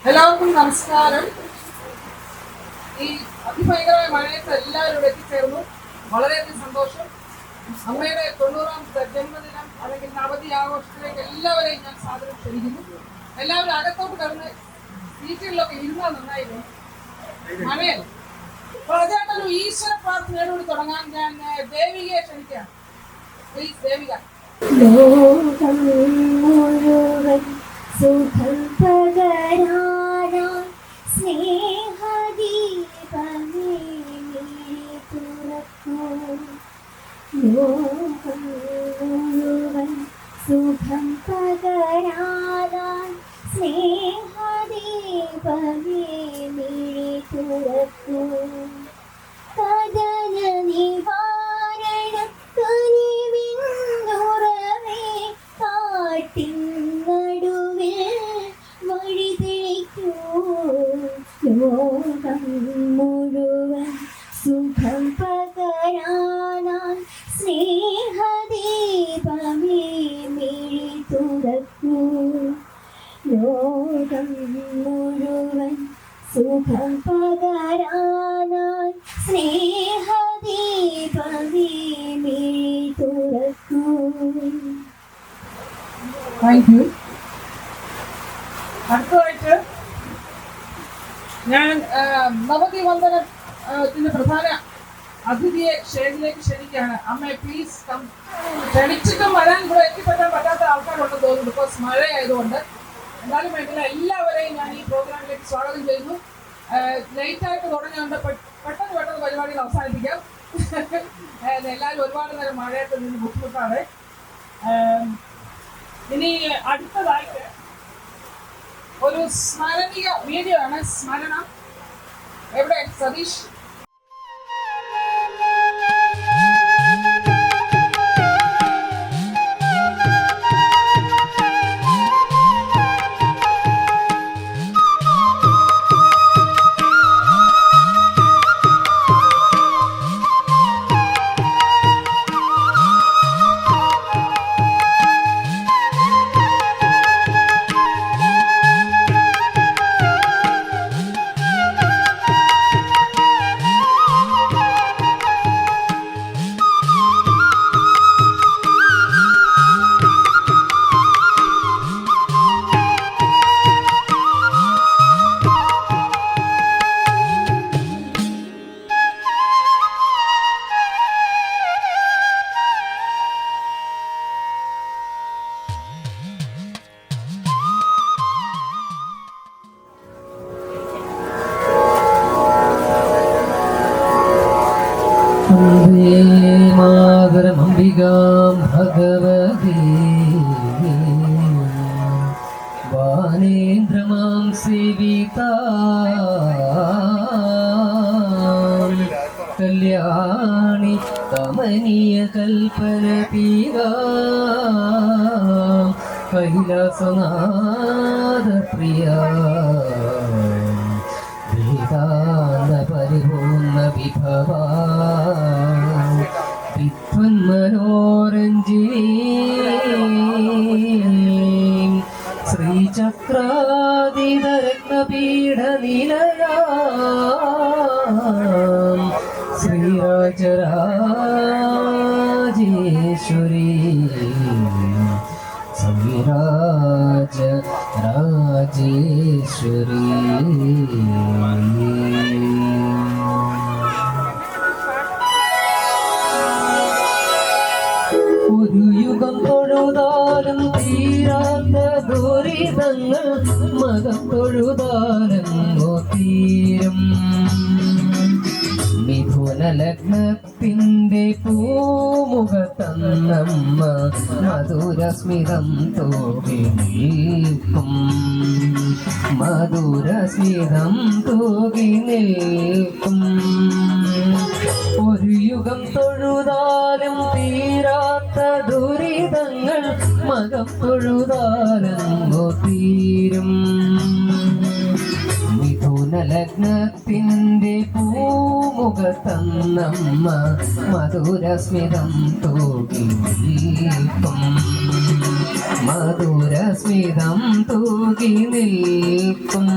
എല്ലാവർക്കും നമസ്കാരം. ഈ അതിഭയങ്കരമായ മഴയത്ത് എല്ലാവരും ഇവിടെ എത്തിച്ചേർന്നു. വളരെയധികം സന്തോഷം. അമ്മയുടെ 90ാം ജന്മദിനം അല്ലെങ്കിൽ നവതി ആഘോഷത്തിലേക്ക് എല്ലാവരെയും ഞാൻ സാദരം ക്ഷണിക്കുന്നു. എല്ലാവരും അകത്തോട്ട് കടന്ന് സീറ്റുകളിലൊക്കെ ഇരുന്നാൽ നന്നായിരുന്നു. മഴയല്ല. പ്രജാട്ടൊരു ഈശ്വര പ്രാർത്ഥനയോടുകൂടി തുടങ്ങാൻ ഞാൻ ദേവികയെ ക്ഷണിക്കുകയാണ്. പ്ലീസ് ദേവിക. ലോകം മുഴുവൻ സുഖം പകരാനായി സ്നേഹദീപമേ തുറക്കൂ. ലോകം മുഴുവൻ സുഖം പകരാനായി സ്നേഹദീപമേ തുറക്കൂ. കഥന നിവാരണ കനിവിന്നുറവേ കാട്ടിൻ നടുവിൽ വഴി തെളിക്കൂ. ലോകം മുഴുവൻ സുഖം പകരാനായി സ്നേഹദീപമേ മിഴി തുറക്കൂ. ലോകം മുഴുവൻ സുഖം പകരാനായി സ്നേഹദീപമേ മിഴി തുറക്കൂ. Thank you. അടുത്തതായിട്ട് ഞാൻ നവതി വന്ദനത്തിന്റെ പ്രധാന അതിഥിയെ സ്റ്റേജിലേക്ക് ക്ഷണിക്കുകയാണ്. അമ്മ പ്ലീസ് കം. ക്ഷണിച്ചിട്ടും വരാൻ ഇവിടെ എത്തിപ്പെടാൻ പറ്റാത്ത ആൾക്കാരുണ്ടെന്ന് തോന്നുന്നു, ബിക്കോസ് മഴയായതുകൊണ്ട്. എന്നാലും വേണ്ടില്ല, എല്ലാവരെയും ഞാൻ ഈ പ്രോഗ്രാമിലേക്ക് സ്വാഗതം ചെയ്യുന്നു. ലേറ്റായിട്ട് തുടങ്ങിയുണ്ട്, പെട്ടെന്ന് പരിപാടികൾ അവസാനിപ്പിക്കാം. എല്ലാവരും ഒരുപാട് നേരം മഴയത്ത് നിന്ന് ബുദ്ധിമുട്ടാണ്. ഇനി അടുത്തതായിട്ട് ഒരു സ്മരണീയ വീഡിയോ ആണ്. സ്മരണ എവിടെ? സതീഷ്. മാതരമംബികാം ഭഗവതി വാനേന്ദ്രമാം സേവിതാം കല്യാണി കമനീയ കൽപ്പനപീകാം കൈലാസനാഥ പ്രിയാ പരിപൂർണ വിഭവാ വിദ്വന്മനോരഞ്ജിനി ശ്രീചക്രാദിതരത്നപീഠനിലയാ ശ്രീരാജരാജേശ്വരി ശ്രീരാജ രാജേശ്വരി. ഒരു യുഗം തൊഴുതാലും തീരാത്ത ദുരിതങ്ങൾ മകം തൊഴുതാലെങ്ങോ തീരും. മിഥുനലഗ്നത്തിന്റെ പൂമുഖത്തന്നമ്മ മധുരസ്മിതം തൂകി നിൽക്കും. മധുരസ്മിതം തൂകി നിൽക്കും. ഒരു യുഗം തൊഴുതാലും തീരാത്ത ദുരിതങ്ങൾ മകം തൊഴുതാലെങ്ങോ തീരും. മിഥുനലഗ്നത്തിന്റെ പൂമുഖത്തന്നമ്മ മധുരസ്മിതം തൂകി നിൽക്കും. മധുരസ്മിതം തൂകി നിൽക്കും.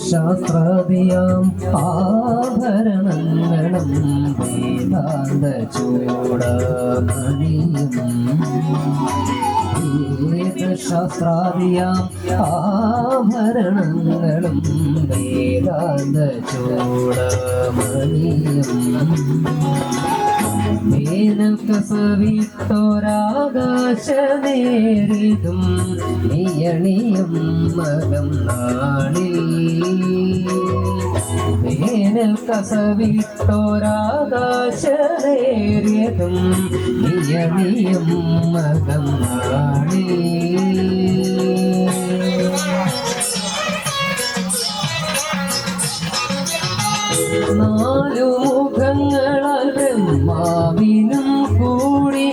വേദശാസ്ത്രാദിയാം ആഭരണങ്ങളും വേദാന്ത ചൂടമണിയും. വേദശാസ്ത്രാദിയാം ആഭരണങ്ങളും വേദാന്ത ചൂടമണിയും. വേനൽക്കസവിട്ടൊരാകാശനേരിതും നിയണിയും മകം നാളിൽ. വേനൽക്കസവിട്ടൊരാകാശനേരിതും നിയണിയും മകം നാളിൽ. നാലു മുഖങ്ങളാൽ ബ്രഹ്മാവിനും കൂടി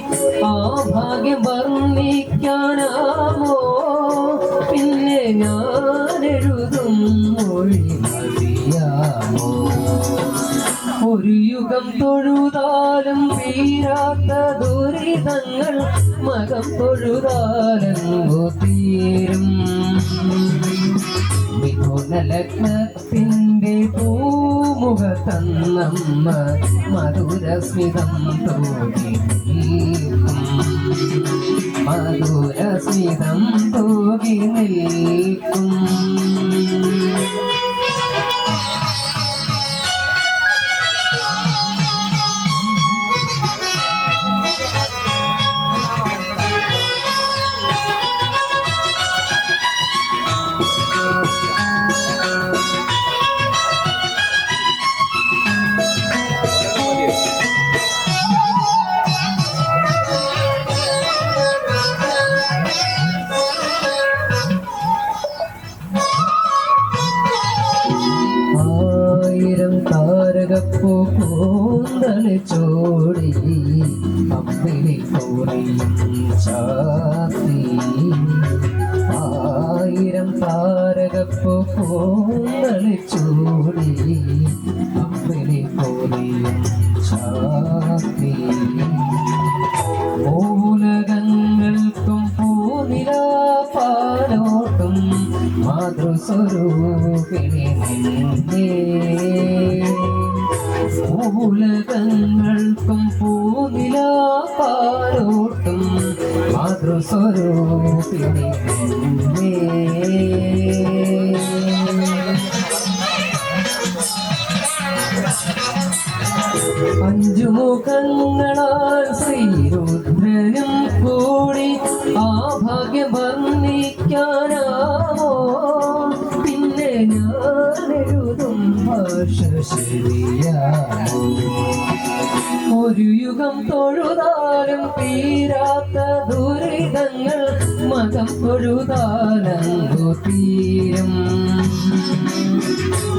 ആ ഭാഗ്യം വർണ്ണിക്കാനാമോ? പിന്നെ ഞാനെഴുതും മൊഴി മതിയാമോ? ഒരു യുഗം തൊഴുതാലും തീരാത്ത ദുരിതങ്ങൾ മകം തൊഴുതാലങ്ങു തീരും. മിഥുനലഗ്നത്തിന്റെ പൂമുഖത്തന്നമ്മ മധുരസ്മിതം തൂകി നിൽക്കും. മധുരസ്മിതം തൂകി നിൽക്കും. താരകപ്പൂ കൂന്തല് ചോടി അമ്പിളി കോറിയും ചാത്തി. ആയിരം താരകപ്പൂ കൂന്തല് ചോടി അമ്പിളി കോറിയും ചാത്തി. മൂലകങ്ങൾക്കും പൂനിലാപാലോട്ടും മാതൃസ്വരൂപിണി നിന്നെ. മൂലകങ്ങൾക്കും പൂനിലാപാലോട്ടും മാതൃസ്വരൂപിണി നിന്നെ. അഞ്ചു മുഖങ്ങളാൽ ശ്രീരുദ്രനും കൂടി ആ ഭാഗ്യം വർണ്ണിക്കാനാമോ? പിന്നെ ഞാനെഴുതും ഭാഷ ശരിയാമോ? ഒരു യുഗം തൊഴുതാലും തീരാത്ത ദുരിതങ്ങൾ മകം തൊഴുതാലങ്ങു തീരും.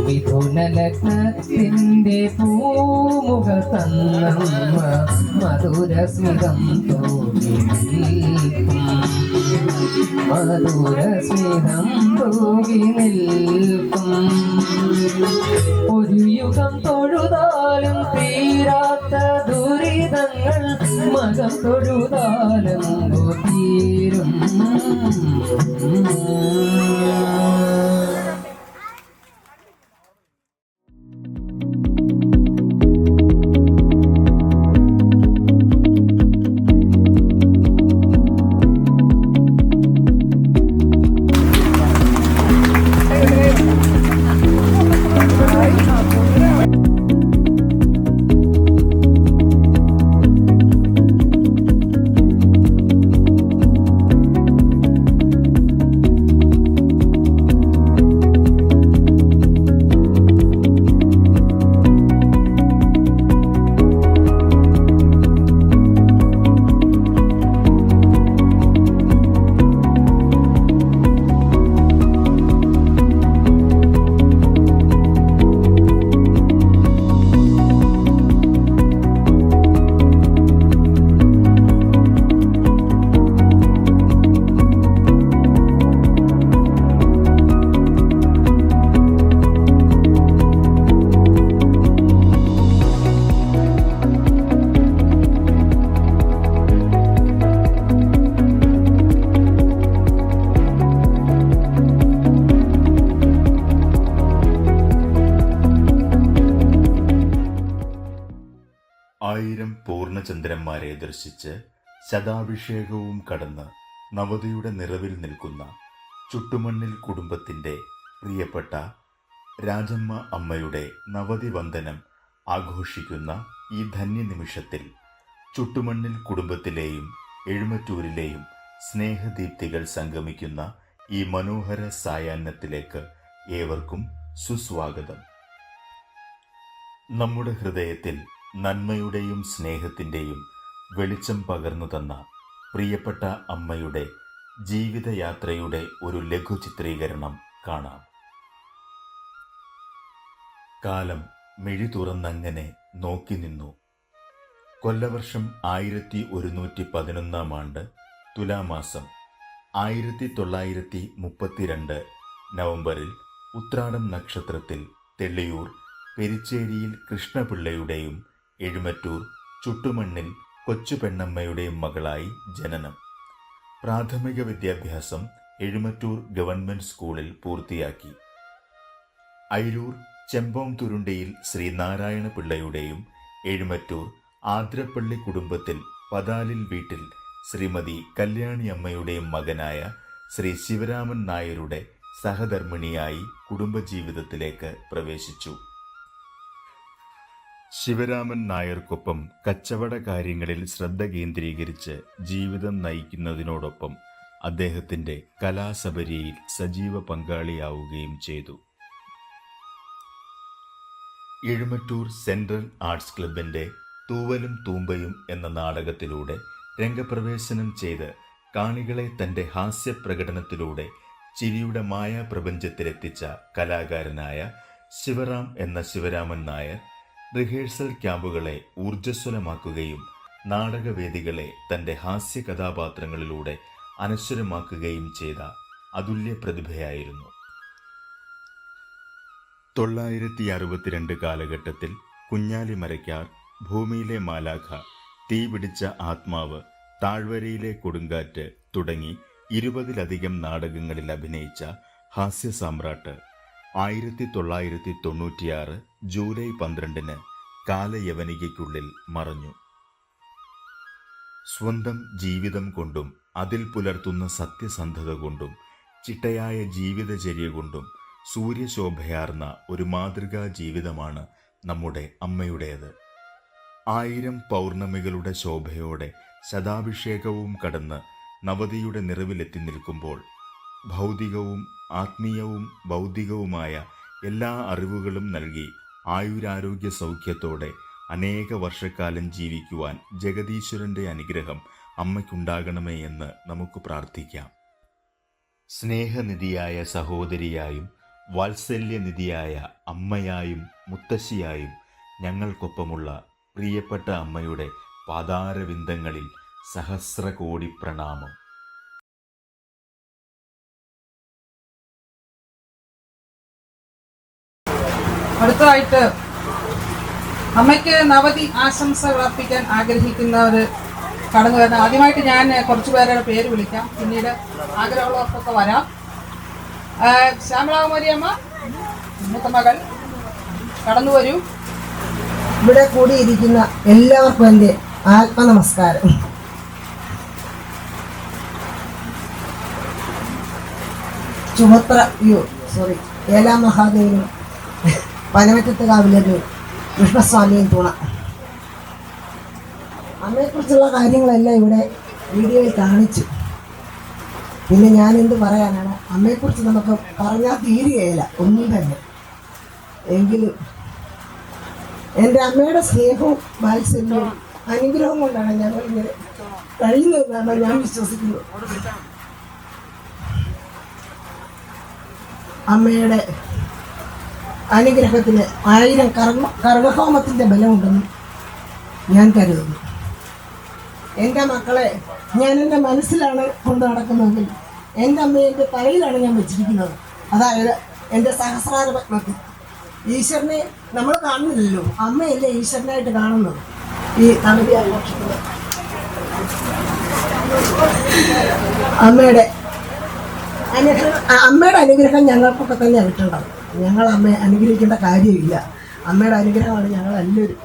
മിഥുനലഗ്നത്തിന്റെ പൂമുഖത്തന്നമ്മ മധുരസ്മിതം തൂകി നിൽക്കും. മധുരസ്മിതം തൂകി നിൽക്കും. ഒരു യുഗം തൊഴുതാലും തീരാത്ത ദുരിതങ്ങൾ മകം തൊഴുതാലങ്ങു തീരും. 1000 പൂർണ്ണചന്ദ്രന്മാരെ ദർശിച്ച് ശതാഭിഷേകവും കടന്ന് നവതിയുടെ നിറവിൽ നിൽക്കുന്ന ചുട്ടുമണ്ണിൽ കുടുംബത്തിൻ്റെ പ്രിയപ്പെട്ട രാജമ്മ അമ്മയുടെ നവതി വന്ദനം ആഘോഷിക്കുന്ന ഈ ധന്യനിമിഷത്തിൽ ചുട്ടുമണ്ണിൽ കുടുംബത്തിലെയും എഴുമറ്റൂരിലെയും സ്നേഹദീപ്തികൾ സംഗമിക്കുന്ന ഈ മനോഹര സായാഹ്നത്തിലേക്ക് ഏവർക്കും സുസ്വാഗതം. നമ്മുടെ ഹൃദയത്തിൽ നന്മയുടെയും സ്നേഹത്തിൻ്റെയും വെളിച്ചം പകർന്നു തന്ന പ്രിയപ്പെട്ട അമ്മയുടെ ജീവിതയാത്രയുടെ ഒരു ലഘു ചിത്രീകരണം കാണാം. കാലം മിഴി തുറന്നങ്ങനെ നോക്കി നിന്നു. കൊല്ലവർഷം 1111 ആണ്ട് തുലാമാസം 1932 നവംബറിൽ ഉത്രാടം നക്ഷത്രത്തിൽ തെള്ളിയൂർ പെരിച്ചേരിയിൽ കൃഷ്ണപിള്ളയുടെയും എഴുമറ്റൂർ ചുട്ടുമണ്ണിൽ കൊച്ചുപെണ്ണമ്മയുടെയും മകളായി ജനനം. പ്രാഥമിക വിദ്യാഭ്യാസം എഴുമറ്റൂർ ഗവൺമെന്റ് സ്കൂളിൽ പൂർത്തിയാക്കി. അയിരൂർ ചെമ്പോംതുരുണ്ടിയിൽ ശ്രീനാരായണ പിള്ളയുടെയും എഴുമറ്റൂർ ആദ്രപ്പള്ളി കുടുംബത്തിൽ പതാലിൽ വീട്ടിൽ ശ്രീമതി കല്യാണിയമ്മയുടെയും മകനായ ശ്രീ ശിവരാമൻ നായരുടെ സഹധർമ്മിണിയായി കുടുംബജീവിതത്തിലേക്ക് പ്രവേശിച്ചു. ശിവരാമൻ നായർക്കൊപ്പം കച്ചവട കാര്യങ്ങളിൽ ശ്രദ്ധ കേന്ദ്രീകരിച്ച് ജീവിതം നയിക്കുന്നതിനോടൊപ്പം അദ്ദേഹത്തിൻ്റെ കലാസബരിയിൽ സജീവ പങ്കാളിയാവുകയും ചെയ്തു. എഴുമറ്റൂർ സെൻട്രൽ ആർട്സ് ക്ലബിൻ്റെ തൂവലും തൂമ്പയും എന്ന നാടകത്തിലൂടെ രംഗപ്രവേശനം ചെയ്ത് കാണികളെ തൻ്റെ ഹാസ്യപ്രകടനത്തിലൂടെ ചിരിയുടെ മായാപ്രപഞ്ചത്തിലെത്തിച്ച കലാകാരനായ ശിവറാം എന്ന ശിവരാമൻ നായർ റിഹേഴ്സൽ ക്യാമ്പുകളെ ഊർജ്ജസ്വലമാക്കുകയും നാടകവേദികളെ തൻ്റെ ഹാസ്യ കഥാപാത്രങ്ങളിലൂടെ അനശ്വരമാക്കുകയും ചെയ്ത അതുല്യ പ്രതിഭയായിരുന്നു. 962 കാലഘട്ടത്തിൽ കുഞ്ഞാലി മരയ്ക്കാർ, ഭൂമിയിലെ മാലാഖ, തീപിടിച്ച ആത്മാവ്, താഴ്വരയിലെ കൊടുങ്കാറ്റ് തുടങ്ങി 20-ലധികം നാടകങ്ങളിൽ അഭിനയിച്ച ഹാസ്യ സാമ്രാട്ട് 1996 ജൂലൈ 12 കാലയവനികയ്ക്കുള്ളിൽ മറഞ്ഞു. സ്വന്തം ജീവിതം കൊണ്ടും അതിൽ പുലർത്തുന്ന സത്യസന്ധത കൊണ്ടും ചിട്ടയായ ജീവിതചര്യ കൊണ്ടും സൂര്യശോഭയാർന്ന ഒരു മാതൃകാ ജീവിതമാണ് നമ്മുടെ അമ്മയുടേത്. 1000 പൗർണമികളുടെ ശോഭയോടെ ശതാഭിഷേകവും കടന്ന് നവതിയുടെ നിറവിലെത്തി നിൽക്കുമ്പോൾ ഭൗതികവും ആത്മീയവും ബൗദ്ധികവുമായ എല്ലാ അറിവുകളും നൽകി ആയുരാരോഗ്യ സൗഖ്യത്തോടെ അനേക വർഷക്കാലം ജീവിക്കുവാൻ ജഗദീശ്വരൻ്റെ അനുഗ്രഹം അമ്മയ്ക്കുണ്ടാകണമേ എന്ന് നമുക്ക് പ്രാർത്ഥിക്കാം. സ്നേഹനിധിയായ സഹോദരിയായും വാത്സല്യനിധിയായ അമ്മയായും മുത്തശ്ശിയായും ഞങ്ങൾക്കൊപ്പമുള്ള പ്രിയപ്പെട്ട അമ്മയുടെ പാതാരവിന്ദങ്ങളിൽ സഹസ്രകോടി പ്രണാമം. അടുത്തതായിട്ട് അമ്മയ്ക്ക് നവതി ആശംസകൾ അർപ്പിക്കാൻ ആഗ്രഹിക്കുന്നവർ കടന്നു വരണം. ആദ്യമായിട്ട് ഞാൻ കുറച്ചു പേരുടെ പേര് വിളിക്കാം, പിന്നീട് ആഗ്രഹമുള്ളവർക്കൊക്കെ വരാം. ശ്യാമളാകുമാരി അമ്മ, മൂത്ത മകൾ, കടന്നു വരൂ. ഇവിടെ കൂടിയിരിക്കുന്ന എല്ലാവർക്കും എൻ്റെ ആത്മനമസ്കാരം. ഏലാ മഹാദേവനും പനമറ്റത്ത് കാവിലൊരു കൃഷ്ണസ്വാമിയും തുണ. അമ്മയെക്കുറിച്ചുള്ള കാര്യങ്ങളെല്ലാം ഇവിടെ വീഡിയോയിൽ കാണിച്ചു. പിന്നെ ഞാൻ എന്ത് പറയാനാണ്, അമ്മയെക്കുറിച്ച് നമുക്ക് പറഞ്ഞാൽ തീരുകയില്ല ഒന്നും തന്നെ. എങ്കിലും എൻ്റെ അമ്മയുടെ സ്നേഹവും വാത്സല്യവും അനുഗ്രഹവും കൊണ്ടാണ് ഞങ്ങൾ ഇങ്ങനെ കഴിയുന്നതെന്നാണ് ഞാൻ വിശ്വസിക്കുന്നത്. അമ്മയുടെ അനുഗ്രഹത്തിന് 1000 കർമ്മഹോമത്തിൻ്റെ ബലമുണ്ടെന്ന് ഞാൻ കരുതുന്നു. എൻ്റെ മക്കളെ ഞാൻ എൻ്റെ മനസ്സിലാണ് കൊണ്ട് നടക്കുന്നതെങ്കിൽ എൻ്റെ അമ്മയെ എൻ്റെ തലയിലാണ് ഞാൻ വെച്ചിരിക്കുന്നത്. അതായത് എൻ്റെ സഹസ്രാര പത്മത്തിൽ. ഈശ്വരനെ നമ്മൾ കാണുന്നില്ലല്ലോ, അമ്മയല്ലേ ഈശ്വരനായിട്ട് കാണുന്നത് ഈ നവതി ആഘോഷിക്കുന്നത്. അമ്മയുടെ അനുഗ്രഹം ഞങ്ങൾക്കൊക്കെ തന്നെ കിട്ടുണ്ടാവും. ഞങ്ങൾ അമ്മയെ അനുഗ്രഹിക്കേണ്ട കാര്യമില്ല. അമ്മയുടെ അനുഗ്രഹമാണ് ഞങ്ങൾ എല്ലാവരും.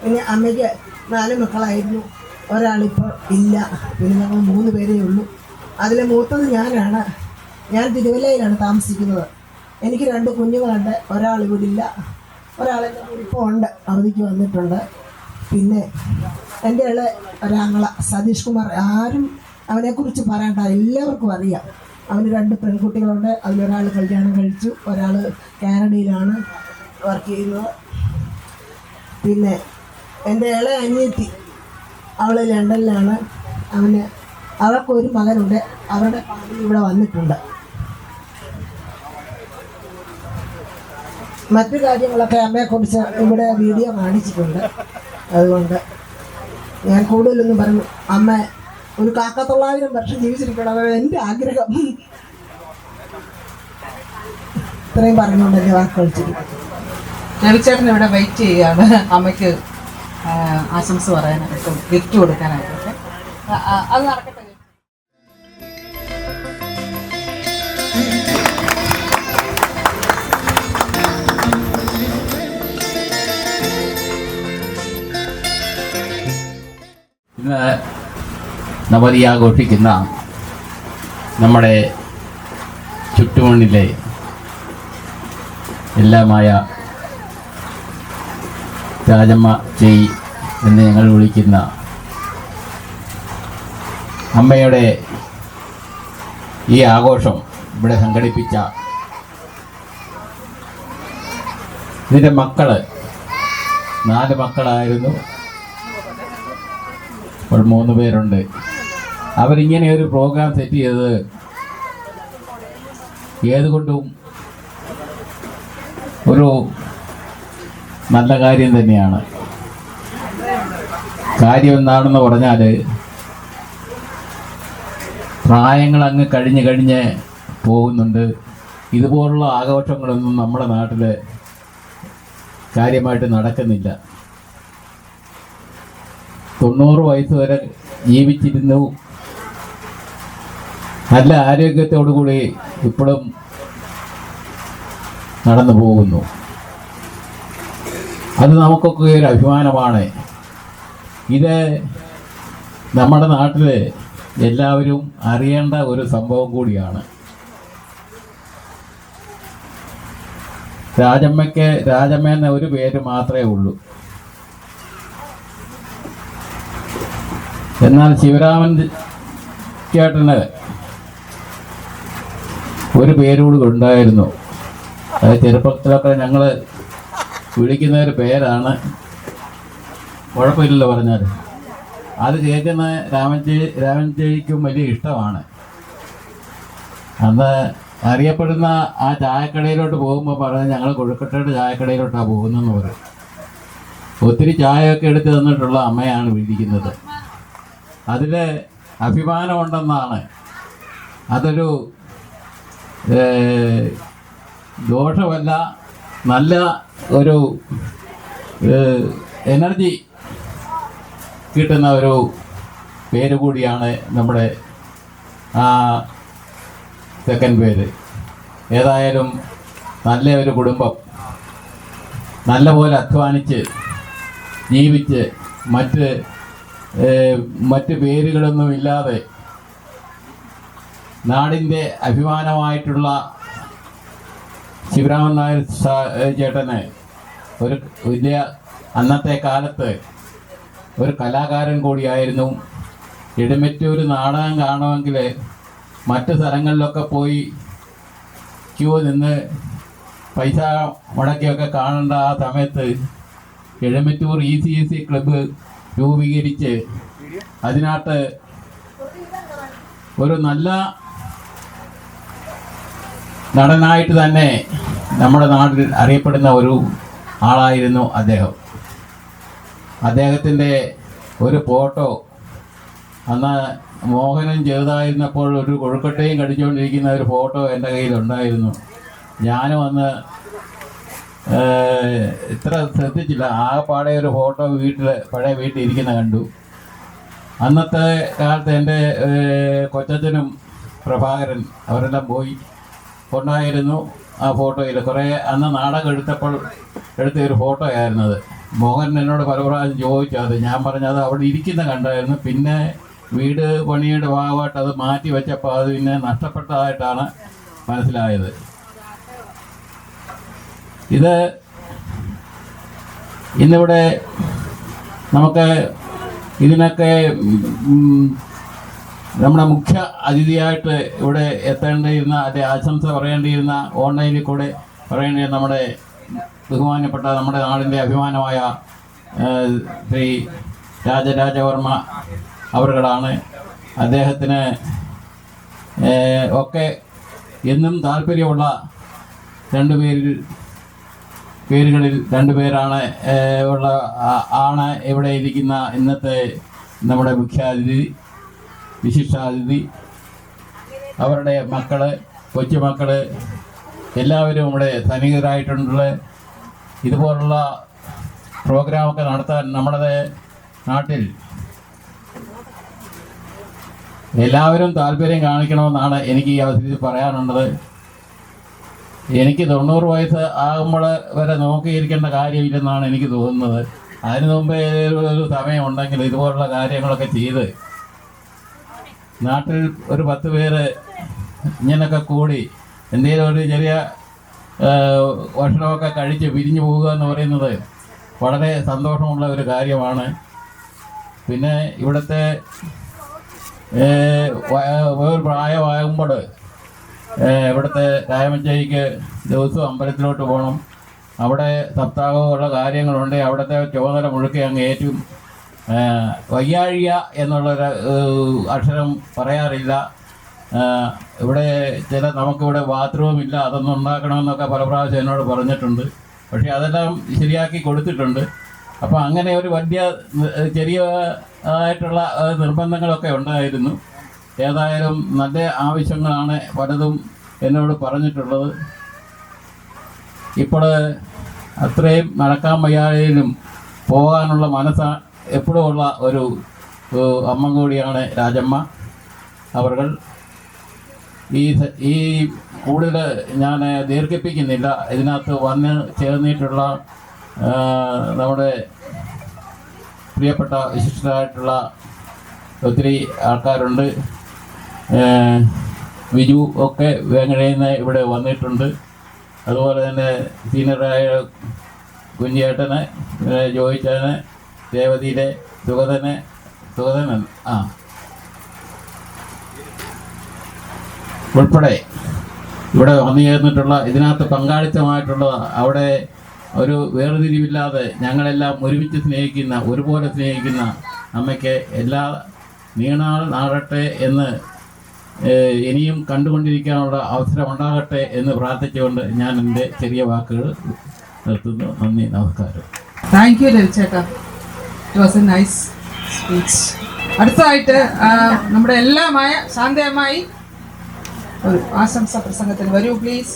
പിന്നെ അമ്മയ്ക്ക് 4 മക്കളായിരുന്നു. ഒരാളിപ്പോൾ ഇല്ല. പിന്നെ ഞങ്ങൾ 3 പേരേ ഉള്ളൂ. അതിലെ മൂത്തത് ഞാനാണ്. ഞാൻ തിരുവല്ലയിലാണ് താമസിക്കുന്നത്. എനിക്ക് 2 കുഞ്ഞുങ്ങളുണ്ട്. ഒരാൾ ഇവിടെ ഇല്ല, ഒരാളെൻ്റെ കൂടെ ഇപ്പോൾ ഉണ്ട്, അവധിക്ക് വന്നിട്ടുണ്ട്. പിന്നെ എൻ്റെ ഒരാങ്ങള സതീഷ് കുമാർ, ആരും അവനെക്കുറിച്ച് പറയണ്ട, എല്ലാവർക്കും അറിയാം. അവന് 2 പെൺകുട്ടികളുണ്ട്. അതിലൊരാൾ കല്യാണം കഴിച്ചു, ഒരാൾ കാനഡയിലാണ് വർക്ക് ചെയ്യുന്നത്. പിന്നെ എൻ്റെ അനിയത്തി, അവൾ ലണ്ടനിലാണ്. അവർക്കൊരു മകനുണ്ട്. അവരുടെ ഫാമിലി ഇവിടെ വന്നിട്ടുണ്ട്. മറ്റു കാര്യങ്ങളൊക്കെ അമ്മയെക്കുറിച്ച് ഇവിടെ വീഡിയോ കാണിച്ചിട്ടുണ്ട്. അതുകൊണ്ട് ഞാൻ കൂടുതലൊന്നും പറഞ്ഞു. അമ്മ ഒരു 900 വർഷം ജീവിച്ചിരിക്കണം, അതാണ് എൻ്റെ ആഗ്രഹം. ഇത്രയും പറഞ്ഞുകൊണ്ട് എൻ്റെ വാക്കുകൾ ചെയ്യും. രവിചേട്ടൻ ഇവിടെ വെയിറ്റ് ചെയ്യുകയാണ് അമ്മയ്ക്ക് ആശംസ പറയാനായിട്ടും ഗിഫ്റ്റ് കൊടുക്കാനായിട്ടൊക്കെ. അത് നടക്കട്ടെ. ഇന്ന് നവതി ആഘോഷിക്കുന്ന നമ്മുടെ ചുറ്റുമണ്ണിലെ എല്ലാമായ രാജമ്മ ചെയ് എന്ന് ഞങ്ങൾ വിളിക്കുന്ന അമ്മയുടെ ഈ ആഘോഷം ഇവിടെ സംഘടിപ്പിച്ച ഇതിൻ്റെ മക്കള് 4 മക്കളായിരുന്നു. ഇപ്പോൾ 3 പേരുണ്ട്. അവരിങ്ങനെ ഒരു പ്രോഗ്രാം സെറ്റ് ചെയ്തത് ഏതുകൊണ്ടും ഒരു നല്ല കാര്യം തന്നെയാണ്. കാര്യം എന്താണെന്ന് പറഞ്ഞാൽ, പ്രായങ്ങൾ അങ്ങ് കഴിഞ്ഞ് പോകുന്നുണ്ട്. ഇതുപോലുള്ള ആഘോഷങ്ങളൊന്നും നമ്മുടെ നാട്ടിൽ കാര്യമായിട്ട് നടക്കുന്നില്ല. 90 വയസ്സ് വരെ ജീവിച്ചിരുന്നു, നല്ല ആരോഗ്യത്തോടു കൂടി ഇപ്പോഴും നടന്നു പോകുന്നു. അത് നമുക്കൊക്കെ ഒരു അഭിമാനമാണ്. ഇത് നമ്മുടെ നാട്ടിൽ എല്ലാവരും അറിയേണ്ട ഒരു സംഭവം കൂടിയാണ്. രാജമ്മ എന്ന ഒരു പേര് മാത്രമേ ഉള്ളൂ. എന്നാൽ ശിവരാമൻ ചേട്ടന് ഒരു പേരുകൂടി ഉണ്ടായിരുന്നു. അത് ചെറുപ്പത്തിലൊക്കെ ഞങ്ങൾ വിളിക്കുന്ന ഒരു പേരാണ്. കുഴപ്പമില്ലല്ലോ പറഞ്ഞാൽ. അത് കേൾക്കുന്ന രാമൻചേരിക്കും വലിയ ഇഷ്ടമാണ്. അന്ന് അറിയപ്പെടുന്ന ആ ചായക്കടയിലോട്ട് പോകുമ്പോൾ പറഞ്ഞ് ഞങ്ങൾ കൊഴുക്കട്ടയുടെ ചായക്കടയിലോട്ടാണ് പോകുന്നതെന്ന് പറയും. ഒത്തിരി ചായയൊക്കെ എടുത്ത് തന്നിട്ടുള്ള അമ്മയാണ് വിളിക്കുന്നത്. അതിൽ അഭിമാനമുണ്ടെന്നാണ്. അതൊരു ദോഷമല്ല, നല്ല ഒരു എനർജി കിട്ടുന്ന ഒരു പേര് കൂടിയാണ് നമ്മുടെ ആ സെക്കൻഡ് പേര്. ഏതായാലും നല്ല ഒരു കുടുംബം, നല്ലപോലെ അധ്വാനിച്ച് ജീവിച്ച് മറ്റ് പേരുകളൊന്നും ഇല്ലാതെ നാടിൻ്റെ അഭിമാനമായിട്ടുള്ള ശിവരാമൻ നായർ ചേട്ടന് ഒരു വലിയ അന്നത്തെ കാലത്ത് ഒരു കലാകാരൻ കൂടിയായിരുന്നു. എഴുമറ്റൂർ നാടകം കാണുമെങ്കിൽ മറ്റ് സ്ഥലങ്ങളിലൊക്കെ പോയി ക്യൂ നിന്ന് പൈസ മുടക്കിയൊക്കെ കാണേണ്ട ആ സമയത്ത് എഴുമറ്റൂർ ECC ക്ലബ്ബ് രൂപീകരിച്ച് അതിനകത്ത് ഒരു നല്ല നടനായിട്ട് തന്നെ നമ്മുടെ നാട്ടിൽ അറിയപ്പെടുന്ന ഒരു ആളായിരുന്നു അദ്ദേഹം. അദ്ദേഹത്തിൻ്റെ ഒരു ഫോട്ടോ അന്ന് മോഹനൻ ചെറുതായിരുന്നപ്പോൾ ഒരു കൊഴുക്കട്ടയും കടിച്ചുകൊണ്ടിരിക്കുന്ന ഒരു ഫോട്ടോ എൻ്റെ കയ്യിലുണ്ടായിരുന്നു. ഞാനും അന്ന് ഇത്ര ശ്രദ്ധിച്ചില്ല. ആകെപ്പാടെ ഒരു ഫോട്ടോ പഴയ വീട്ടിൽ ഇരിക്കുന്ന കണ്ടു. അന്നത്തെ കാലത്ത് എൻ്റെ കൊച്ചച്ഛനും പ്രഭാകരൻ അവരെല്ലാം പോയി ഉണ്ടായിരുന്നു ആ ഫോട്ടോയിൽ. കുറേ അന്ന് നാടകം എടുത്തപ്പോൾ എടുത്ത ഒരു ഫോട്ടോ ആയിരുന്നത്. മോഹൻ എന്നോട് പല പ്രാവശ്യം ചോദിച്ചു. അത് ഞാൻ പറഞ്ഞത് അവിടെ ഇരിക്കുന്ന കണ്ടായിരുന്നു. പിന്നെ വീട് പണിയുടെ ഭാഗമായിട്ട് അത് മാറ്റി വെച്ചപ്പോൾ അത് പിന്നെ നഷ്ടപ്പെട്ടതായിട്ടാണ് മനസ്സിലായത്. ഇത് ഇന്നിവിടെ നമുക്ക് ഇതിനൊക്കെ നമ്മുടെ മുഖ്യ അതിഥിയായിട്ട് ഇവിടെ എത്തേണ്ടിയിരുന്ന അല്ലെ ആശംസ പറയേണ്ടിയിരുന്ന ഓൺലൈനിൽ കൂടെ പറയേണ്ടിയിരുന്ന നമ്മുടെ ബഹുമാനപ്പെട്ട നമ്മുടെ നാടിൻ്റെ അഭിമാനമായ ശ്രീ രാജരാജവർമ്മ അവരുകളാണ്. അദ്ദേഹത്തിന് ഒക്കെ എന്നും താല്പര്യമുള്ള പേരുകളിൽ രണ്ടുപേരാണ് ആണ് ഇവിടെ ഇരിക്കുന്ന ഇന്നത്തെ നമ്മുടെ മുഖ്യാതിഥി, വിശിഷ്ടാതിഥി. അവരുടെ മക്കള്, കൊച്ചുമക്കള് എല്ലാവരും ഇവിടെ സന്നിഹിതരായിട്ടുള്ള ഇതുപോലുള്ള പ്രോഗ്രാമൊക്കെ നടത്താൻ നമ്മുടെ നാട്ടിൽ എല്ലാവരും താല്പര്യം കാണിക്കണമെന്നാണ് എനിക്ക് ഈ അവസരത്തിൽ പറയാനുള്ളത്. എനിക്ക് 90 വയസ്സ് ആകുമ്പോൾ വരെ നോക്കിയിരിക്കേണ്ട കാര്യമില്ലെന്നാണ് എനിക്ക് തോന്നുന്നത്. അതിന് മുമ്പേ ഒരു സമയമുണ്ടെങ്കിൽ ഇതുപോലുള്ള കാര്യങ്ങളൊക്കെ ചെയ്ത് നാട്ടിൽ ഒരു 10 പേര് ഇങ്ങനൊക്കെ കൂടി എന്തെങ്കിലും ഒരു ചെറിയ ഭക്ഷണമൊക്കെ കഴിച്ച് പിരിഞ്ഞു പോവുക എന്ന് പറയുന്നത് വളരെ സന്തോഷമുള്ള ഒരു കാര്യമാണ്. പിന്നെ ഇവിടുത്തെ ഒരു പ്രായമാകുമ്പോൾ ഇവിടുത്തെ രായമഞ്ചേരിക്ക് ദിവസവും അമ്പലത്തിലോട്ട് പോകണം. അവിടെ സപ്താഹമുള്ള കാര്യങ്ങളുണ്ട്. അവിടുത്തെ ചുമതല മുഴുക്കി അങ്ങ് ഏറ്റും. വയ്യാഴിക എന്നുള്ളൊരു അക്ഷരം പറയാറില്ല. ഇവിടെ നമുക്കിവിടെ ബാത്റൂം ഇല്ല, അതൊന്നും ഉണ്ടാക്കണമെന്നൊക്കെ പല പ്രാവശ്യം എന്നോട് പറഞ്ഞിട്ടുണ്ട്. പക്ഷേ അതെല്ലാം ശരിയാക്കി കൊടുത്തിട്ടുണ്ട്. അപ്പോൾ അങ്ങനെ ഒരു വലിയ ചെറിയ ആയിട്ടുള്ള നിർബന്ധങ്ങളൊക്കെ ഉണ്ടായിരുന്നു. ഏതായാലും നല്ല ആവശ്യങ്ങളാണ് പലതും എന്നോട് പറഞ്ഞിട്ടുള്ളത്. ഇപ്പോൾ അത്രയും നടക്കാൻ വയ്യാതെയും പോകാനുള്ള മനസ്സ് എപ്പോഴും ഉള്ള ഒരു അമ്മ കൂടിയാണ് രാജമ്മ അവർ. ഈ കൂടുതൽ ഞാൻ ദീർഘിപ്പിക്കുന്നില്ല. ഇതിനകത്ത് വന്ന് ചേർന്നിട്ടുള്ള നമ്മുടെ പ്രിയപ്പെട്ട വിശിഷ്ടരായിട്ടുള്ള ഒത്തിരി ആൾക്കാരുണ്ട്. വിജു ഒക്കെ വേങ്ങരയിൽ നിന്ന് ഇവിടെ വന്നിട്ടുണ്ട്. അതുപോലെ തന്നെ സീനിയറായ കുഞ്ഞേട്ടന്, ജോയിച്ചന്, രേവതിയിലെ സുഗതനൻ ഉൾപ്പെടെ ഇവിടെ വന്നു ചേർന്നിട്ടുള്ള ഇതിനകത്ത് പങ്കാളിത്തമായിട്ടുള്ള അവിടെ ഒരു വേർതിരിവില്ലാതെ ഞങ്ങളെല്ലാം ഒരുമിച്ച് സ്നേഹിക്കുന്ന, ഒരുപോലെ സ്നേഹിക്കുന്ന അമ്മയ്ക്ക് എല്ലാ നീണാൾ നാടട്ടെ എന്ന് ഇനിയും കണ്ടുകൊണ്ടിരിക്കാനുള്ള അവസരം ഉണ്ടാകട്ടെ എന്ന് പ്രാർത്ഥിച്ചുകൊണ്ട് ഞാൻ എൻ്റെ ചെറിയ വാക്കുകൾ നിർത്തുന്നു. നന്ദി, നമസ്കാരം. താങ്ക് യു രവിചേട്ടാ, it was a nice speech. അടുത്തതായിട്ട് നമ്മുടെ എല്ലാമായ ശാന്തമായി ഒരു ആശംസാ പ്രസംഗത്തിന് വരൂ പ്ലീസ്.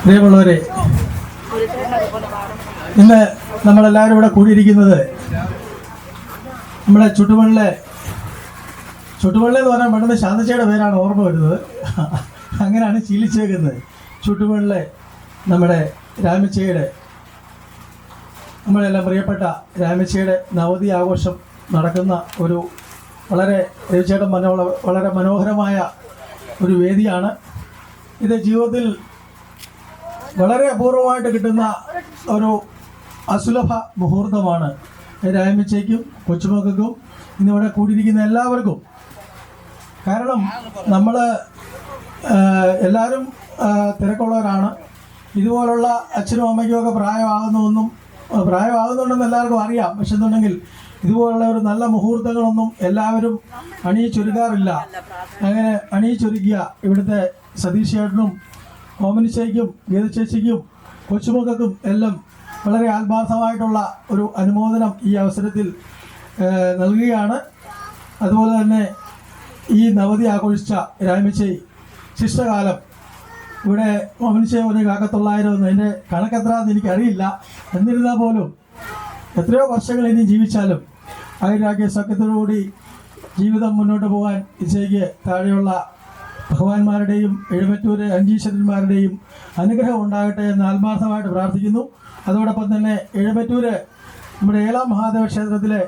പ്രിയമുള്ളവരെ, ഇന്ന് നമ്മളെല്ലാവരും ഇവിടെ കൂടിയിരിക്കുന്നത് നമ്മുടെ ചുട്ടുമണിലെ എന്ന് പറഞ്ഞാൽ പെട്ടെന്ന് ശാന്തച്ചയുടെ പേരാണ് ഓർമ്മ വരുന്നത്. അങ്ങനെയാണ് ശീലിച്ചേക്കുന്നത്. ചുട്ടുമണിലെ നമ്മുടെ രാമച്ചയുടെ, നമ്മളെല്ലാം പ്രിയപ്പെട്ട രാമച്ചയുടെ നവതി ആഘോഷം നടക്കുന്ന ഒരു വളരെ രവിചേട്ടൻ പറഞ്ഞ വളരെ മനോഹരമായ ഒരു വേദിയാണ് ഇത്. ജീവിതത്തിൽ വളരെ അപൂർവമായിട്ട് കിട്ടുന്ന ഒരു അസുലഭ മുഹൂർത്തമാണ്. രാമച്ചയ്ക്കും കൊച്ചുമക്കൾക്കും ഇന്നിവിടെ കൂടിയിരിക്കുന്ന എല്ലാവർക്കും. കാരണം നമ്മൾ എല്ലാവരും തിരക്കുള്ളവരാണ്. ഇതുപോലുള്ള അച്ഛനും അമ്മയ്ക്കും ഒക്കെ പ്രായമാകുന്നുണ്ടെന്ന് എല്ലാവർക്കും അറിയാം. പക്ഷെ എന്നുണ്ടെങ്കിൽ ഇതുപോലുള്ള ഒരു നല്ല മുഹൂർത്തങ്ങളൊന്നും എല്ലാവരും അണിയിച്ചൊരുക്കാറില്ല. അങ്ങനെ അണിയിച്ചൊരുക്കിയ ഇവിടുത്തെ സതീഷ് ചേട്ടനും ഓമനിച്ചയ്ക്കും ഗീതചേച്ചിക്കും കൊച്ചുമക്കൾക്കും എല്ലാം വളരെ ആത്മാർത്ഥമായിട്ടുള്ള ഒരു അനുമോദനം ഈ അവസരത്തിൽ നൽകുകയാണ്. അതുപോലെ തന്നെ ഈ നവതി ആഘോഷിച്ച രാമച്ചേരി ശിഷ്ടകാലം ഇവിടെ ഓമനിച്ചയെ ഒരു 1900 അതിൻ്റെ കണക്കെത്രാന്ന് എനിക്കറിയില്ല. എന്നിരുന്നാൽ പോലും എത്രയോ വർഷങ്ങൾ ഇനി ജീവിച്ചാലും ആരോഗ്യ സഖ്യത്തോടുകൂടി ജീവിതം മുന്നോട്ട് പോകാൻ ഇച്ചയ്ക്ക് താഴെയുള്ള ഭഗവാന്മാരുടെയും എഴുമറ്റൂര് അഞ്ചീശ്വരന്മാരുടെയും അനുഗ്രഹം ഉണ്ടാകട്ടെ എന്ന് ആത്മാർത്ഥമായിട്ട് പ്രാർത്ഥിക്കുന്നു. അതോടൊപ്പം തന്നെ എഴുമറ്റൂര് നമ്മുടെ ഏലാം മഹാദേവ ക്ഷേത്രത്തിലെ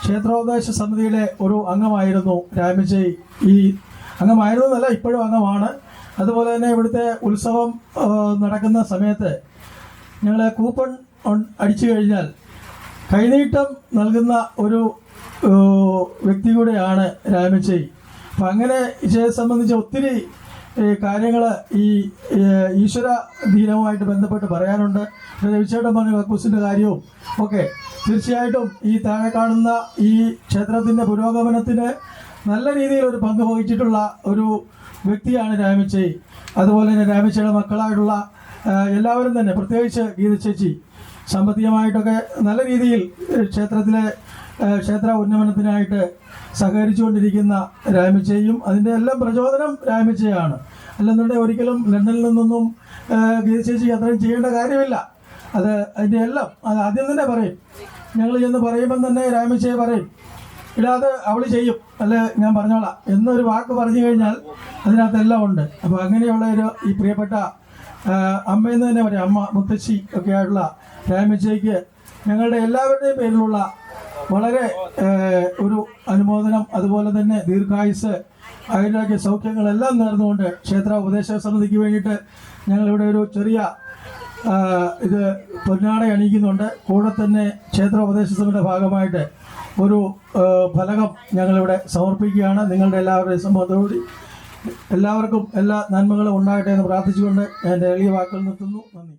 ക്ഷേത്രോപദേശ സമിതിയിലെ ഒരു അംഗമായിരുന്നു രാമജയ്. ഈ അംഗമായിരുന്നു എന്നല്ല, ഇപ്പോഴും അംഗമാണ്. അതുപോലെ തന്നെ ഇവിടുത്തെ ഉത്സവം നടക്കുന്ന സമയത്ത് ഞങ്ങൾ കൂപ്പൺ അടിച്ചു കഴിഞ്ഞാൽ കൈനീട്ടം നൽകുന്ന ഒരു വ്യക്തി കൂടെയാണ് രാമജയ്. അപ്പം അങ്ങനെ ഇതിനെ സംബന്ധിച്ച് ഒത്തിരി കാര്യങ്ങൾ ഈ ഈശ്വര ദീനവുമായിട്ട് ബന്ധപ്പെട്ട് പറയാനുണ്ട്. രവിചേട്ടൻ പറഞ്ഞ കക്കൂസിൻ്റെ കാര്യവും ഒക്കെ തീർച്ചയായിട്ടും ഈ താഴെ കാണുന്ന ഈ ക്ഷേത്രത്തിൻ്റെ പുരോഗമനത്തിന് നല്ല രീതിയിൽ ഒരു പങ്ക് വഹിച്ചിട്ടുള്ള ഒരു വ്യക്തിയാണ് രാമച്ചേച്ചി. അതുപോലെ തന്നെ രാമച്ചയുടെ മക്കളായിട്ടുള്ള എല്ലാവരും തന്നെ, പ്രത്യേകിച്ച് ഗീത ചേച്ചി, സാമ്പത്തികമായിട്ടൊക്കെ നല്ല രീതിയിൽ ക്ഷേത്രത്തിലെ ക്ഷേത്ര ഉന്നമനത്തിനായിട്ട് സഹകരിച്ചുകൊണ്ടിരിക്കുന്ന രാമച്ചയും അതിൻ്റെ എല്ലാം പ്രചോദനം രാമച്ചയാണ്. അല്ലെന്നുണ്ടെങ്കിൽ ഒരിക്കലും ലണ്ടനിൽ നിന്നൊന്നും ഗീത ചേച്ചിക്ക് അത്രയും ചെയ്യേണ്ട കാര്യമില്ല. അത് അതിൻ്റെ എല്ലാം അത് ആദ്യം തന്നെ പറയും. ഞങ്ങൾ ചെന്ന് പറയുമ്പം തന്നെ രാമച്ചയെ പറയും, ഇല്ലാതെ അവൾ ചെയ്യും, അല്ലെ ഞാൻ പറഞ്ഞോളാം എന്നൊരു വാക്ക് പറഞ്ഞു കഴിഞ്ഞാൽ അതിനകത്തെല്ലാം ഉണ്ട്. അപ്പോൾ അങ്ങനെയുള്ള ഈ പ്രിയപ്പെട്ട അമ്മയെന്ന് തന്നെ പറയാം, അമ്മ മുത്തശ്ശി ഒക്കെ ആയിട്ടുള്ള രാമച്ചയ്ക്ക് ഞങ്ങളുടെ എല്ലാവരുടെയും പേരിലുള്ള വളരെ ഒരു അനുമോദനം, അതുപോലെ തന്നെ ദീർഘായുസ്, ആരോഗ്യ സൗഖ്യങ്ങളെല്ലാം നേർന്നുകൊണ്ട് ക്ഷേത്ര ഉപദേശക സമിതിക്ക് വേണ്ടിയിട്ട് ഞങ്ങളിവിടെ ഒരു ചെറിയ ഇത് പൊന്നാട അണിയിക്കുന്നുണ്ട്. കൂടെ തന്നെ ക്ഷേത്ര ഉപദേശ സമിതിയുടെ ഭാഗമായിട്ട് ഒരു ഫലകം ഞങ്ങളിവിടെ സമർപ്പിക്കുകയാണ്. നിങ്ങളുടെ എല്ലാവരുടെയും സമ്മതത്തോടുകൂടി എല്ലാവർക്കും എല്ലാ നന്മകളും ഉണ്ടാകട്ടെ എന്ന് പ്രാർത്ഥിച്ചുകൊണ്ട് എൻ്റെ എളിയ വാക്കുകൾ നിർത്തുന്നു. നന്ദി.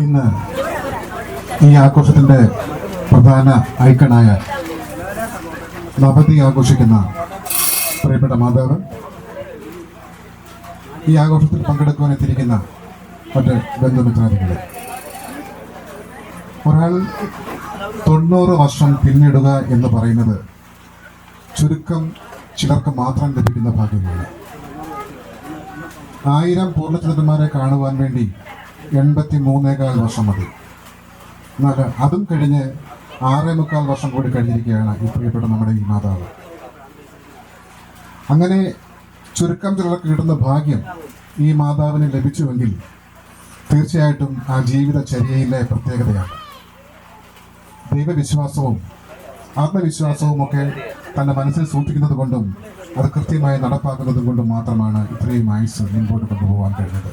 ഇന്ന് ഈ ആഘോഷത്തിൻ്റെ പ്രധാന ഐക്കണായ നവതി ആഘോഷിക്കുന്ന പ്രിയപ്പെട്ട മാതാവ്, ഈ ആഘോഷത്തിൽ പങ്കെടുക്കുവാൻ എത്തിയിരിക്കുന്ന മറ്റ് ബന്ധുമിത്രാദികളെ, ഒരാൾ 90 വർഷം പിന്നിടുക എന്ന് പറയുന്നത് ചുരുക്കം ചിലർക്ക് മാത്രം ലഭിക്കുന്ന ഭാഗ്യമാണ്. 1000 പൂർണ്ണചന്ദ്രന്മാരെ കാണുവാൻ വേണ്ടി 83.25 വർഷം മതി. എന്നാൽ അതും കഴിഞ്ഞ് 6.25 വർഷം കൂടി കഴിഞ്ഞിരിക്കുകയാണ് ഈ പ്രിയപ്പെട്ട നമ്മുടെ ഈ മാതാവ്. അങ്ങനെ ചുരുക്കം ചിലർക്ക് കിട്ടുന്ന ഭാഗ്യം ഈ മാതാവിന് ലഭിച്ചുവെങ്കിൽ തീർച്ചയായിട്ടും ആ ജീവിതചര്യയിലെ പ്രത്യേകതയാണ്. ദൈവവിശ്വാസവും ആത്മവിശ്വാസവും ഒക്കെ തൻ്റെ മനസ്സിൽ സൂക്ഷിക്കുന്നത് കൊണ്ടും അത് കൃത്യമായി നടപ്പാക്കുന്നത് കൊണ്ടും മാത്രമാണ് ഇത്രയും ആയുസ് മുൻപോട്ട് കൊണ്ടുപോകാൻ കഴിഞ്ഞത്.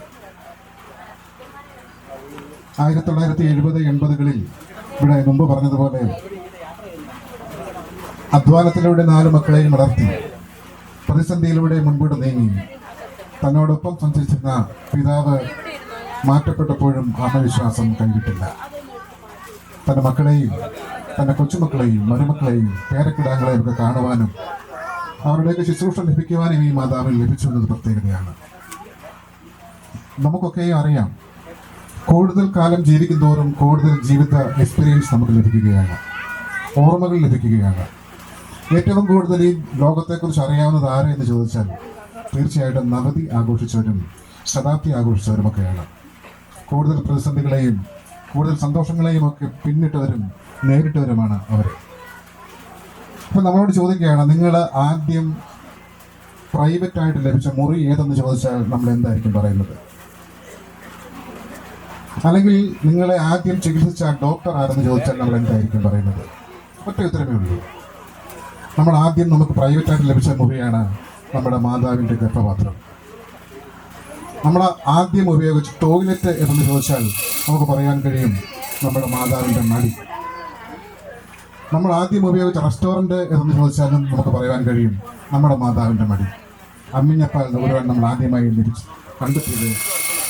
1970-80കളിൽ ഇവിടെ മുമ്പ് പറഞ്ഞതുപോലെ അധ്വാനത്തിലൂടെ 4 മക്കളെയും വളർത്തി പ്രതിസന്ധിയിലൂടെ മുൻപോട്ട് നീങ്ങി തന്നോടൊപ്പം സഞ്ചരിച്ചിരുന്ന പിതാവ് മാറ്റപ്പെട്ടപ്പോഴും ആത്മവിശ്വാസം കൈവിട്ടില്ല. തൻ്റെ മക്കളെയും തൻ്റെ കൊച്ചുമക്കളെയും മരുമക്കളെയും പേരക്കിടാങ്ങളെയും ഒക്കെ കാണുവാനും അവരുടെയൊക്കെ ശുശ്രൂഷ ലഭിക്കുവാനും ഈ മാതാവിന് ലഭിച്ചു എന്നത് പ്രത്യേകതയാണ്. നമുക്കൊക്കെയും അറിയാം, കൂടുതൽ കാലം ജീവിക്കുന്തോറും കൂടുതൽ ജീവിത എക്സ്പീരിയൻസ് നമുക്ക് ലഭിക്കുകയാണ്. ഓർമ്മകൾ ലഭിക്കുകയാണ്. ഏറ്റവും കൂടുതൽ ഈ ലോകത്തെക്കുറിച്ച് അറിയാവുന്നത് ആരെന്ന് ചോദിച്ചാൽ തീർച്ചയായിട്ടും നവതി ആഘോഷിച്ചവരും ശതാബ്ദി ആഘോഷിച്ചവരുമൊക്കെയാണ്. കൂടുതൽ പ്രതിസന്ധികളെയും കൂടുതൽ സന്തോഷങ്ങളെയും ഒക്കെ പിന്നിട്ടവരും നേരിട്ടവരുമാണ് അവർ. അപ്പം നമ്മളോട് ചോദിക്കുകയാണ്, നിങ്ങൾ ആദ്യം പ്രൈവറ്റായിട്ട് ലഭിച്ച മുറി ഏതെന്ന് ചോദിച്ചാൽ നമ്മൾ എന്തായിരിക്കും പറയുന്നത്? അല്ലെങ്കിൽ നിങ്ങളെ ആദ്യം ചികിത്സിച്ച ഡോക്ടർ ആരെന്ന് ചോദിച്ചാൽ നമ്മൾ എന്തായിരിക്കും പറയുന്നത്? ഒറ്റ ഉത്തരമേ ഉള്ളൂ. നമ്മൾ ആദ്യം നമുക്ക് പ്രൈവറ്റായിട്ട് ലഭിച്ച മുറിയാണ് നമ്മുടെ മാതാവിൻ്റെ ഗർഭപാത്രം. നമ്മൾ ആദ്യം ഉപയോഗിച്ച ടോയ്ലറ്റ് എന്ന് ചോദിച്ചാൽ നമുക്ക് പറയാൻ കഴിയും നമ്മുടെ മാതാവിൻ്റെ മടി. നമ്മൾ ആദ്യം ഉപയോഗിച്ച റെസ്റ്റോറൻറ്റ് എന്ന് ചോദിച്ചാലും നമുക്ക് പറയാൻ കഴിയും നമ്മുടെ മാതാവിൻ്റെ മടി. അമ്മിഞ്ഞപ്പാൽ ഒരുവൻ നമ്മൾ ആദ്യമായി കണ്ടെത്തിയത്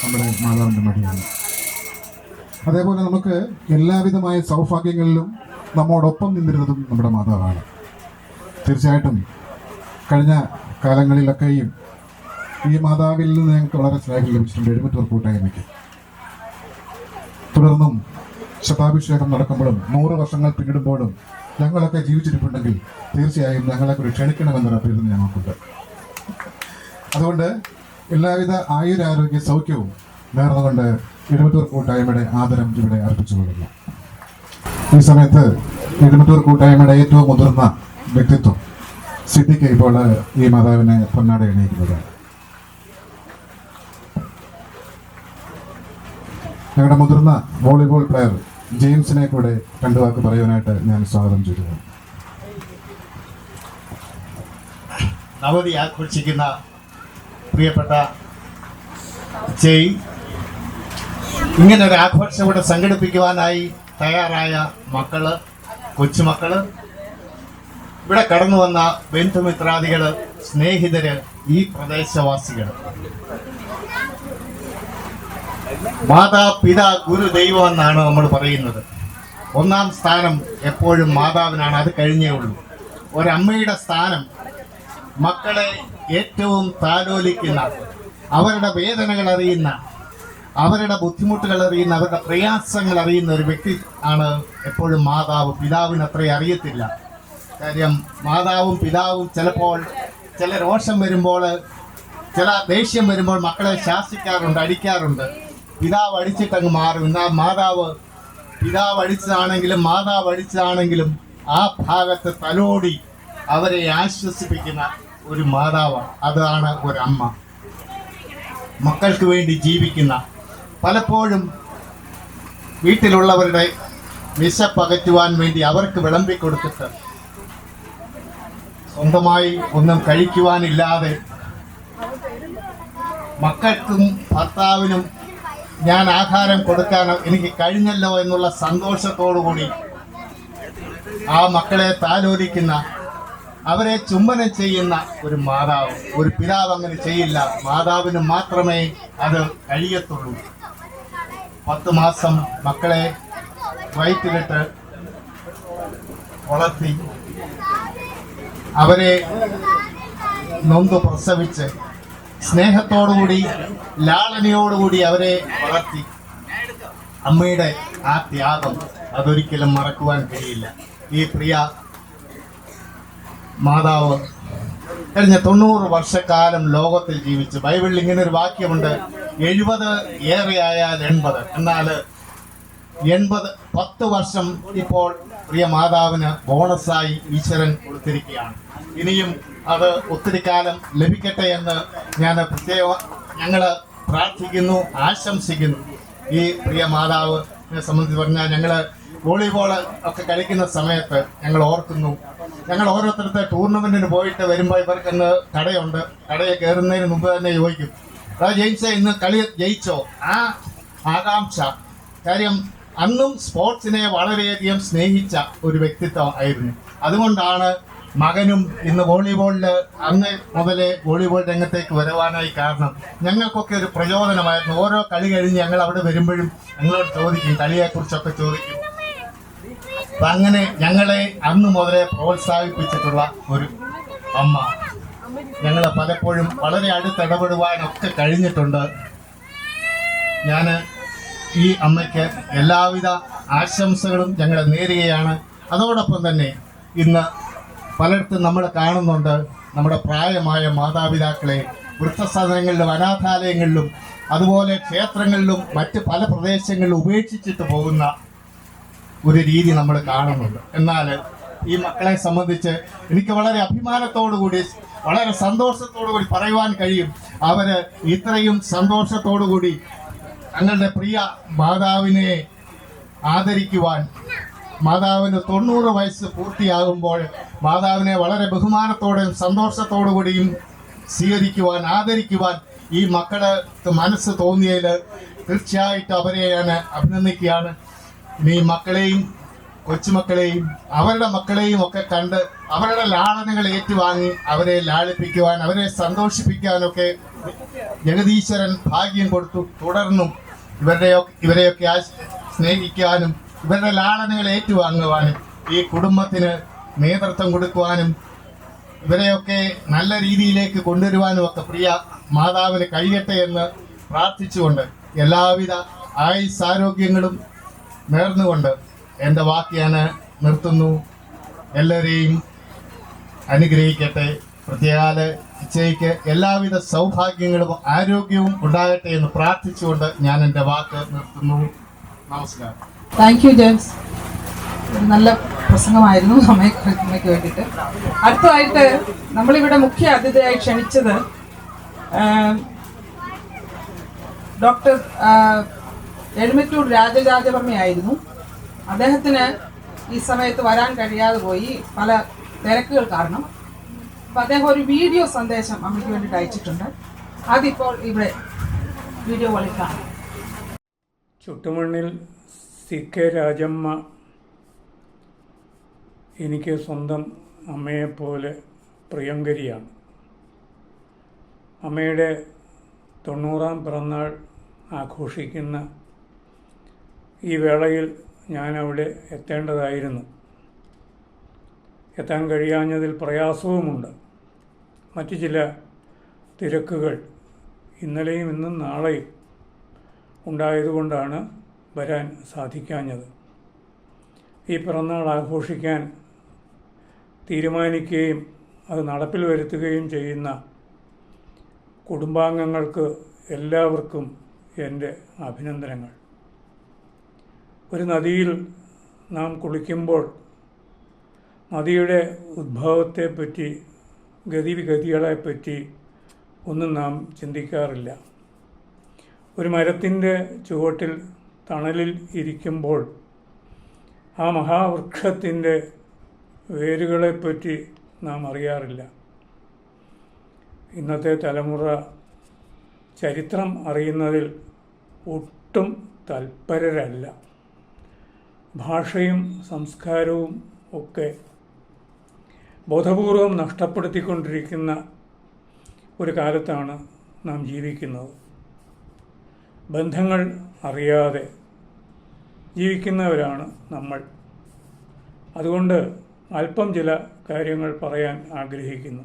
നമ്മുടെ മാതാവിൻ്റെ മടിയാണ്. അതേപോലെ നമുക്ക് എല്ലാവിധമായ സൗഭാഗ്യങ്ങളിലും നമ്മോടൊപ്പം നിന്നിരുന്നതും നമ്മുടെ മാതാവാണ്. തീർച്ചയായിട്ടും കഴിഞ്ഞ കാലങ്ങളിലൊക്കെയും ഈ മാതാവിൽ നിന്ന് ഞങ്ങൾക്ക് വളരെ സ്നേഹം ലഭിച്ചിട്ടുണ്ട്. എഴുമറ്റൂർ കൂട്ടായ്മയ്ക്ക് തുടർന്നും ശതാഭിഷേകം നടക്കുമ്പോഴും 100 വർഷങ്ങൾ പിന്നിടുമ്പോഴും ഞങ്ങളൊക്കെ ജീവിച്ചിരിപ്പുണ്ടെങ്കിൽ തീർച്ചയായും ഞങ്ങളെക്കുറിച്ച് ക്ഷണിക്കണമെന്നൊരു അഭ്യർത്ഥന ഞങ്ങൾക്കുണ്ട്. അതുകൊണ്ട് എല്ലാവിധ ആയുരാരോഗ്യ സൗഖ്യവും നേർന്നുകൊണ്ട് എഴുമറ്റൂർ കൂട്ടായ്മയുടെ ആദരം ഇവിടെ അർപ്പിച്ചുകൊള്ളുന്നു. ഈ സമയത്ത് എഴുമറ്റൂർ കൂട്ടായ്മയുടെ ഏറ്റവും മുതിർന്ന വ്യക്തിത്വം സിദ്ദിഖ് ഇപ്പോൾ ഈ മാതാവിനെ പൊന്നാട എണീക്കുന്നതാണ്. ഞങ്ങളുടെ മുതിർന്ന വോളിബോൾ പ്ലെയർ ജെയിംസിനെ കൂടെ 2 വാക്ക് പറയുവാനായിട്ട് ഞാൻ സ്വാഗതം ചെയ്യുന്നു. നവതി ആഘോഷിക്കുന്ന പ്രിയപ്പെട്ട ജയ്, ഇങ്ങനൊരു ആഘോഷം ഇവിടെ സംഘടിപ്പിക്കുവാനായി തയ്യാറായ മക്കള്, കൊച്ചുമക്കള്, ഇവിടെ കടന്നു വന്ന ബന്ധുമിത്രാദികള്, സ്നേഹിതര്, ഈ പ്രദേശവാസികൾ, മാതാ പിതാ ഗുരു ദൈവം എന്നാണ് നമ്മൾ പറയുന്നത്. 1-ാം സ്ഥാനം എപ്പോഴും മാതാവിനാണ്, അത് കഴിഞ്ഞേ ഉള്ളൂ. ഒരമ്മയുടെ സ്ഥാനം മക്കളെ ഏറ്റവും താലോലിക്കുന്ന, അവരുടെ വേദനകൾ അറിയുന്ന, അവരുടെ ബുദ്ധിമുട്ടുകൾ അറിയുന്ന, അവരുടെ പ്രയാസങ്ങൾ അറിയുന്ന ഒരു വ്യക്തി ആണ് എപ്പോഴും മാതാവ്. പിതാവിന് അത്രയും അറിയത്തില്ല. കാര്യം മാതാവും പിതാവും ചിലപ്പോൾ ചില രോഷം വരുമ്പോൾ, ചില ദേഷ്യം വരുമ്പോൾ മക്കളെ ശാസിക്കാറുണ്ട്, അടിക്കാറുണ്ട്. പിതാവ് അടിച്ചിട്ടങ്ങ് മാറും. എന്നാൽ പിതാവ് അടിച്ചതാണെങ്കിലും മാതാവ് അടിച്ചതാണെങ്കിലും ആ ഭാഗത്ത് തലോടി അവരെ ആശ്വസിപ്പിക്കുന്ന ഒരു മാതാവ്, അതാണ് ഒരമ്മ. മക്കൾക്ക് വേണ്ടി ജീവിക്കുന്ന, പലപ്പോഴും വീട്ടിലുള്ളവരുടെ വിശപ്പകറ്റുവാൻ വേണ്ടി അവർക്ക് വിളമ്പിക്കൊടുത്തിട്ട് സ്വന്തമായി ഒന്നും കഴിക്കുവാനില്ലാതെ മക്കൾക്കും ഭർത്താവിനും ഞാൻ ആഹാരം കൊടുക്കാൻ എനിക്ക് കഴിഞ്ഞല്ലോ എന്നുള്ള സന്തോഷത്തോടുകൂടി ആ മക്കളെ താലോലിക്കുന്ന, അവരെ ചുംബനം ചെയ്യുന്ന ഒരു മാതാവ്. ഒരു പിതാവ് അങ്ങനെ ചെയ്യില്ല. മാതാവിന് മാത്രമേ അത് കഴിയത്തുള്ളൂ. 10 മാസം മക്കളെ വയറ്റിലിട്ട് വളർത്തി, അവരെ നൊന്ത് പ്രസവിച്ച് സ്നേഹത്തോടുകൂടി ലാളനയോടുകൂടി അവരെ വളർത്തി. അമ്മയുടെ ആ ത്യാഗം അതൊരിക്കലും മറക്കുവാൻ കഴിയില്ല. ഈ പ്രിയ മാതാവ് കഴിഞ്ഞ 90 വർഷക്കാലം ലോകത്തിൽ ജീവിച്ചു. ബൈബിളിൽ ഇങ്ങനെ ഒരു വാക്യമുണ്ട്, 70 ഏറെയായാൽ 80. എന്നാൽ 10 വർഷം ഇപ്പോൾ പ്രിയ മാതാവിന് ബോണസായി ഈശ്വരൻ കൊടുത്തിരിക്കുകയാണ്. ഇനിയും അത് ഒത്തിരി കാലം ലഭിക്കട്ടെ എന്ന് ഞങ്ങൾ പ്രാർത്ഥിക്കുന്നു, ആശംസിക്കുന്നു. ഈ പ്രിയ മാതാവിനെ സംബന്ധിച്ച് പറഞ്ഞാൽ ഞങ്ങൾ വോളിബോൾ ഒക്കെ കളിക്കുന്ന സമയത്ത് ഞങ്ങൾ ഓർക്കുന്നു, ഞങ്ങൾ ഓരോരുത്തരുടെ ടൂർണമെന്റിന് പോയിട്ട് വരുമ്പോൾ ഇവർക്കൊന്ന് കടയുണ്ട്. കടയിൽ കയറുന്നതിന് മുമ്പ് തന്നെ ചോദിക്കും, ജെയിംസേ ഇന്ന് കളി ജയിച്ചോ? ആ ആകാംക്ഷ. കാര്യം അന്നും സ്പോർട്സിനെ വളരെയധികം സ്നേഹിച്ച ഒരു വ്യക്തിത്വം ആയിരുന്നു. അതുകൊണ്ടാണ് മകനും ഇന്ന് വോളിബോളിൽ അന്ന് മുതലേ വോളിബോൾ രംഗത്തേക്ക് വരുവാനായി കാരണം. ഞങ്ങൾക്കൊക്കെ ഒരു പ്രചോദനമായിരുന്നു. ഓരോ കളി കഴിഞ്ഞ് ഞങ്ങൾ അവിടെ വരുമ്പോഴും ഞങ്ങളോട് ചോദിക്കും, കളിയെക്കുറിച്ചൊക്കെ ചോദിക്കും. അപ്പം അങ്ങനെ ഞങ്ങളെ അന്ന് മുതലേ പ്രോത്സാഹിപ്പിച്ചിട്ടുള്ള ഒരു അമ്മ. ഞങ്ങൾ പലപ്പോഴും വളരെ അടുത്തിടപെടുവാനൊക്കെ കഴിഞ്ഞിട്ടുണ്ട്. ഞാൻ ഈ അമ്മയ്ക്ക് എല്ലാവിധ ആശംസകളും ഞങ്ങൾ നേരുകയാണ്. അതോടൊപ്പം തന്നെ ഇന്ന് പലയിടത്തും നമ്മൾ കാണുന്നുണ്ട് നമ്മുടെ പ്രായമായ മാതാപിതാക്കളെ വൃദ്ധസദനങ്ങളിലും അനാഥാലയങ്ങളിലും അതുപോലെ ക്ഷേത്രങ്ങളിലും മറ്റ് പല പ്രദേശങ്ങളിലും ഉപേക്ഷിച്ചിട്ട് പോകുന്ന ഒരു രീതി നമ്മൾ കാണുന്നുണ്ട്. എന്നാൽ ഈ മക്കളെ സംബന്ധിച്ച് എനിക്ക് വളരെ അഭിമാനത്തോടുകൂടി വളരെ സന്തോഷത്തോടുകൂടി പറയുവാൻ കഴിയും, അവര് ഇത്രയും സന്തോഷത്തോടുകൂടി തങ്ങളുടെ പ്രിയ മാതാവിനെ ആദരിക്കുവാൻ, മാതാവിന് 90 വയസ്സ് പൂർത്തിയാകുമ്പോൾ മാതാവിനെ വളരെ ബഹുമാനത്തോടെയും സന്തോഷത്തോടുകൂടിയും സ്വീകരിക്കുവാൻ, ആദരിക്കുവാൻ ഈ മക്കളുടെ മനസ്സ് തോന്നിയതിൽ തീർച്ചയായിട്ടും അവരെ ഞാൻ അഭിനന്ദിക്കുകയാണ്. ഇനി മക്കളെയും കൊച്ചുമക്കളെയും അവരുടെ മക്കളെയും ഒക്കെ കണ്ട് അവരുടെ ലാളനകൾ ഏറ്റുവാങ്ങി അവരെ ലാളിപ്പിക്കുവാൻ, അവരെ സന്തോഷിപ്പിക്കാനൊക്കെ ജഗദീശ്വരൻ ഭാഗ്യം കൊടുത്തു. തുടർന്നും ഇവരെയൊക്കെ സ്നേഹിക്കാനും ഇവരുടെ ലാളനകൾ ഏറ്റുവാങ്ങുവാനും ഈ കുടുംബത്തിന് നേതൃത്വം കൊടുക്കുവാനും ഇവരെയൊക്കെ നല്ല രീതിയിലേക്ക് കൊണ്ടുവരുവാനും ഒക്കെ പ്രിയ മാതാവിന് കഴിയട്ടെ എന്ന് പ്രാർത്ഥിച്ചുകൊണ്ട് എല്ലാവിധ ആയുസ്സാരോഗ്യങ്ങളും നേർന്നുകൊണ്ട് എൻ്റെ വാക്ക് ഞാൻ നിർത്തുന്നു. എല്ലാവരെയും അനുഗ്രഹിക്കട്ടെ. പ്രത്യേകാല ഇച്ഛയ്ക്ക് എല്ലാവിധ സൗഭാഗ്യങ്ങളും ആരോഗ്യവും ഉണ്ടാകട്ടെ എന്ന് പ്രാർത്ഥിച്ചുകൊണ്ട് ഞാൻ എൻ്റെ വാക്ക് നിർത്തുന്നു. നമസ്കാരം. താങ്ക് യു ജെയിംസ്, ഒരു നല്ല പ്രസംഗമായിരുന്നു അമ്മയ്ക്ക് വേണ്ടിയിട്ട്. അടുത്തതായിട്ട് നമ്മളിവിടെ മുഖ്യ അതിഥിയായി ക്ഷണിച്ചത് ഡോക്ടർ എഴുമറ്റൂർ രാജരാജവർമ്മയായിരുന്നു. അദ്ദേഹത്തിന് ഈ സമയത്ത് വരാൻ കഴിയാതെ പോയി, പല തിരക്കുകൾ കാരണം. അപ്പം അദ്ദേഹം ഒരു വീഡിയോ സന്ദേശം അമ്മയ്ക്ക് വേണ്ടിയിട്ട് അയച്ചിട്ടുണ്ട്. അതിപ്പോൾ ഇവിടെ വീഡിയോ വഴി കാണാം. ചുട്ടുമണ്ണിൽ CK രാജമ്മ എനിക്ക് സ്വന്തം അമ്മയെപ്പോലെ പ്രിയങ്കരിയാണ്. അമ്മയുടെ 90ാം പിറന്നാൾ ആഘോഷിക്കുന്ന ഈ വേളയിൽ ഞാൻ അവിടെ എത്തേണ്ടതായിരുന്നു. എത്താൻ കഴിയാഞ്ഞതിൽ പ്രയാസവുമുണ്ട്. മറ്റു ചില തിരക്കുകൾ ഇന്നലെയും ഇന്നും നാളെയും ഉണ്ടായതുകൊണ്ടാണ് വരാൻ സാധിക്കാഞ്ഞത്. ഈ പിറന്നാൾ ആഘോഷിക്കാൻ തീരുമാനിക്കുകയും അത് നടപ്പിൽ വരുത്തുകയും ചെയ്യുന്ന കുടുംബാംഗങ്ങൾക്ക് എല്ലാവർക്കും എൻ്റെ അഭിനന്ദനങ്ങൾ. ഒരു നദിയിൽ നാം കുളിക്കുമ്പോൾ നദിയുടെ ഉദ്ഭവത്തെപ്പറ്റി, ഗതിവിഗതികളെപ്പറ്റി ഒന്നും നാം ചിന്തിക്കാറില്ല. ഒരു മരത്തിൻ്റെ ചുവട്ടിൽ തണലിൽ ഇരിക്കുമ്പോൾ ആ മഹാവൃക്ഷത്തിൻ്റെ വേരുകളെപ്പറ്റി നാം അറിയാറില്ല. ഇന്നത്തെ തലമുറ ചരിത്രം അറിയുന്നതിൽ ഒട്ടും തൽപരരല്ല. ഭാഷയും സംസ്കാരവും ഒക്കെ ബോധപൂർവം നഷ്ടപ്പെടുത്തിക്കൊണ്ടിരിക്കുന്ന ഒരു കാലത്താണ് നാം ജീവിക്കുന്നത്. ബന്ധങ്ങൾ അറിയാതെ ജീവിക്കുന്നവരാണ് നമ്മൾ. അതുകൊണ്ട് അല്പം ചില കാര്യങ്ങൾ പറയാൻ ആഗ്രഹിക്കുന്നു.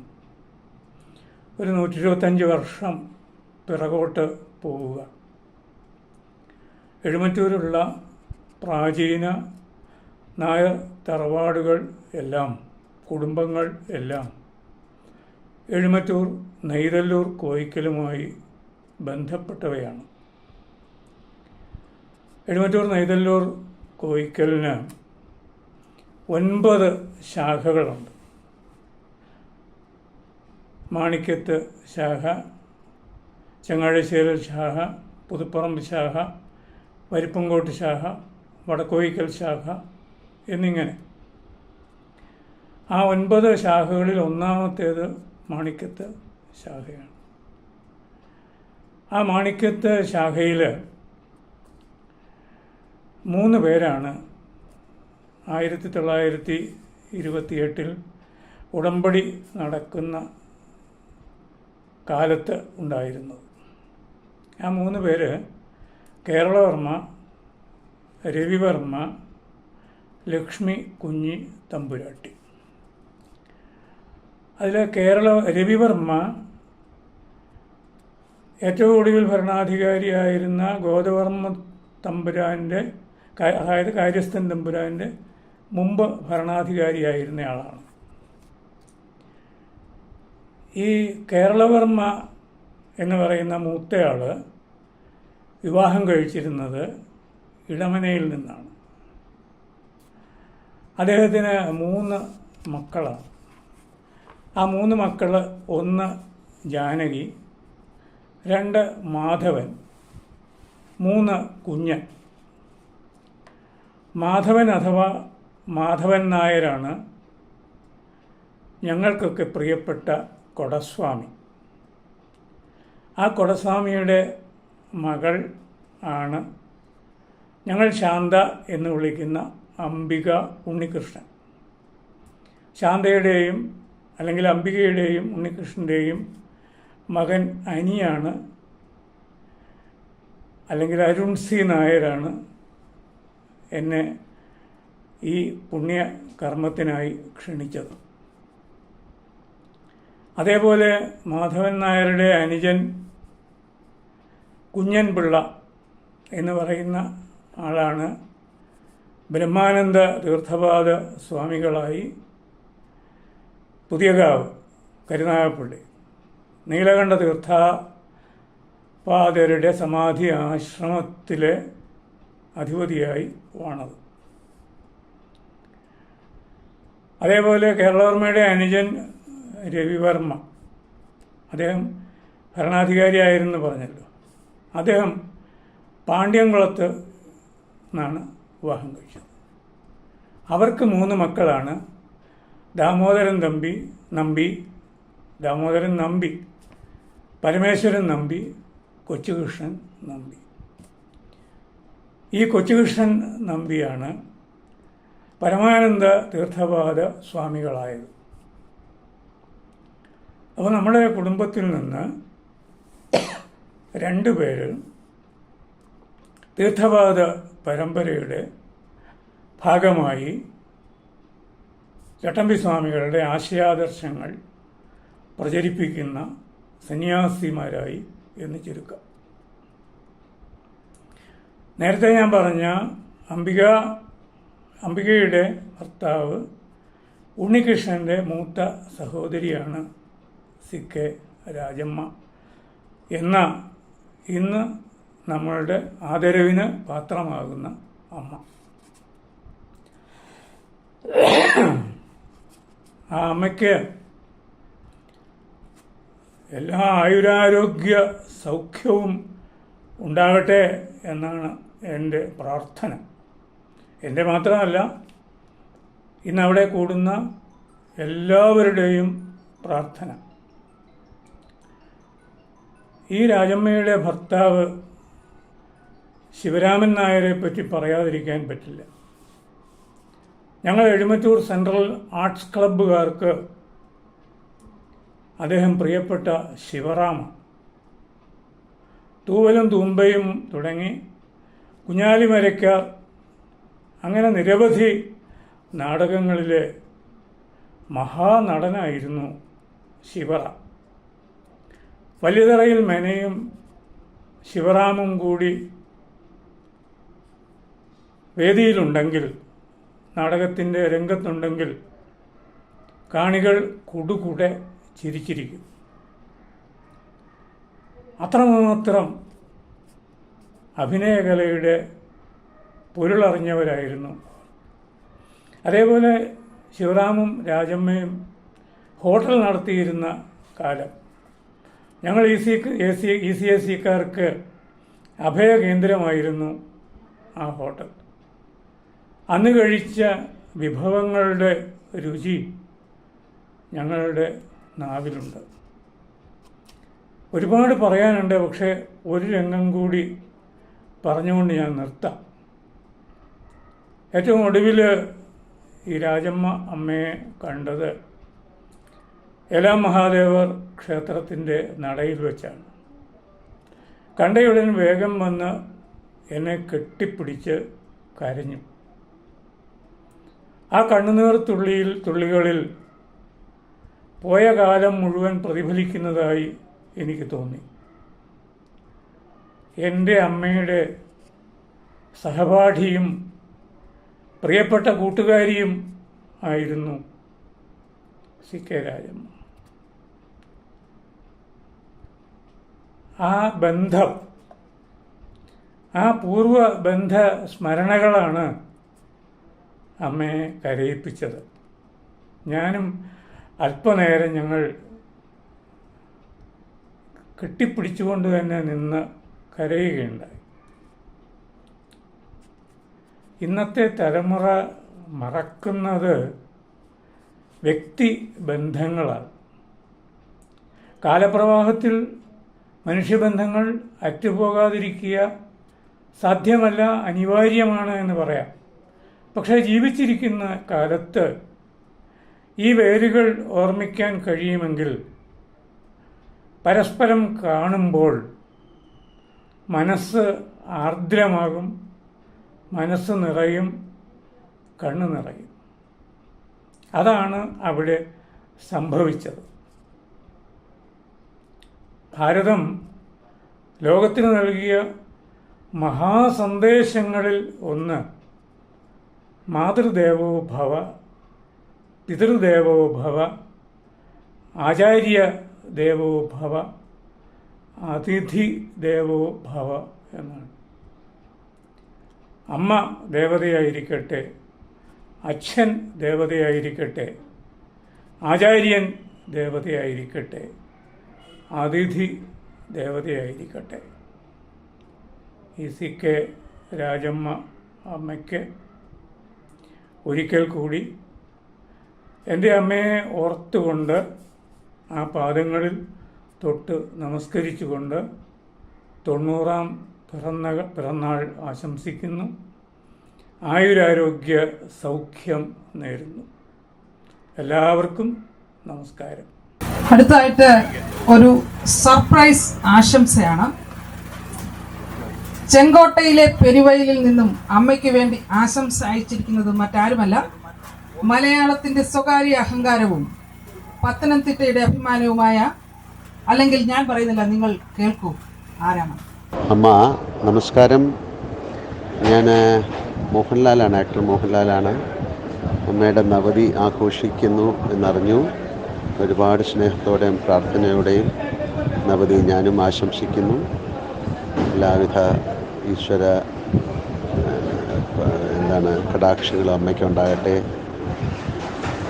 ഒരു 125 വർഷം പിറകോട്ട് പോവുക. എഴുമറ്റൂരുള്ള പ്രാചീന നായർ തറവാടുകൾ എല്ലാം, കുടുംബങ്ങൾ എല്ലാം എഴുമറ്റൂർ നെയ്തല്ലൂർ കോയിക്കലുമായി ബന്ധപ്പെട്ടവയാണ്. എഴുമറ്റൂർ നെയ്തല്ലൂർ കോയിക്കലിന് 9 ശാഖകളുണ്ട്. മാണിക്യത്ത് ശാഖ, ചങ്ങാഴശ്ശേരിൽ ശാഖ, പുതുപ്പറമ്പ് ശാഖ, വരിപ്പങ്കോട്ട് ശാഖ, വടക്കോയിക്കൽ ശാഖ എന്നിങ്ങനെ. ആ 9 ശാഖകളിൽ ഒന്നാമത്തേത് മാണിക്യത്ത് ശാഖയാണ്. ആ മാണിക്യത്ത് ശാഖയിൽ 3 പേരാണ് 1928 ഉടമ്പടി നടക്കുന്ന കാലത്ത് ഉണ്ടായിരുന്നത്. ആ 3 പേര് കേരളവർമ്മ, രവിവർമ്മ, ലക്ഷ്മി കുഞ്ഞി തമ്പുരാട്ടി. അതിൽ രവിവർമ്മ ഏറ്റവും ഒടുവിൽ ഭരണാധികാരിയായിരുന്ന ഗോദവർമ്മ തമ്പുരാൻ്റെ, അതായത് കാര്യസ്ഥൻ തമ്പുരാൻ്റെ മുമ്പ് ഭരണാധികാരിയായിരുന്നയാളാണ്. ഈ കേരളവർമ്മ എന്ന് പറയുന്ന മൂത്തയാൾ വിവാഹം കഴിച്ചിരുന്നത് ഇടമനയിൽ നിന്നാണ്. അദ്ദേഹത്തിന് 3 മക്കളാണ്. ആ 3 മക്കൾ, 1 ജാനകി, 2 മാധവൻ, 3 കുഞ്ഞൻ. മാധവൻ അഥവാ മാധവൻ നായരാണ് ഞങ്ങൾക്കൊക്കെ പ്രിയപ്പെട്ട കൊടസ്വാമി. ആ കൊടസ്വാമിയുടെ മകൾ ആണ് ഞങ്ങൾ ശാന്ത എന്ന് വിളിക്കുന്ന അംബിക ഉണ്ണികൃഷ്ണൻ. ശാന്തയുടെയും അല്ലെങ്കിൽ അംബികയുടെയും ഉണ്ണികൃഷ്ണൻ്റെയും മകൻ അനിയാണ്, അല്ലെങ്കിൽ അരുൺ സി നായരാണ് എന്നെ ഈ പുണ്യ കർമ്മത്തിനായി ക്ഷണിച്ചത്. അതേപോലെ മാധവൻ നായരുടെ അനുജൻ കുഞ്ഞൻ പിള്ള എന്ന് പറയുന്ന ആളാണ് ബ്രഹ്മാനന്ദ തീർത്ഥപാദ സ്വാമികളായി പുതിയകാവ് കരുനാഗപ്പള്ളി നീലകണ്ഠ തീർത്ഥപാദരുടെ സമാധി ആശ്രമത്തിലെ അധിപതിയായി വാണത്. അതേപോലെ കേരളവർമ്മയുടെ അനുജൻ രവിവർമ്മ, അദ്ദേഹം ഭരണാധികാരിയായിരുന്നു പറഞ്ഞല്ലോ. അദ്ദേഹം പാണ്ഡ്യംകുളത്ത് നിന്നാണ് വിവാഹം കഴിച്ചത്. അവർക്ക് 3 മക്കളാണ്. ദാമോദരൻ നമ്പി, പരമേശ്വരൻ നമ്പി, കൊച്ചുകൃഷ്ണൻ നമ്പി. ഈ കൊച്ചുകൃഷ്ണൻ നമ്പിയാണ് പരമാനന്ദ തീർത്ഥപാദ സ്വാമികളായത്. അപ്പോൾ നമ്മുടെ കുടുംബത്തിൽ നിന്ന് 2 പേര് തീർത്ഥപാദ പരമ്പരയുടെ ഭാഗമായി ചട്ടമ്പി സ്വാമികളുടെ ആശയാദർശങ്ങൾ പ്രചരിപ്പിക്കുന്ന സന്യാസിമാരായി എന്ന് ചുരുക്കം. നേരത്തെ ഞാൻ പറഞ്ഞ അംബികയുടെ ഭർത്താവ് ഉണ്ണികൃഷ്ണൻ്റെ മൂത്ത സഹോദരിയാണ് CK രാജമ്മ എന്ന ഇന്ന് നമ്മളുടെ ആദരവിന് പാത്രമാകുന്ന അമ്മ. ആ അമ്മയ്ക്ക് എല്ലാ ആയുരാരോഗ്യ സൗഖ്യവും ഉണ്ടാകട്ടെ എന്നാണ് എൻ്റെ പ്രാർത്ഥന. എൻ്റെ മാത്രമല്ല, ഇന്നവിടെ കൂടുന്ന എല്ലാവരുടെയും പ്രാർത്ഥന. ഈ രാജമ്മയുടെ ഭർത്താവ് ശിവരാമൻ നായരെ പറ്റി പറയാതിരിക്കാൻ പറ്റില്ല. ഞങ്ങൾ എഴുമറ്റൂർ സെൻട്രൽ ആർട്സ് ക്ലബ്ബുകാർക്ക് അദ്ദേഹം പ്രിയപ്പെട്ട ശിവറാമ. തൂവലും തൂമ്പയും തുടങ്ങി കുഞ്ഞാലിമരയ്ക്കാർ, അങ്ങനെ നിരവധി നാടകങ്ങളിലെ മഹാനടനായിരുന്നു ശിവറ. വലിയതറയിൽ മെനയും ശിവറാമും കൂടി വേദിയിലുണ്ടെങ്കിൽ, നാടകത്തിൻ്റെ രംഗത്തുണ്ടെങ്കിൽ കാണികൾ കുടുകുടെ ചിരിച്ചിരിക്കും. അത്രമാത്രം അഭിനയകലയുടെ പൊരുളറിഞ്ഞവരായിരുന്നു. അതേപോലെ ശിവറാമും രാജമ്മയും ഹോട്ടൽ നടത്തിയിരുന്ന കാലം ഞങ്ങൾ ECSCക്കാർക്ക് അഭയകേന്ദ്രമായിരുന്നു ആ ഹോട്ടൽ. അന്ന് കഴിച്ച വിഭവങ്ങളുടെ രുചി ഞങ്ങളുടെ നാവിലുണ്ട്. ഒരുപാട് പറയാനുണ്ട്, പക്ഷേ ഒരു രംഗം കൂടി പറഞ്ഞുകൊണ്ട് ഞാൻ നിർത്താം. ഏറ്റവും ഒടുവിൽ ഈ രാജമ്മ അമ്മയെ കണ്ടത് ഏലാം മഹാദേവർ ക്ഷേത്രത്തിൻ്റെ നടയിൽ വെച്ചാണ്. കണ്ടയുടൻ വേഗം വന്ന് എന്നെ കെട്ടിപ്പിടിച്ച് കരഞ്ഞു. ആ കണ്ണുനീർ തുള്ളികളിൽ പോയ കാലം മുഴുവൻ പ്രതിഫലിക്കുന്നതായി എനിക്ക് തോന്നി. എൻ്റെ അമ്മയുടെ സഹപാഠിയും പ്രിയപ്പെട്ട കൂട്ടുകാരിയും ആയിരുന്നു CK രാജമ്മ. ആ ബന്ധം, ആ പൂർവ്വ ബന്ധ സ്മരണകളാണ് അമ്മയെ കരയിപ്പിച്ചത്. ഞാനും അല്പനേരം ഞങ്ങൾ കെട്ടിപ്പിടിച്ചുകൊണ്ട് തന്നെ നിന്ന് കരയുകയുണ്ടായി. ഇന്നത്തെ തലമുറ മറക്കുന്നത് വ്യക്തി ബന്ധങ്ങളാണ്. കാലപ്രവാഹത്തിൽ മനുഷ്യബന്ധങ്ങൾ അറ്റുപോകാതിരിക്കുക സാധ്യമല്ല, അനിവാര്യമാണ് എന്ന് പറയാം. പക്ഷേ ജീവിച്ചിരിക്കുന്ന കാലത്ത് ഈ വേരുകൾ ഓർമ്മിക്കാൻ കഴിയുമെങ്കിൽ പരസ്പരം കാണുമ്പോൾ മനസ്സ് ആർദ്രമാകും, മനസ്സ് നിറയും, കണ്ണ് നിറയും. അതാണ് അവിടെ സംഭവിച്ചത്. ഭാരതം ലോകത്തിന് നൽകിയ മഹാസന്ദേശങ്ങളിൽ ഒന്ന് മാതൃദേവോ ഭവ, പിതൃദേവോ ഭവ, ആചാര്യ ദേവോ ഭവ, അതിഥി ദേവോ ഭവ എന്നാണ്. അമ്മ ദേവതയായിരിക്കട്ടെ, അച്ഛൻ ദേവതയായിരിക്കട്ടെ, ആചാര്യൻ ദേവതയായിരിക്കട്ടെ, അതിഥി ദേവതയായിരിക്കട്ടെ. ഈ CK രാജമ്മ അമ്മയ്ക്ക് ഒരിക്കൽ കൂടി എൻ്റെ അമ്മയെ ഓർത്തുകൊണ്ട് ആ പാദങ്ങളിൽ തൊട്ട് നമസ്കരിച്ചുകൊണ്ട് 90-ാം പിറന്നാൾ ആശംസിക്കുന്നു. ആയുരാരോഗ്യ സൗഖ്യം നേരുന്നു. എല്ലാവർക്കും നമസ്കാരം. അടുത്തായിട്ട് ഒരു സർപ്രൈസ് ആശംസയാണ്. ചെങ്കോട്ടയിലെ പെരുവയലിൽ നിന്നും അമ്മയ്ക്ക് വേണ്ടി ആശംസ അയച്ചിരിക്കുന്നത് മറ്റാരുമല്ല, മലയാളത്തിന്റെ സ്വകാര്യ അഹങ്കാരവും പത്തനംതിട്ടയുടെ അഭിമാനവുമായ, അല്ലെങ്കിൽ ഞാൻ പറയുന്നില്ല, നിങ്ങൾ കേൾക്കൂ ആരാണ്. അമ്മ നമസ്കാരം. ഞാൻ മോഹൻലാലാണ്, ആക്ടർ മോഹൻലാലാണ്. അമ്മയുടെ നവതി ആഘോഷിക്കുന്നു എന്നറിഞ്ഞു. ഒരുപാട് സ്നേഹത്തോടെയും പ്രാർത്ഥനയോടെയും നവതി ഞാനും ആശംസിക്കുന്നു. എല്ലാവിധ ഈശ്വര കടാക്ഷങ്ങളും അമ്മയ്ക്കുണ്ടാകട്ടെ,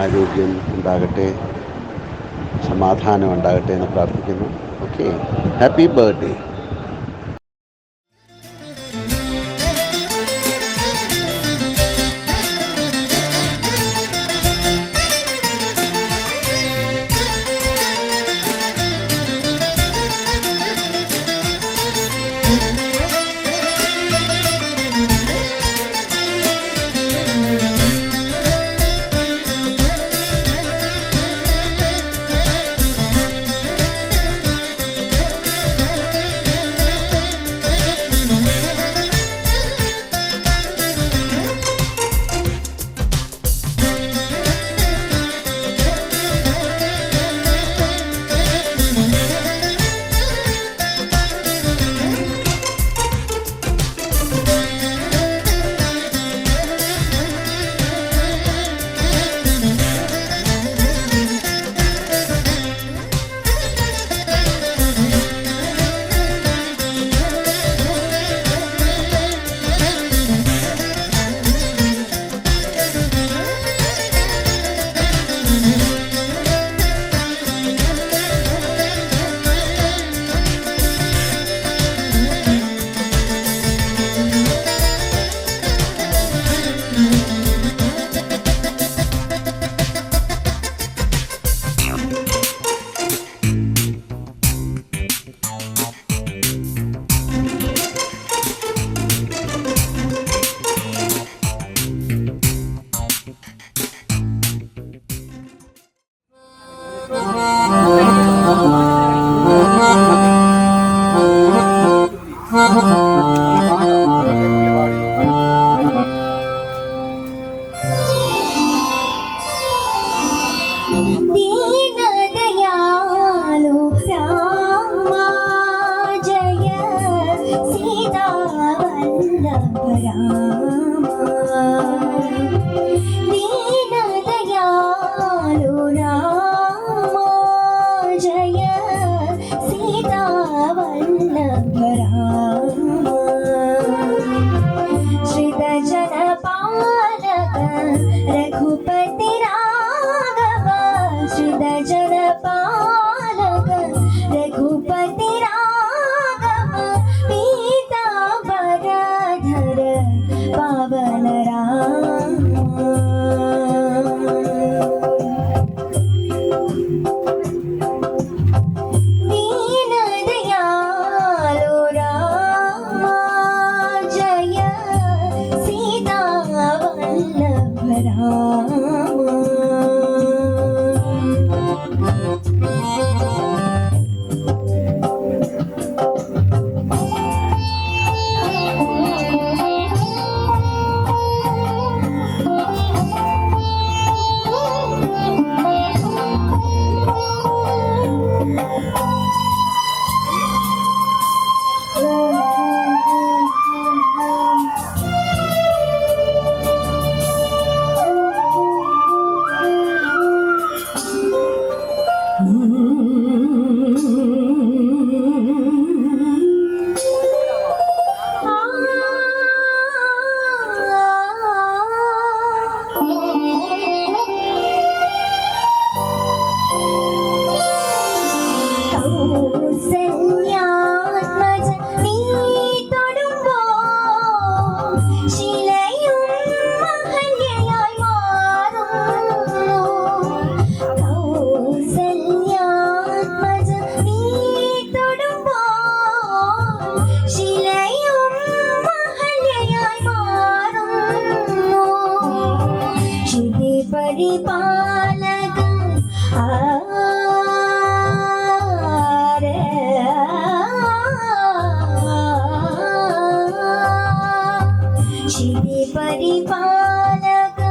ആരോഗ്യം ഉണ്ടാകട്ടെ, സമാധാനം ഉണ്ടാകട്ടെ എന്ന് പ്രാർത്ഥിക്കുന്നു. Okay, happy birthday. दीनदयालु रामा जय सीतावल्लभ ദീനദയാലു രാമ ജയ സീതാവല്ലഭ രാമ ശ്രിതജനപാലക രഘുപതി രാഘവ ശ്രിതജനപാലക രഘുപതി രാഘവ പീതാംബരധര പാവന രാമ ദീനദയാലു രാമ ജയ സീതാവല്ലഭ രാമ കൗസല്യാത്മജ നീ തൊടുമ്പോൾ ശിലയും മഹല്യയായി മാറുന്നു. കൗസല്യാത്മജ നീ തൊടുമ്പോൾ ശിലയും മഹല്യയായി മാറുന്നു. ശിതി പരിപാലക ശിതി പരിപാലക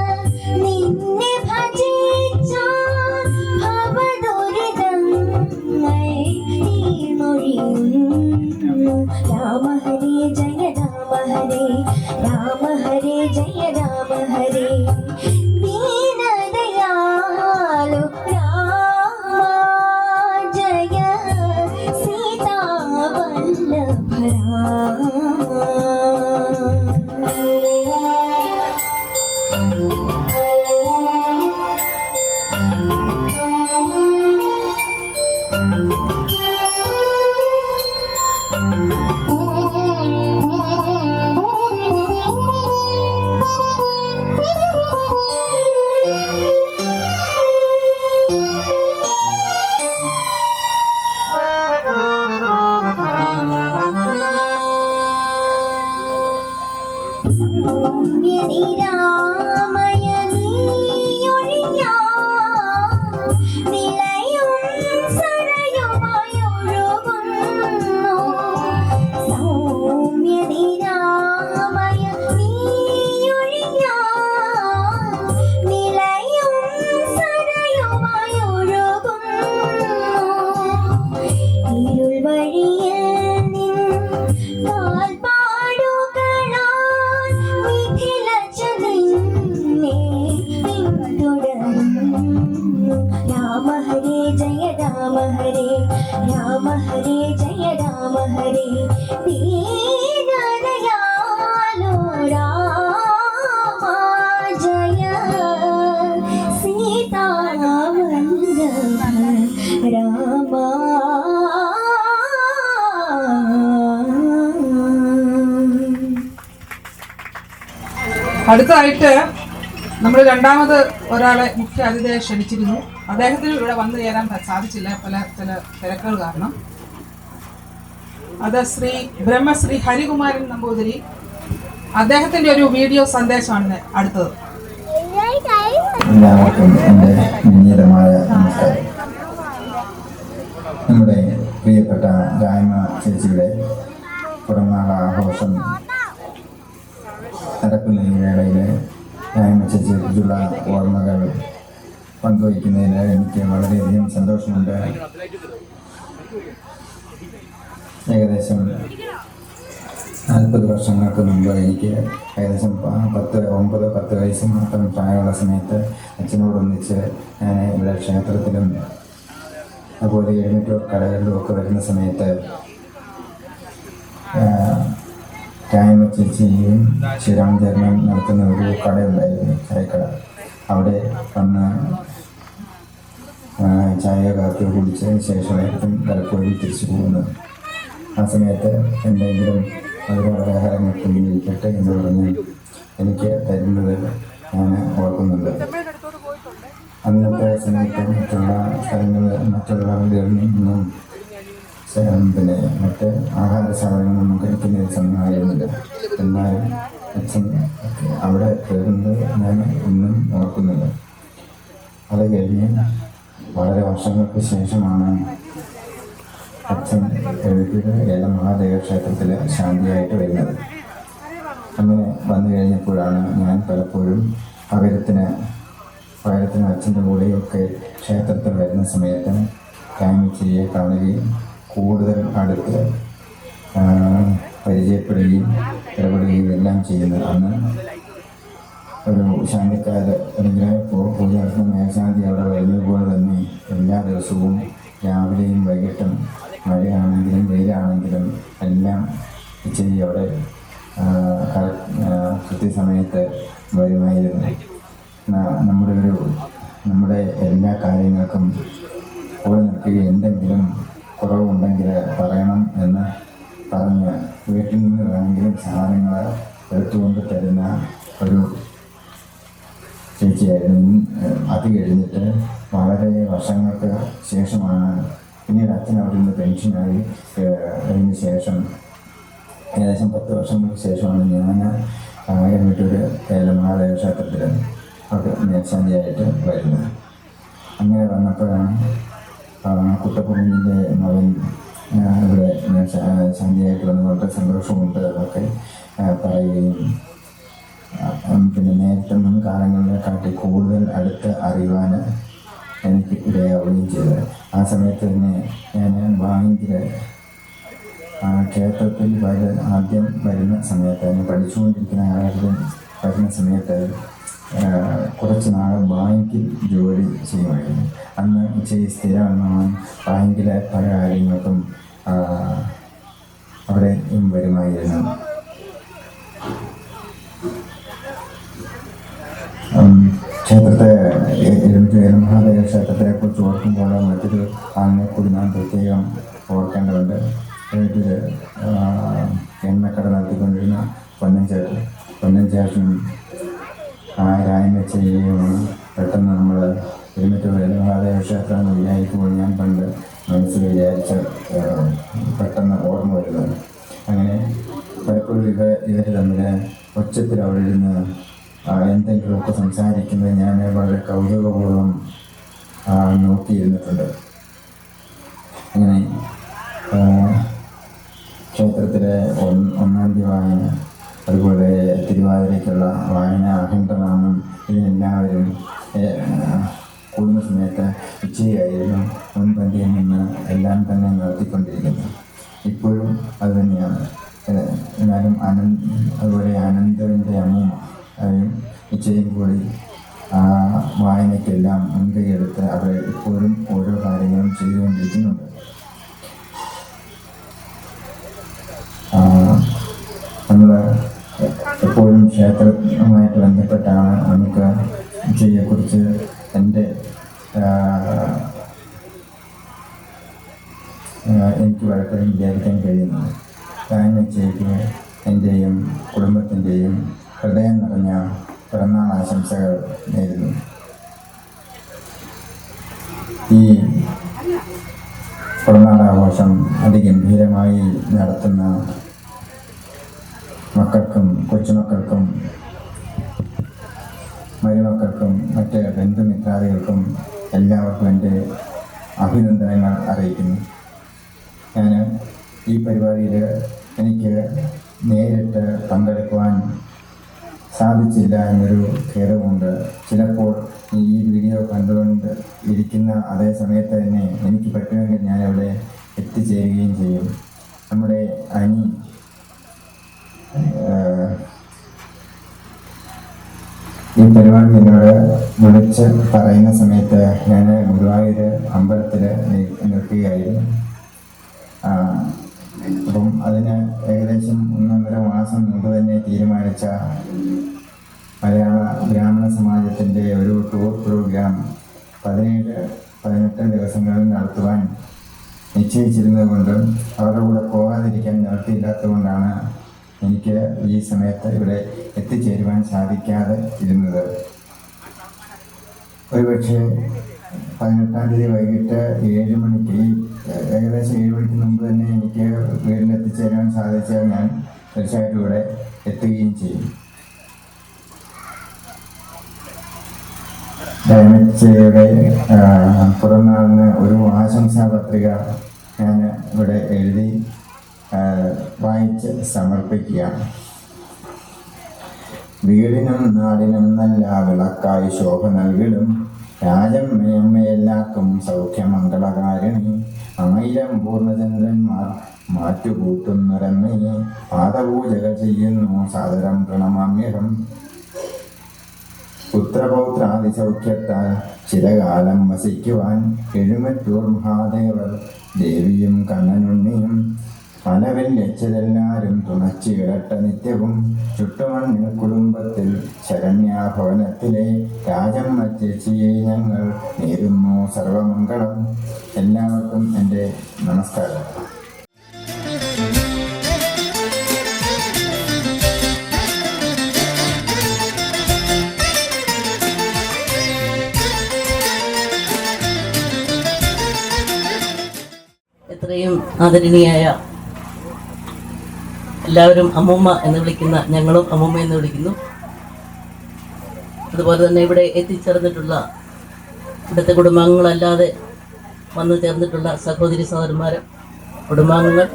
നിന്നെ ഭജിച്ചാൽ ഭവദുരിതങ്ങൾ തീർന്നൊഴിയുന്നു. രാമ ഹരേ ജയ രാമ ഹരേ രാമ ഹരേ ജയ രാമ ഹരേ ദീനദയാലു രാമ ജയ സീതാവല്ലഭ രാമ രാമയ നീയൊഴിഞ്ഞാൽ നിലയും സരയുമായി ഒഴുകുന്നു. സൗമ്യനി രാമയ നീയൊഴിഞ്ഞാൽ നിലയും സരയുമായി ഒഴുകുന്നു. ഇരുൾ വഴിയിൽ നിൻ കാൽപ്പാടുകളാൽ മിഥിലച്ച നിന്നെ പിന്തുടരുന്നു. രാമ ഹരേ ജയ രാമ ഹരേ രാമ ഹരേ ജയ രാമ ഹരേ ദീനദയാലു രാമ ജയ സീതാവല്ലഭ രാമ. അടുത്തതായിട്ട് നമ്മൾ രണ്ടാമത് ഒരാളെ മുഖ്യ അതിഥിയെ ക്ഷണിച്ചിരുന്നു. അദ്ദേഹത്തിന് ഇവിടെ വന്നു ചേരാൻ സാധിച്ചില്ല ചില തിരക്കുകൾ കാരണം. അത് ശ്രീ ബ്രഹ്മശ്രീ ഹരികുമാരൻ നമ്പൂതിരി. അദ്ദേഹത്തിന്റെ ഒരു വീഡിയോ സന്ദേശമാണ് അടുത്തത്. എല്ലാവർക്കും എൻ്റെ വിനീതമായ നമസ്കാരം. നമ്മുടെ പ്രിയപ്പെട്ട ഗായ്മ ചേച്ചിയുടെ പിറന്നാൾ ആഘോഷം നടക്കുന്ന ഈ വേളയിൽ ഗായ്മ ചേച്ചിയെക്കുറിച്ചുള്ള ഓർമ്മകൾ പങ്കുവയ്ക്കുന്നതിന് എനിക്ക് വളരെയധികം സന്തോഷമുണ്ട്. ഏകദേശം 40 വർഷങ്ങൾക്ക് മുമ്പ് എനിക്ക് ഏകദേശം 9-10 വയസ്സ് മാത്രം പ്രായമുള്ള സമയത്ത് അച്ഛനോടൊന്നിച്ച് ഞാൻ ഇവിടെ ക്ഷേത്രത്തിലും അതുപോലെ എഴുന്നേറ്റൂർ കടകളിലും ഒക്കെ വരുന്ന സമയത്ത് രായ്മ ചേച്ചിയും ശ്രീരാമചരണൻ നടത്തുന്ന ഒരു കടയുണ്ടായിരുന്നു, ചായക്കട. അവിടെ വന്ന് ചായ കാപ്പി കുടിച്ചതിന് ശേഷമായിരിക്കും പലപ്പോഴും തിരിച്ചു പോകുന്നത്. ആ സമയത്ത് എന്തെങ്കിലും മധുരപലഹാരങ്ങൾ പിന്നിലിരിക്കട്ടെ എന്ന് പറഞ്ഞ് എനിക്ക് തരുന്നത് ഞാൻ ഓർക്കുന്നുണ്ട്. അന്നത്തെ സമയത്ത് മറ്റുള്ളവരിൽ നിന്നും പിന്നെ മറ്റ് ആഹാര സാധനങ്ങളൊന്നും കഴിക്കുന്ന ഒരു സമയമായിരുന്നില്ല. എന്നാലും അച്ഛൻ അവിടെ കയറുന്നത് ഞാൻ ഇന്നും ഓർക്കുന്നുണ്ട്. അത് കഴിഞ്ഞ് വളരെ വർഷങ്ങൾക്ക് ശേഷമാണ് അച്ഛൻ ഏലം മഹാദേവ ക്ഷേത്രത്തിൽ ശാന്തിയായിട്ട് വരുന്നത്. അങ്ങനെ വന്നു കഴിഞ്ഞപ്പോഴാണ് ഞാൻ പലപ്പോഴും പകരത്തിന് അച്ഛൻ്റെ കൂടെയൊക്കെ ക്ഷേത്രത്തിൽ വരുന്ന സമയത്ത് കാമിച്ചിയെ കാണുകയും കൂടുതൽ അടുത്ത് പരിചയപ്പെടുകയും ഇടപെടുകയും എല്ലാം ചെയ്യുന്നത്. അന്ന് ഒരു ശാന്തിക്കാര് അല്ലെങ്കിൽ പൂജ നടത്തുന്ന മേൽശാന്തി അവിടെ വരുന്നത് പോലെ തന്നെ എല്ലാ ദിവസവും രാവിലെയും വൈകിട്ടും മഴയാണെങ്കിലും വെയിലാണെങ്കിലും എല്ലാം ഇച്ചിരി അവിടെ കൃത്യസമയത്ത് വരുമായിരുന്നു. നമ്മുടെ എല്ലാ കാര്യങ്ങൾക്കും കൂടെ നിൽക്കുകയും എന്തെങ്കിലും കുറവുണ്ടെങ്കിൽ പറയണം എന്ന് പറഞ്ഞ് വീട്ടിൽ നിന്ന് വേണമെങ്കിലും സാധനങ്ങൾ എടുത്തുകൊണ്ട് തരുന്ന ഒരു ചേച്ചിയായിരുന്നു. അത് കഴിഞ്ഞിട്ട് വളരെ വർഷങ്ങൾക്ക് ശേഷമാണ് പിന്നീട് അച്ഛൻ അവിടെ നിന്ന് പെൻഷനായി അതിന് ശേഷം ഏകദേശം 10 വർഷങ്ങൾക്ക് ശേഷമാണ് ഞാൻ എഴുന്നേറ്റൂർ ഏലം മഹാദേവ ക്ഷേത്രത്തിൽ മേൽശാന്തിയായിട്ട് വരുന്നത്. അങ്ങനെ വന്നപ്പോഴാണ് കുട്ടപ്പുണ്ണിൻ്റെ മകൻ ഇവിടെ ശാന്തിയായിട്ട് വന്ന് വളരെ സന്തോഷമുണ്ട് എന്നൊക്കെ പറയുകയും പിന്നെ നേരത്തെ മുൻകാലങ്ങളിലെക്കാട്ടി കൂടുതൽ അടുത്ത് അറിയുവാൻ എനിക്ക് ഇടയാവുകയും ചെയ്തത്. ആ സമയത്ത് തന്നെ ഞാൻ ബാങ്കിൽ ക്ഷേത്രത്തിൽ ആദ്യം വരുന്ന സമയത്ത് ഞാൻ പഠിച്ചുകൊണ്ടിരിക്കുന്ന കാലത്തും വരുന്ന സമയത്ത് കുറച്ച് നാൾ ബാങ്കിൽ ജോലി ചെയ്യുമായിരുന്നു. അന്ന് ഇച്ചിരി സ്ഥിരമെന്നാണ് ബാങ്കിലെ പല കാര്യങ്ങൾക്കും അവിടെ വരുമായിരുന്നു. ക്ഷേത്രത്തെ മഹാദേവ ക്ഷേത്രത്തെ കുറിച്ച് ഓർക്കുമ്പോൾ മറ്റൊരു ആളിനെ കൂടി നാം പ്രത്യേകം ഓർക്കേണ്ടതുണ്ട്. എണ്ണക്കട നടത്തിക്കൊണ്ടിരുന്ന പൊന്നഞ്ചേട്ടനും രായ്മ ചെയ്യുകയുമാണ്. പെട്ടെന്ന് നമ്മൾ എഴുന്നേറ്റൂർ മഹാദേവ ക്ഷേത്രം എന്ന് വിചാരിക്കുമ്പോൾ ഞാൻ പണ്ട് മനസ്സിൽ വിചാരിച്ച് പെട്ടെന്ന് ഓർമ്മ വരുന്നത്. അങ്ങനെ പലപ്പോഴും ഇവർ തമ്മിൽ ഒച്ചത്തിൽ അവിടെ ഇരുന്ന് എന്തെങ്കിലുമൊക്കെ സംസാരിക്കുന്നത് ഞാൻ വളരെ കൗതുകപൂർവ്വം നോക്കിയിരുന്നിട്ടുണ്ട്. അങ്ങനെ ക്ഷേത്രത്തിലെ 1-ാം തീയതി വായന, അതുപോലെ തിരുവാതിരയ്ക്കുള്ള വായന, അഖണ്ഡനാമം, ഇതിനെല്ലാവരും കൂടുന്ന സമയത്ത് ഉച്ചയായിരുന്നു മുൻപന്തിയിൽ നിന്ന് എല്ലാം തന്നെ നടത്തിക്കൊണ്ടിരിക്കുന്നത്. ഇപ്പോഴും അത് തന്നെയാണ്. എന്നാലും അതുപോലെ അനന്തൻ്റെ അമ്മ ഉച്ചയും കൂടി വായനയ്ക്കെല്ലാം മുൻകൈയെടുത്ത് അവർ ഇപ്പോഴും ഓരോ കാര്യങ്ങളും ചെയ്തുകൊണ്ടിരിക്കുന്നുണ്ട്. നമ്മൾ എപ്പോഴും ക്ഷേത്രവുമായിട്ട് ബന്ധപ്പെട്ടാണ് നമുക്ക് ഉച്ചയെക്കുറിച്ച് എനിക്ക് പലപ്പോഴും വിചാരിക്കാൻ കഴിയുന്നത്. ഉച്ചയ്ക്ക് എൻ്റെയും കുടുംബത്തിൻ്റെയും ഹൃദയം നിറഞ്ഞ പിറന്നാൾ ആശംസകൾ നേരുന്നു. ഈ പിറന്നാളാഘോഷം അതിഗംഭീരമായി നടത്തുന്ന മക്കൾക്കും കൊച്ചുമക്കൾക്കും മരുമക്കൾക്കും മറ്റ് ബന്ധുമിത്രാദികൾക്കും എല്ലാവർക്കും എൻ്റെ അഭിനന്ദനങ്ങൾ അറിയിക്കുന്നു. ഞാൻ ഈ പരിപാടിയിൽ എനിക്ക് നേരിട്ട് പങ്കെടുക്കുവാൻ സാധിച്ചില്ല എന്നൊരു ഖേദമുണ്ട്. ചിലപ്പോൾ ഈ വീഡിയോ കണ്ടുകൊണ്ട് ഇരിക്കുന്ന അതേ സമയത്ത് തന്നെ എനിക്ക് പറ്റുമെങ്കിൽ ഞാനവിടെ എത്തിച്ചേരുകയും ചെയ്യും. നമ്മുടെ അനി ഈ പരിപാടി എന്നോട് വിളിച്ച് പറയുന്ന സമയത്ത് ഞാൻ ഗുരുവായൂർ അമ്പലത്തിൽ നിൽക്കുകയായിരുന്നു. അപ്പം അതിന് ഏകദേശം 1.5 മാസം മുമ്പ് തന്നെ തീരുമാനിച്ച മലയാള ബ്രാഹ്മണ സമാജത്തിൻ്റെ ഒരു ടൂർ പ്രോഗ്രാം 17-18 ദിവസങ്ങളിൽ നടത്തുവാൻ നിശ്ചയിച്ചിരുന്നത് കൊണ്ടും അവരുടെ കൂടെ പോകാതിരിക്കാൻ നിവൃത്തിയില്ലാത്തത് കൊണ്ടാണ് എനിക്ക് ഈ സമയത്ത് ഇവിടെ എത്തിച്ചേരുവാൻ സാധിക്കാതെ ഇരുന്നത്. ഒരുപക്ഷെ 18-ാം തീയതി വൈകിട്ട് 7 മണിക്ക് ഏകദേശം 7 മണിക്ക് മുമ്പ് തന്നെ എനിക്ക് വീട്ടിലെത്തിച്ചേരാൻ സാധിച്ചാൽ ഞാൻ തീർച്ചയായിട്ടും ഇവിടെ എത്തുകയും ചെയ്യും. ഡയമച്ചയുടെ പിറന്നാളിന് ഒരു ആശംസാ പത്രിക ഞാൻ ഇവിടെ എഴുതി വായിച്ച് സമർപ്പിക്കുകയാണ്. വീടിനും നാടിനും നല്ല വിളക്കായി ശോഭ നൽകിടും രാജമ്മയമ്മയെല്ലാവർക്കും സൗഖ്യമംഗളകാരിണി 1000 പൂർണ്ണചന്ദ്രന്മാർ മാറ്റുകൂട്ടുന്നൊരമ്മയെ പാദപൂജകൾ ചെയ്യുന്നു സാദരം പ്രണമാമ്യഹം. പുത്രപൗത്രാദിസൗഖ്യത്താൽ ചിരകാലം വസിക്കുവാൻ എഴുമറ്റൂർ മഹാദേവർ ദേവിയും കണ്ണനുണ്ണിയും മനവെല്ലച്ചതെല്ലാരും തുണച്ചിടട്ട നിത്യവും ചുട്ടുമണ്ണിൽ കുടുംബത്തിൽ ശരണ്യാഭവനത്തിലെ രാജമ്മ ചേച്ചിയെ ഞങ്ങൾ നേരുന്നു സർവമംഗളം. എല്ലാവർക്കും എൻ്റെ നമസ്കാരം. എത്രയും ആദരണീയായ എല്ലാവരും അമ്മൂമ്മ എന്ന് വിളിക്കുന്ന ഞങ്ങളും അമ്മൂമ്മ എന്ന് വിളിക്കുന്നു. അതുപോലെ തന്നെ ഇവിടെ എത്തിച്ചേർന്നിട്ടുള്ള ഇവിടുത്തെ കുടുംബാംഗങ്ങളല്ലാതെ വന്നു ചേർന്നിട്ടുള്ള സഹോദരി സഹോദരന്മാർ, കുടുംബാംഗങ്ങൾ,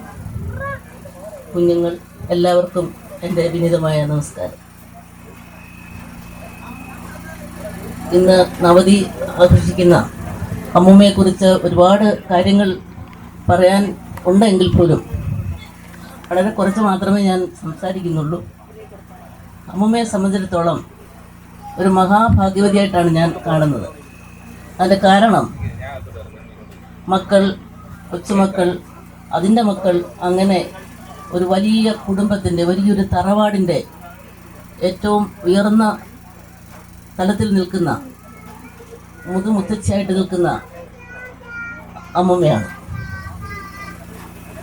കുഞ്ഞുങ്ങൾ, എല്ലാവർക്കും എൻ്റെ വിനീതമായ നമസ്കാരം. ഇന്ന് നവതി ആഘോഷിക്കുന്ന അമ്മൂമ്മയെക്കുറിച്ച് ഒരുപാട് കാര്യങ്ങൾ പറയാൻ ഉണ്ടെങ്കിൽ പോലും വളരെ കുറച്ച് മാത്രമേ ഞാൻ സംസാരിക്കുന്നുള്ളൂ. അമ്മൂമ്മയെ സംബന്ധിച്ചിടത്തോളം ഒരു മഹാഭാഗ്യവതിയായിട്ടാണ് ഞാൻ കാണുന്നത്. അതിൻ്റെ കാരണം മക്കൾ, കൊച്ചുമക്കൾ, അതിൻ്റെ മക്കൾ, അങ്ങനെ ഒരു വലിയ കുടുംബത്തിൻ്റെ, വലിയൊരു തറവാടിൻ്റെ ഏറ്റവും ഉയർന്ന തലത്തിൽ നിൽക്കുന്ന, മുതുമുത്തച്ഛയായിട്ട് നിൽക്കുന്ന അമ്മൂമ്മയാണ്.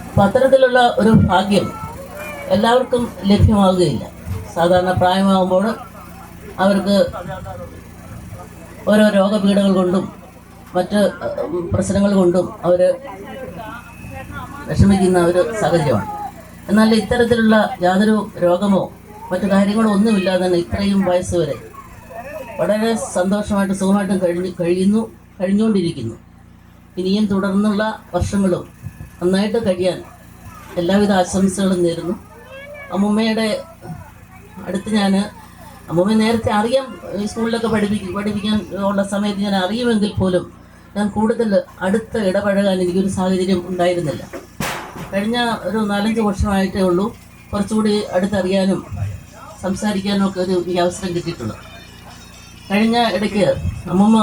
അപ്പം അത്തരത്തിലുള്ള ഒരു ഭാഗ്യം എല്ലാവർക്കും ലഭ്യമാവുകയില്ല. സാധാരണ പ്രായമാകുമ്പോൾ അവർക്ക് ഓരോ രോഗപീഠകൾ കൊണ്ടും മറ്റ് പ്രശ്നങ്ങൾ കൊണ്ടും അവർ വിഷമിക്കുന്ന ഒരു സാഹചര്യമാണ്. എന്നാൽ ഇത്തരത്തിലുള്ള യാതൊരു രോഗമോ മറ്റു കാര്യങ്ങളോ ഒന്നുമില്ലാതെ തന്നെ ഇത്രയും വയസ്സ് വരെ വളരെ സന്തോഷമായിട്ട് സുഖമായിട്ടും കഴിഞ്ഞുകൊണ്ടിരിക്കുന്നു. ഇനിയും തുടർന്നുള്ള വർഷങ്ങളും നന്നായിട്ട് കഴിയാൻ എല്ലാവിധ ആശംസകളും നേരുന്നു. അമ്മൂമ്മയുടെ അടുത്ത് ഞാൻ അമ്മൂമ്മയെ നേരത്തെ അറിയാം, സ്കൂളിലൊക്കെ പഠിപ്പിക്കാൻ ഉള്ള സമയത്ത് ഞാൻ അറിയുമെങ്കിൽ പോലും ഞാൻ കൂടുതൽ അടുത്ത് ഇടപഴകാൻ എനിക്കൊരു സാഹചര്യം ഉണ്ടായിരുന്നില്ല. കഴിഞ്ഞ ഒരു 4-5 വർഷമായിട്ടേ ഉള്ളൂ കുറച്ചുകൂടി അടുത്തറിയാനും സംസാരിക്കാനും ഒക്കെ എനിക്ക് അവസരം കിട്ടിയിട്ടുള്ളത്. കഴിഞ്ഞ ഇടയ്ക്ക് അമ്മൂമ്മ,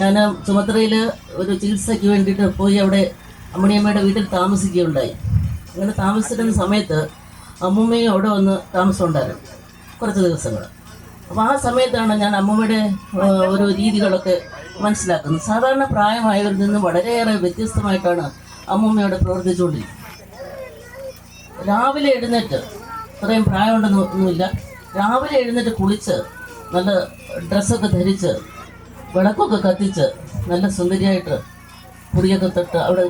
ഞാൻ ചുമത്രയിൽ ഒരു ചികിത്സയ്ക്ക് വേണ്ടിയിട്ട് പോയി അവിടെ അമ്മണിയമ്മയുടെ വീട്ടിൽ താമസിക്കുകയുണ്ടായി. അങ്ങനെ താമസിച്ചിരുന്ന സമയത്ത് അമ്മൂമ്മയും അവിടെ വന്ന് താമസം ഉണ്ടായിരുന്നു കുറച്ച് ദിവസങ്ങൾ. അപ്പോൾ ആ സമയത്താണ് ഞാൻ അമ്മൂമ്മയുടെ ഒരു രീതികളൊക്കെ മനസ്സിലാക്കുന്നത്. സാധാരണ പ്രായമായവരിൽ നിന്ന് വളരെയേറെ വ്യത്യസ്തമായിട്ടാണ് അമ്മൂമ്മയോടെ പ്രവർത്തിച്ചുകൊണ്ടിരിക്കുന്നത്. രാവിലെ എഴുന്നേറ്റ്, ഇത്രയും പ്രായമുണ്ടെന്നൊന്നുമില്ല, രാവിലെ എഴുന്നേറ്റ് കുളിച്ച് നല്ല ഡ്രസ്സൊക്കെ ധരിച്ച് വിളക്കൊക്കെ കത്തിച്ച് നല്ല സുന്ദരിയായിട്ട് മുറിയൊക്കെ തൊട്ട് അവിടെ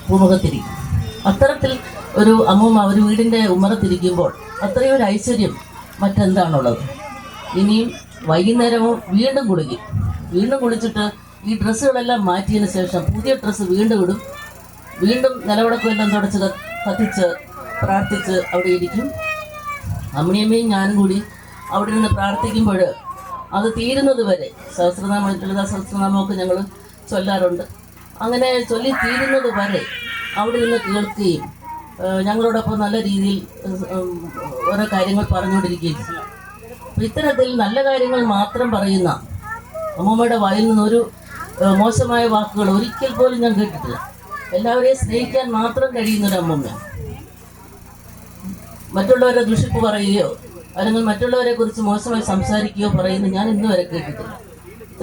പൂമുഖത്തിരിക്കും. അത്തരത്തിൽ ഒരു അമ്മൂമ്മ ഒരു വീടിൻ്റെ ഉമ്മറത്തിരിക്കുമ്പോൾ അത്രയും ഒരു ഐശ്വര്യം മറ്റെന്താണുള്ളത്? ഇനിയും വൈകുന്നേരവും വീണ്ടും കുളിക്കും. വീണ്ടും കുളിച്ചിട്ട് ഈ ഡ്രസ്സുകളെല്ലാം മാറ്റിയതിന് ശേഷം പുതിയ ഡ്രസ്സ് വീണ്ടും ഇടും. വീണ്ടും നിലവിളക്കെല്ലാം തുടച്ച് കത്തിച്ച് പ്രാർത്ഥിച്ച് അവിടെ ഇരിക്കും. അമ്മണിയമ്മയും ഞാനും കൂടി അവിടെ നിന്ന് പ്രാർത്ഥിക്കുമ്പോൾ അത് തീരുന്നത് വരെ സഹസ്രനാമം, ലളിതാ സഹസ്രനാമമൊക്കെ ഞങ്ങൾ ചൊല്ലാറുണ്ട്. അങ്ങനെ ചൊല്ലി തീരുന്നത് വരെ അവിടെ നിന്ന് കേൾക്കുകയും ഞങ്ങളോടൊപ്പം നല്ല രീതിയിൽ ഓരോ കാര്യങ്ങൾ പറഞ്ഞുകൊണ്ടിരിക്കുകയും ചെയ്യും. അപ്പോൾ ഇത്തരത്തിൽ നല്ല കാര്യങ്ങൾ മാത്രം പറയുന്ന അമ്മൂമ്മയുടെ വായിൽ നിന്നൊരു മോശമായ വാക്കുകൾ ഒരിക്കൽ പോലും ഞാൻ കേട്ടിട്ടില്ല. എല്ലാവരെയും സ്നേഹിക്കാൻ മാത്രം കഴിയുന്നൊരു അമ്മൂമ്മയാണ്. മറ്റുള്ളവരെ ദുഷിപ്പ് പറയുകയോ അല്ലെങ്കിൽ മറ്റുള്ളവരെ കുറിച്ച് മോശമായി സംസാരിക്കുകയോ പറയുന്നത് ഞാൻ ഇന്ന് വരെ കേട്ടിട്ടില്ല,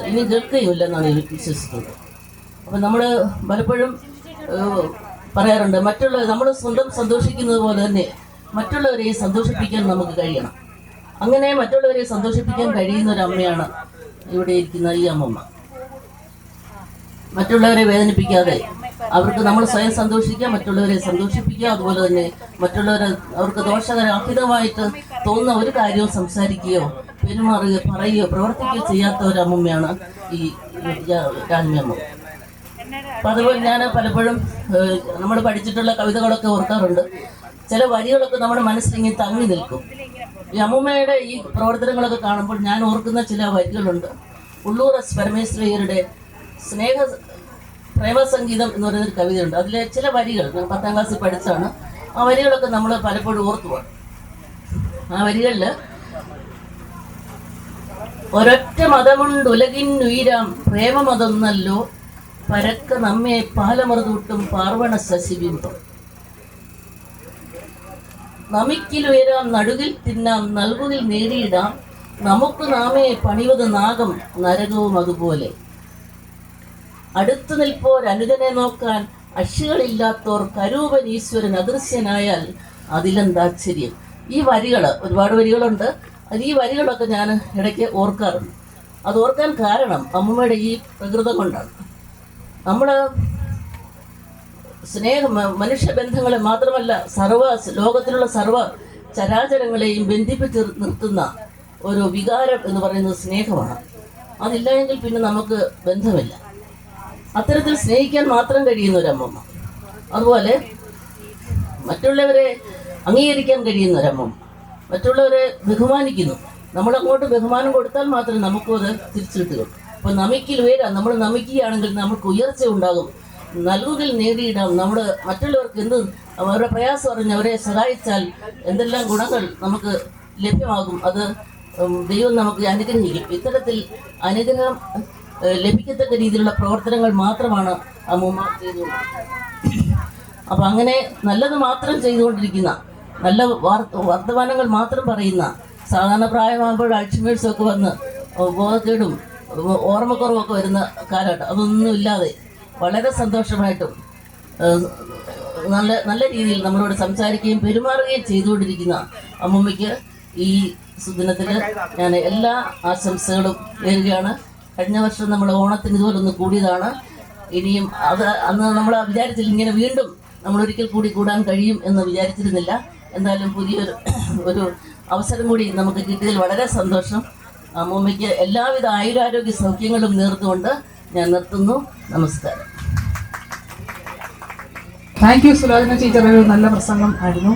ഇനി കേൾക്കുകയുമില്ലെന്നാണ് എനിക്ക് വിശ്വസിക്കുന്നത്. അപ്പം നമ്മൾ പലപ്പോഴും പറയാറുണ്ട്, നമ്മൾ സ്വന്തം സന്തോഷിക്കുന്നത് പോലെ തന്നെ മറ്റുള്ളവരെയും സന്തോഷിപ്പിക്കാൻ നമുക്ക് കഴിയണം. അങ്ങനെ മറ്റുള്ളവരെ സന്തോഷിപ്പിക്കാൻ കഴിയുന്ന ഒരു അമ്മയാണ് ഇവിടെ ഇരിക്കുന്ന ഈ അമ്മമ്മ. മറ്റുള്ളവരെ വേദനിപ്പിക്കാതെ അവർക്ക് നമ്മൾ സ്വയം സന്തോഷിക്കുക, മറ്റുള്ളവരെ സന്തോഷിപ്പിക്കുക. അതുപോലെ തന്നെ അവർക്ക് ദോഷകരഹിതമായിട്ട് തോന്നുന്ന ഒരു കാര്യവും സംസാരിക്കുകയോ പെരുമാറുകയോ പറയുകയോ പ്രവർത്തിക്കുകയോ ചെയ്യാത്ത ഒരു അമ്മമ്മയാണ് ഈ രാജ്ഞിയമ്മ. അപ്പം അതുപോലെ ഞാൻ പലപ്പോഴും നമ്മൾ പഠിച്ചിട്ടുള്ള കവിതകളൊക്കെ ഓർക്കാറുണ്ട്. ചില വരികളൊക്കെ നമ്മുടെ മനസ്സിലിങ്ങനെ തങ്ങി നിൽക്കും. ഈ അമ്മൂമ്മയുടെ ഈ പ്രവർത്തനങ്ങളൊക്കെ കാണുമ്പോൾ ഞാൻ ഓർക്കുന്ന ചില വരികളുണ്ട്. ഉള്ളൂർ എസ് പരമേശ്വരയ്യരുടെ പ്രേമസംഗീതം എന്ന് പറയുന്നൊരു കവിതയുണ്ട്. അതിലെ ചില വരികൾ ഞാൻ 10ാം ക്ലാസ്സിൽ പഠിച്ചാണ്. ആ വരികളൊക്കെ നമ്മൾ പലപ്പോഴും ഓർത്തു പോകും. ആ വരികളിൽ ഒരൊറ്റ മതമുണ്ട് ഉലകിന്നുയരാം പ്രേമമതൊന്നല്ലോ പരക്ക നമ്മെ പാലമറുതൂട്ടും പാർവണ ശശിബിംബം നമിക്കിലുയരാം നടുകിൽ തിന്നാം നൽകുകിൽ നേടിയിടാം നമുക്ക് നാമേ പണിവത് നാഗം നരകവും അതുപോലെ അടുത്തു നിൽപ്പോർ അനുജനെ നോക്കാൻ അക്ഷികളില്ലാത്തോർ കരൂപൻ ഈശ്വരൻ അദൃശ്യനായാൽ അതിലെന്താശ്ചര്യം. ഈ വരികൾ, ഒരുപാട് വരികളുണ്ട്. ഈ വരികളൊക്കെ ഞാൻ ഇടയ്ക്ക് ഓർക്കാറുണ്ട്. അത് ഓർക്കാൻ കാരണം അമ്മൂമ്മയുടെ ഈ പ്രകൃതം കൊണ്ടാണ്. നമ്മൾ മനുഷ്യബന്ധങ്ങളെ മാത്രമല്ല ലോകത്തിലുള്ള സർവ്വ ചരാചരങ്ങളെയും ബന്ധിപ്പിച്ച് നിർത്തുന്ന ഒരു വികാരം എന്ന് പറയുന്നത് സ്നേഹമാണ്. അതില്ല എങ്കിൽ പിന്നെ നമുക്ക് ബന്ധമില്ല. അത്തരത്തിൽ സ്നേഹിക്കാൻ മാത്രം കഴിയുന്ന ഒരു അമ്മമ്മ. അതുപോലെ മറ്റുള്ളവരെ അംഗീകരിക്കാൻ കഴിയുന്ന ഒരമ്മമ്മ. മറ്റുള്ളവരെ ബഹുമാനിക്കുന്നു. നമ്മളങ്ങോട്ട് ബഹുമാനം കൊടുത്താൽ മാത്രമേ നമുക്കും അത് തിരിച്ചു കിട്ടുകയുള്ളൂ. അപ്പോൾ നമിക്കിൽ ഉയരാം. നമ്മൾ നമിക്കുകയാണെങ്കിൽ നമുക്ക് ഉയർച്ച ഉണ്ടാകും. നൽകുകിൽ നേടിയിടാം. നമ്മൾ മറ്റുള്ളവർക്ക് അവരുടെ പ്രയാസം അറിഞ്ഞ് അവരെ സഹായിച്ചാൽ എന്തെല്ലാം ഗുണങ്ങൾ നമുക്ക് ലഭ്യമാകും. അത് ദൈവം നമുക്ക് അനുഗ്രഹിക്കും. ഇത്തരത്തിൽ അനുഗ്രഹം ലഭിക്കത്തക്ക രീതിയിലുള്ള പ്രവർത്തനങ്ങൾ മാത്രമാണ് അമ്മൂമ്മ ചെയ്തുകൊണ്ടിരിക്കുന്നത്. അപ്പം അങ്ങനെ നല്ലത് മാത്രം ചെയ്തുകൊണ്ടിരിക്കുന്ന, നല്ല വർത്തമാനങ്ങൾ മാത്രം പറയുന്ന, സാധാരണ പ്രായമാകുമ്പോൾ അൾഷിമേഴ്സൊക്കെ വന്ന് ബോധക്കേടും ഓർമ്മക്കുറവൊക്കെ വരുന്ന കാലഘട്ടം, അതൊന്നുമില്ലാതെ വളരെ സന്തോഷമായിട്ടും നല്ല രീതിയിൽ നമ്മളോട് സംസാരിക്കുകയും പെരുമാറുകയും ചെയ്തുകൊണ്ടിരിക്കുന്ന അമ്മൂമ്മയ്ക്ക് ഈ സുദിനത്തിൽ ഞാൻ എല്ലാ ആശംസകളും നേരുകയാണ്. കഴിഞ്ഞ വർഷം നമ്മൾ ഓണത്തിന് ഇതുപോലൊന്ന് കൂടിയതാണ്. ഇനിയും അന്ന് നമ്മൾ വിചാരിച്ചില്ല ഇങ്ങനെ വീണ്ടും നമ്മളൊരിക്കൽ കൂടി കൂടാൻ കഴിയും എന്ന് വിചാരിച്ചിരുന്നില്ല. എന്തായാലും പുതിയൊരു അവസരം കൂടി നമുക്ക് കിട്ടിയതിൽ വളരെ സന്തോഷം. അമ്മൂമ്മയ്ക്ക് എല്ലാവിധ ആയുരാരോഗ്യ സൗഖ്യങ്ങളും നേർന്നുകൊണ്ട് ഞാൻ നിർത്തുന്നു. നമസ്കാരം. താങ്ക് യു സുലോചന ടീച്ചർ, ഒരു നല്ല പ്രസംഗം ആയിരുന്നു.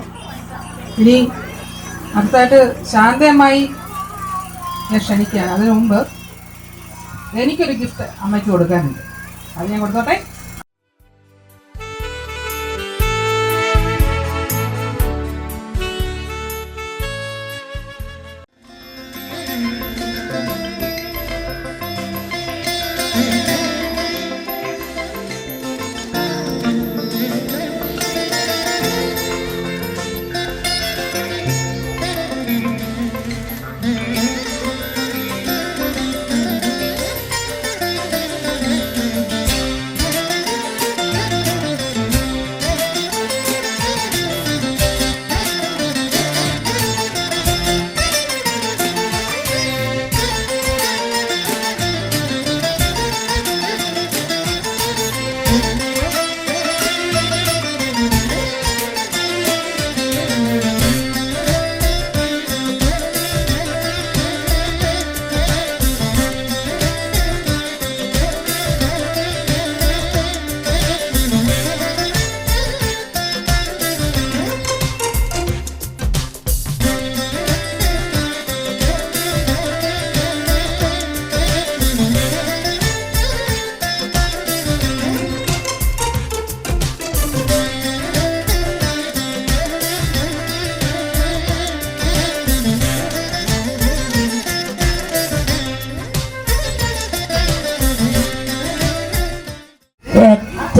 ഇനി അടുത്തായിട്ട് ശാന്തമായി ഞാൻ ക്ഷണിക്കുകയാണ്. അതിനു മുമ്പ് എനിക്കൊരു ഗിഫ്റ്റ് അമ്മയ്ക്ക് കൊടുക്കാനുണ്ട്. അത് ഞാൻ കൊടുത്തോട്ടെ.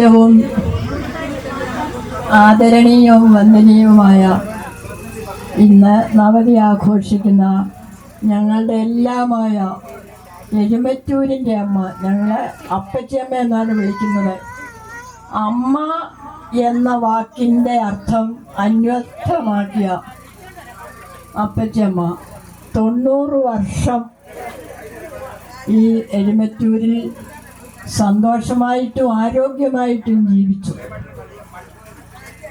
ബഹുമാന്യവും ആദരണീയവും വന്ദനീയവുമായ ഇന്ന് നവതി ആഘോഷിക്കുന്ന ഞങ്ങളുടെ എല്ലാമായ എഴുമറ്റൂരിൻ്റെ അമ്മ, ഞങ്ങളെ അപ്പച്ചിയമ്മ എന്നാണ് വിളിക്കുന്നത്. അമ്മ എന്ന വാക്കിൻ്റെ അർത്ഥം അന്വർത്ഥമാക്കിയ അപ്പച്ചിയമ്മ 90 വർഷം ഈ എഴുമറ്റൂരിൽ സന്തോഷമായിട്ടും ആരോഗ്യമായിട്ടും ജീവിച്ചു.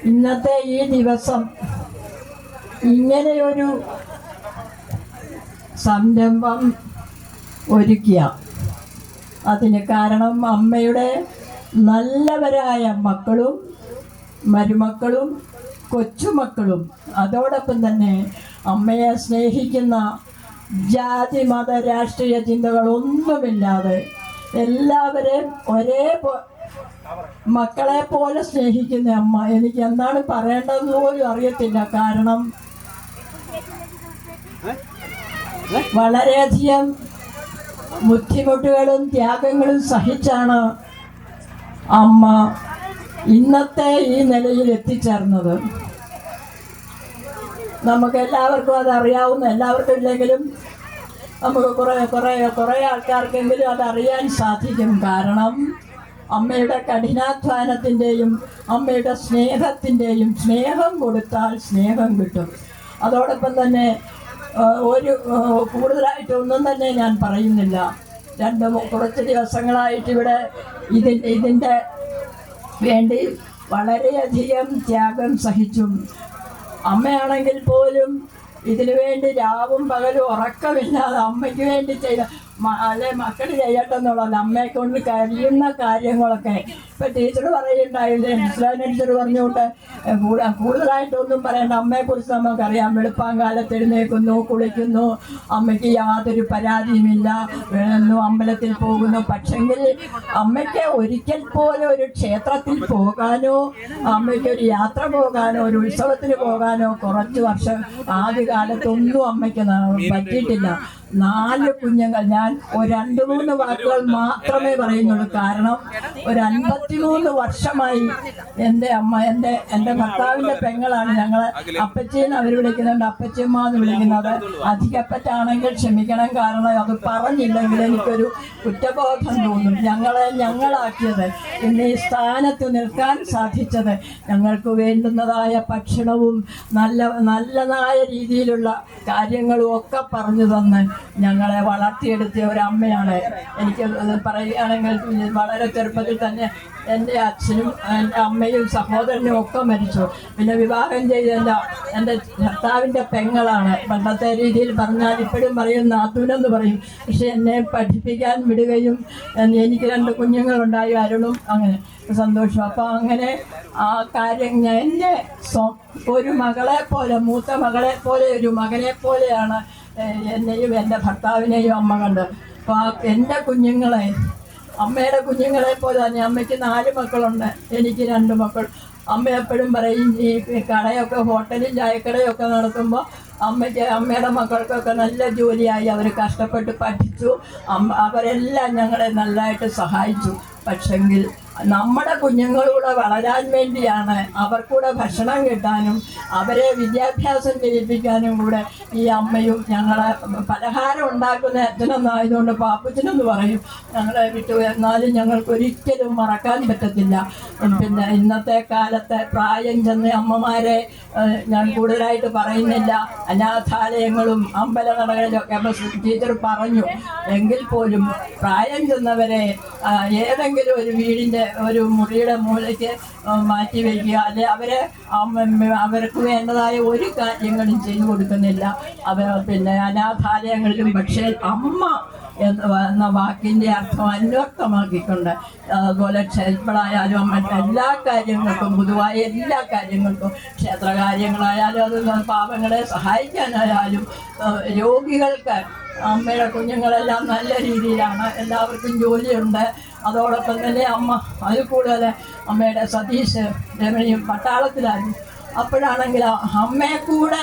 ഇന്നത്തെ ഈ ദിവസം ഇങ്ങനെയൊരു സംരംഭം ഒരുക്കിയ അതിന് കാരണം അമ്മയുടെ നല്ലവരായ മക്കളും മരുമക്കളും കൊച്ചുമക്കളും, അതോടൊപ്പം തന്നെ അമ്മയെ സ്നേഹിക്കുന്ന ജാതി മത രാഷ്ട്രീയ ചിന്തകളൊന്നുമില്ലാതെ എല്ലാവരെയും മക്കളെ പോലെ സ്നേഹിക്കുന്ന അമ്മ. എനിക്ക് എന്താണ് പറയേണ്ടതെന്ന് പോലും അറിയത്തില്ല. കാരണം വളരെയധികം ബുദ്ധിമുട്ടുകളും ത്യാഗങ്ങളും സഹിച്ചാണ് അമ്മ ഇന്നത്തെ ഈ നിലയിൽ എത്തിച്ചേർന്നത്. നമുക്ക് എല്ലാവർക്കും അതറിയാവുന്ന, എല്ലാവർക്കും ഇല്ലെങ്കിലും നമുക്ക് കുറേ ആൾക്കാർക്കെങ്കിലും അതറിയാൻ സാധിക്കും. കാരണം അമ്മയുടെ കഠിനാധ്വാനത്തിൻ്റെയും അമ്മയുടെ സ്നേഹത്തിൻ്റെയും, സ്നേഹം കൊടുത്താൽ സ്നേഹം കിട്ടും. അതോടൊപ്പം തന്നെ കൂടുതലായിട്ടൊന്നും തന്നെ ഞാൻ പറയുന്നില്ല. കുറച്ച് ദിവസങ്ങളായിട്ട് ഇവിടെ ഇതിൻ്റെ വേണ്ടി വളരെയധികം ത്യാഗം സഹിച്ചും അമ്മയാണെങ്കിൽ പോലും ഇതിനു വേണ്ടി രാവും പകലും ഉറക്കമില്ലാതെ അമ്മയ്ക്ക് വേണ്ടി അല്ലെ മക്കൾ ചെയ്യട്ടെ എന്നുള്ളത് അമ്മയെ കൊണ്ട് കഴിയുന്ന കാര്യങ്ങളൊക്കെ. ഇപ്പം ടീച്ചർ പറയുണ്ടായില്ലേ, ടീച്ചർ പറഞ്ഞുകൊണ്ട് കൂടുതലായിട്ടൊന്നും പറയേണ്ട. അമ്മയെക്കുറിച്ച് നമുക്കറിയാം. വെളുപ്പാങ്കാലത്ത് എഴുന്നേൽക്കുന്നു, കുളിക്കുന്നു, അമ്മയ്ക്ക് യാതൊരു പരാതിയുമില്ല, അമ്പലത്തിൽ പോകുന്നു. പക്ഷെങ്കിൽ അമ്മയ്ക്ക് ഒരിക്കൽ പോലും ഒരു ക്ഷേത്രത്തിൽ പോകാനോ അമ്മയ്ക്കൊരു യാത്ര പോകാനോ ഒരു ഉത്സവത്തിന് പോകാനോ കുറച്ച് വർഷം ആദ്യകാലത്തൊന്നും അമ്മയ്ക്ക് പറ്റിയിട്ടില്ല. 4 കുഞ്ഞുങ്ങൾ. ഞാൻ 2-3 വാക്കുകൾ മാത്രമേ പറയുന്നുള്ളൂ. കാരണം ഒരു 53 വർഷമായി എൻ്റെ അമ്മ, എൻ്റെ ഭർത്താവിൻ്റെ പെങ്ങളാണ്. ഞങ്ങളെ അപ്പച്ചീന്ന് അവർ വിളിക്കുന്നുണ്ട്, അപ്പച്ചിയമ്മ എന്ന് വിളിക്കുന്നത്. അധികപ്പറ്റാണെങ്കിൽ ക്ഷമിക്കണം. കാരണം അത് പറഞ്ഞില്ലെങ്കിൽ എനിക്കൊരു കുറ്റബോധം തോന്നും. ഞങ്ങളാക്കിയത്, ഇന്ന് ഈ സ്ഥാനത്ത് നിൽക്കാൻ സാധിച്ചത് ഞങ്ങൾക്ക് വേണ്ടുന്നതായ ഭക്ഷണവും നല്ലതായ രീതിയിലുള്ള കാര്യങ്ങളും ഒക്കെ പറഞ്ഞു തന്ന് ഞങ്ങളെ വളർത്തിയെടുത്തിയ ഒരമ്മയാണ്. എനിക്ക് പറയുകയാണെങ്കിൽ വളരെ ചെറുപ്പത്തിൽ തന്നെ എൻ്റെ അച്ഛനും എൻ്റെ അമ്മയും സഹോദരനും ഒക്കെ മരിച്ചു. പിന്നെ വിവാഹം ചെയ്ത എൻ്റെ ഭർത്താവിൻ്റെ പെങ്ങളാണ്. പണ്ടത്തെ രീതിയിൽ പറഞ്ഞാൽ ഇപ്പോഴും പറയും നാത്തൂനെന്ന് പറയും. പക്ഷെ എന്നെ പഠിപ്പിക്കാൻ വിടുകയും എനിക്ക് 2 കുഞ്ഞുങ്ങളുണ്ടായി, അരുണും അങ്ങനെ സന്തോഷം. അപ്പോൾ അങ്ങനെ ആ കാര്യം എൻ്റെ ഒരു മകളെ പോലെ, മൂത്ത മകളെ പോലെ, ഒരു മകനെ പോലെയാണ് എന്നെയും എൻ്റെ ഭർത്താവിനെയും അമ്മ കണ്ട്. അപ്പോൾ എൻ്റെ കുഞ്ഞുങ്ങളെ അമ്മയുടെ കുഞ്ഞുങ്ങളെ പോലെ തന്നെ. അമ്മയ്ക്ക് 4 മക്കളുണ്ട്, എനിക്ക് 2 മക്കൾ. അമ്മ എപ്പോഴും പറയും, ഈ കടയൊക്കെ ഹോട്ടലും ചായക്കടയൊക്കെ നടത്തുമ്പോൾ അമ്മയുടെ മക്കൾക്കൊക്കെ നല്ല ജോലിയായി, അവർ കഷ്ടപ്പെട്ട് പഠിച്ചു. അവരെല്ലാം ഞങ്ങളെ നല്ലതായിട്ട് സഹായിച്ചു. പക്ഷെങ്കിൽ നമ്മുടെ കുഞ്ഞുങ്ങളൂടെ വളരാൻ വേണ്ടിയാണ്, അവർക്കൂടെ ഭക്ഷണം കിട്ടാനും അവരെ വിദ്യാഭ്യാസം ചെയ്യിപ്പിക്കാനും കൂടെ ഈ അമ്മയും ഞങ്ങളെ പലഹാരം ഉണ്ടാക്കുന്ന അച്ഛനെന്നായതുകൊണ്ട് പാപ്പച്ചനെന്ന് പറയും ഞങ്ങളെ വിട്ടു. എന്നാലും ഞങ്ങൾക്ക് ഒരിക്കലും മറക്കാൻ പറ്റത്തില്ല. പിന്നെ ഇന്നത്തെ കാലത്തെ പ്രായം ചെന്ന അമ്മമാരെ ഞാൻ കൂടുതലായിട്ട് പറയുന്നില്ല. അനാഥാലയങ്ങളും അമ്പലനടകളിലൊക്കെ ടീച്ചർ പറഞ്ഞു. എങ്കിൽ പോലും പ്രായം ചെന്നവരെ ഏതെങ്കിലും ഒരു വീടിൻ്റെ ഒരു മുറിയുടെ മൂലയ്ക്ക് മാറ്റി വയ്ക്കുക, അല്ലെ അവർക്ക് വേണ്ടതായ ഒരു കാര്യങ്ങളും ചെയ്തു കൊടുക്കുന്നില്ല. പിന്നെ അനാഥാലയങ്ങളിലും. പക്ഷേ അമ്മ എന്ന വാക്കിൻ്റെ അർത്ഥം അന്വർത്ഥമാക്കിക്കൊണ്ട്, അതുപോലെ ക്ഷേത്രങ്ങളായാലും മറ്റെല്ലാ കാര്യങ്ങൾക്കും, പൊതുവായ എല്ലാ കാര്യങ്ങൾക്കും, ക്ഷേത്ര കാര്യങ്ങളായാലും അത് പാവങ്ങളെ സഹായിക്കാനായാലും രോഗികൾക്ക് അമ്മയുടെ കുഞ്ഞുങ്ങളെല്ലാം നല്ല രീതിയിലാണ്. എല്ലാവർക്കും ജോലിയുണ്ട്. അതോടൊപ്പം തന്നെ അമ്മ അതിൽ കൂടുതൽ അമ്മയുടെ സതീഷ് രമണിയും പട്ടാളത്തിലായിരുന്നു. അപ്പോഴാണെങ്കിൽ അമ്മയെ കൂടെ